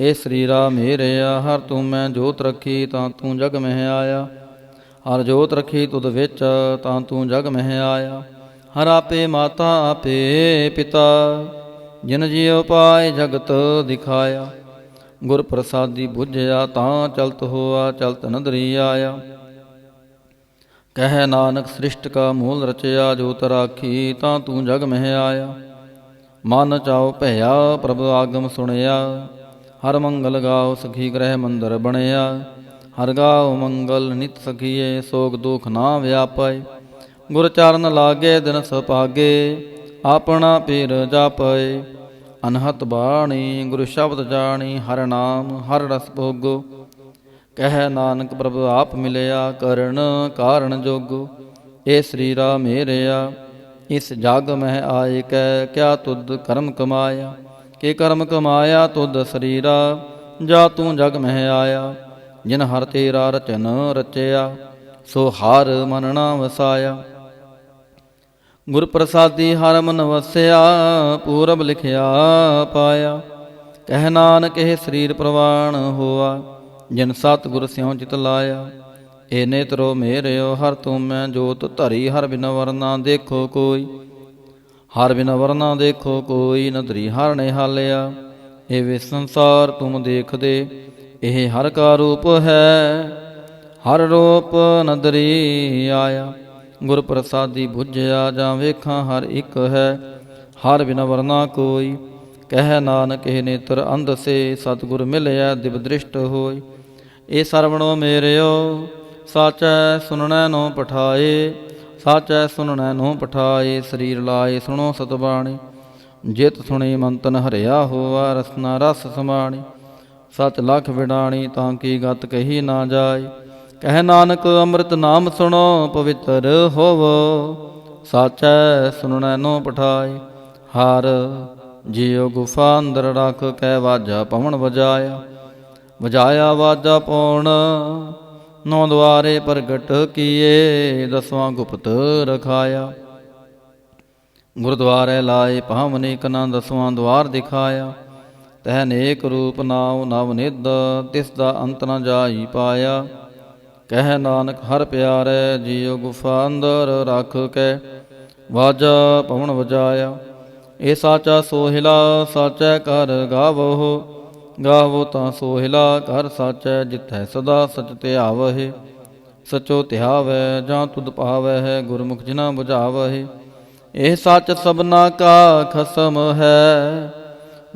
ਇਹ ਸਰੀਰਾ ਮੇਰਿਆ, ਹਰ ਤੂੰ ਮੈਂ ਜੋਤ ਰੱਖੀ, ਤਾਂ ਤੂੰ ਜਗ ਮਹਿ ਆਇਆ। ਹਰ ਜੋਤ ਰੱਖੀ ਤੁਧ ਵਿੱਚ, ਤਾਂ ਤੂੰ ਜਗ ਮਹਿ ਆਇਆ। ਹਰ ਆਪੇ ਮਾਤਾ ਆਪੇ ਪਿਤਾ, ਜਿਨ ਜੀਉ ਪਾਏ ਜਗਤ ਦਿਖਾਇਆ। ਗੁਰ ਪ੍ਰਸਾਦੀ ਬੁਝਿਆ, ਤਾਂ ਚਲਤ ਹੋਆ, ਚਲਤ ਨਦਰੀ ਆਇਆ। ਕਹਿ ਨਾਨਕ ਸ੍ਰਿਸ਼ਟ ਕਾ ਮੂਲ ਰਚਿਆ, ਜੋਤ ਰਾਖੀ, ਤਾਂ ਤੂੰ ਜਗ ਮਹਿ ਆਇਆ। ਮਨ ਚਾਉ ਭਇਆ, ਪ੍ਰਭ ਆਗਮ ਸੁਣਿਆ। ਹਰ ਮੰਗਲ ਗਾਓ ਸਖੀ ਗ੍ਰਹਿ ਮੰਦਰ ਬਣਿਆ। ਹਰ ਗਾਓ ਮੰਗਲ ਨਿਤ ਸਖੀਏ, ਸੋਗ ਦੁਖ ਨਾ ਵਿਆਪੈ। ਗੁਰ ਚਰਨ ਲਾਗੇ ਦਿਨ ਸੁਭਾਗੇ, ਆਪਣਾ ਪੀਰ ਜਾਪੈ। ਅਨਹਤ ਬਾਣੀ ਗੁਰ ਸ਼ਬਦ ਜਾਣੀ, ਹਰ ਨਾਮ ਹਰ ਰਸ ਭੋਗੋ। ਕਹਿ ਨਾਨਕ ਪ੍ਰਭ ਆਪ ਮਿਲਿਆ, ਕਰਨ ਕਾਰਨ ਜੋਗੋ। ਏ ਸਰੀਰਾ ਮੇਰਿਆ ਇਸ ਜਗ ਮਹਿ ਆਏ ਕੈ, ਕਿਆ ਤੁਧ ਕਰਮ ਕਮਾਇਆ। ਕਿ ਕਰਮ ਕਮਾਇਆ ਤੁਧ ਸਰੀਰਾ, ਜਾ ਤੂੰ ਜਗ ਮਹਿ ਆਇਆ। ਜਿਨ ਹਰ ਤੇਰਾ ਰਚਨ ਰਚਿਆ, ਸੋ ਹਰ ਮਨ ਨਾ ਵਸਾਇਆ। ਗੁਰ ਪ੍ਰਸਾਦੀ ਹਰ ਮਨ ਵਸਿਆ, ਪੂਰਬ ਲਿਖਿਆ ਪਾਇਆ। ਕਹਿ ਨਾਨਕ ਇਹ ਸਰੀਰ ਪ੍ਰਵਾਨ ਹੋਆ, ਜਿਨ ਸਤ ਗੁਰ ਸਿਉ ਚਿਤ ਲਾਇਆ। ਏ ਨੇਤਰੋ ਮੇਰਿਓ ਹਰ ਤੁਮੈ ਜੋਤ ਧਰੀ, ਹਰ ਬਿਨ ਵਰਨਾ ਦੇਖੋ ਕੋਈ। ਹਰ ਬਿਨ ਵਰਨਾ ਦੇਖੋ ਕੋਈ, ਨਦਰੀ ਹਰ ਨਿਹਾਲਿਆ। ਇਹ ਵੇ ਸੰਸਾਰ ਤੁਮ ਦੇਖਦੇ, ਇਹ ਹਰ ਕਾ ਰੂਪ ਹੈ। ਹਰ ਰੂਪ ਨਦਰੀ ਆਇਆ, ਗੁਰ ਪ੍ਰਸਾਦੀ ਬੁਝਿਆ। ਜਾਂ ਵੇਖਾਂ ਹਰ ਇੱਕ ਹੈ, ਹਰ ਬਿਨ ਵਰਨਾ ਕੋਈ। ਕਹਿ ਨਾਨਕ ਇਹ ਨੇਤਰ ਅੰਧ ਸੇ, ਸਤਿਗੁਰ ਮਿਲਿਆ ਦਿਵ ਦ੍ਰਿਸ਼ਟ ਹੋਈ। ਇਹ ਸਰਵਣੋ ਮੇਰਿਓ ਸਾਚੈ ਸੁਣਨੈ ਨੋ ਪਠਾਏ। ਸਾਚੈ ਸੁਣਨੈ ਨੋ ਪਠਾਏ, ਸਰੀਰ ਲਾਏ ਸੁਣੋ ਸਤਬਾਣੀ। ਜਿਤ ਸੁਣੀ ਮੰਤਨ ਹਰਿਆ ਹੋਆ, ਰਸਨਾ ਰਸ ਸਮਾਣੀ। ਸਚ ਲਖ ਵਿਡਾਣੀ, ਤਾਂ ਕੀ ਗਤ ਕਹੀ ਨਾ ਜਾਏ। ਕਹਿ ਨਾਨਕ ਅੰਮ੍ਰਿਤ ਨਾਮ ਸੁਣੋ, ਪਵਿੱਤਰ ਹੋਵੋ। ਸਾਚੈ ਸੁਣਨੈ ਨੋ ਪਠਾਏ। ਹਰ ਜਿਉ ਗੁਫਾ ਅੰਦਰ ਰੱਖ ਕੇ, ਵਾਜਾ ਪਵਨ ਵਜਾਇਆ। ਵਜਾਇਆ ਵਾਜਾ ਪਉਣ, ਨੌ ਦੁਆਰੇ ਪ੍ਰਗਟ ਕੀਏ। ਦਸਵਾਂ ਗੁਪਤ ਰਖਾਇਆ। ਗੁਰਦੁਆਰੇ ਲਾਏ ਪਾਵਨੇ ਕਨਾ, ਦਸਵਾਂ ਦੁਆਰ ਦਿਖਾਇਆ। ਤਹਿ ਨੇਕ ਰੂਪ ਨਾਉ ਨਵ ਨਿਧ, ਤਿਸ ਦਾ ਅੰਤ ਨ ਜਾਈ ਪਾਇਆ। ਕਹਿ ਨਾਨਕ ਹਰ ਪਿਆਰੇ, ਜਿਉ ਗੁਫਾ ਅੰਦਰ ਰੱਖ ਕੇ, ਵਾਜਾ ਪਵਨ ਵਜਾਇਆ। ਇਹ ਸਾਚਾ ਸੋਹਿਲਾ, ਸਾਚੈ ਕਰ ਗਾਵੋ। ਗਾਵੋ ਤਾਂ ਸੋਹਿਲਾ ਕਰ ਸਾਚੈ, ਜਿੱਥੈ ਸਦਾ ਸਚ ਧਿਆਵਹਿ। ਸਚੋ ਧਿਆਵੈ ਜਾਂ ਤੁਧ ਪਾਵਹਿ, ਗੁਰਮੁਖ ਜਿਨਾ ਬੁਝਾਵਹਿ। ਇਹ ਸੱਚ ਸਭਨਾ ਕਾ ਖਸਮ ਹੈ,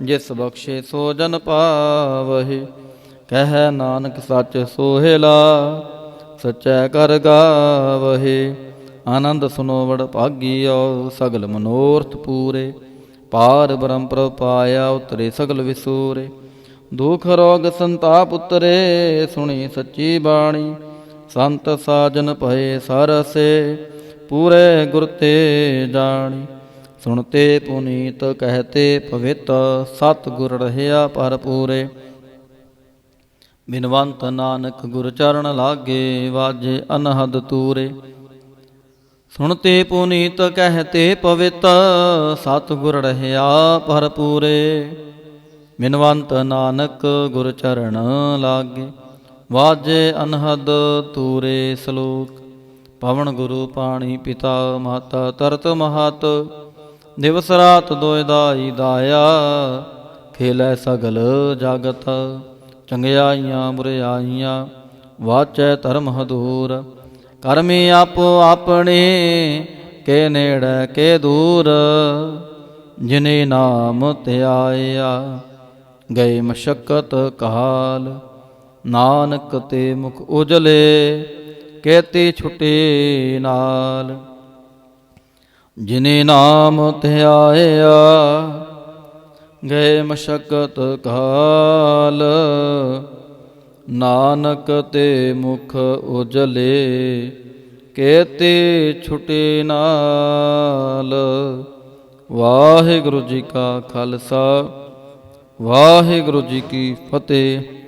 ਜਿਸ ਬਖਸ਼ੇ ਸੋ ਜਨ ਪਾਵਹਿ। ਕਹਿ ਨਾਨਕ ਸੱਚ ਸੋਹਿਲਾ, ਸਚੈ ਕਰ ਗਾਵਹਿ। ਆਨੰਦ ਸੁਨੋ ਵਡ ਭਾਗੀਓ, ਸਗਲ ਮਨੋਰਥ ਪੂਰੇ। ਪਾਰ ਬ੍ਰਹਮ ਪ੍ਰਭ ਪਾਇਆ, ਉਤਰੇ ਸਗਲ ਵਿਸੂਰੇ। ਦੁਖ ਰੋਗ ਸੰਤਾਪ ਉਤਰੇ, ਸੁਣੀ ਸੱਚੀ ਬਾਣੀ। ਸੰਤ ਸਾਜਨ ਭਏ ਸਰਸੇ, ਪੂਰੇ ਗੁਰ ਤੇ ਜਾਣੀ। ਸੁਣਤੇ ਪੁਨੀਤ ਕਹਤੇ ਪਵਿੱਤ, ਸਤ ਗੁਰ ਰਹਿਆ ਭਰਪੂਰੇ। ਬਿਨਵੰਤ ਨਾਨਕ ਗੁਰ ਚਰਨ ਲਾਗੇ, ਵਾਜੇ ਅਨਹਦ ਤੂਰੇ। ਸੁਣਤੇ ਪੁਨੀਤ ਕਹਤੇ ਪਵਿੱਤ, ਸਤ ਗੁਰ ਰਹਿਆ ਭਰਪੂਰੇ। ਬਿਨਵੰਤ ਨਾਨਕ ਗੁਰ ਚਰਨ ਲਾਗੇ, ਵਾਜੇ ਅਨਹਦ ਤੂਰੇ। ਸਲੋਕ। ਪਵਨ ਗੁਰੂ ਪਾਣੀ ਪਿਤਾ, ਮਾਤਾ ਤਰਤ ਮਹਤ। ਦਿਵਸ ਰਾਤ ਦੋਇ ਦਾਈ ਦਾਇਆ, ਖੇਲੈ ਸਗਲ ਜਗਤ। ਚੰਗਿਆਈਆਂ ਬੁਰਿਆਈਆਂ, ਵਾਚੈ ਧਰਮ ਹਦੂਰ। ਕਰਮੀ ਆਪੋ ਆਪਣੇ, ਕੇ ਨੇੜੇ ਕੇ ਦੂਰ। ਜਿਨੇ ਨਾਮ ਧਿਆਇਆ, ਗਏ ਮਸ਼ਕਤ ਕਾਲ। ਨਾਨਕ ਤੇ ਮੁਖ ਉਜਲੇ, ਕੇਤੀ ਛੁਟੇ ਨਾਲ। ਜਿਨੇ ਨਾਮ ਧਿਆਇਆ, ਗਏ ਮਸ਼ਕਤ ਕਾਲ। ਨਾਨਕ ਤੇ ਮੁਖ ਉਜਲੇ, ਕੇਤੀ ਛੁਟੇ ਨਾਲ। ਵਾਹਿਗੁਰੂ ਜੀ ਕਾ ਖਾਲਸਾ, ਵਾਹਿਗੁਰੂ ਜੀ ਕੀ ਫਤਿਹ।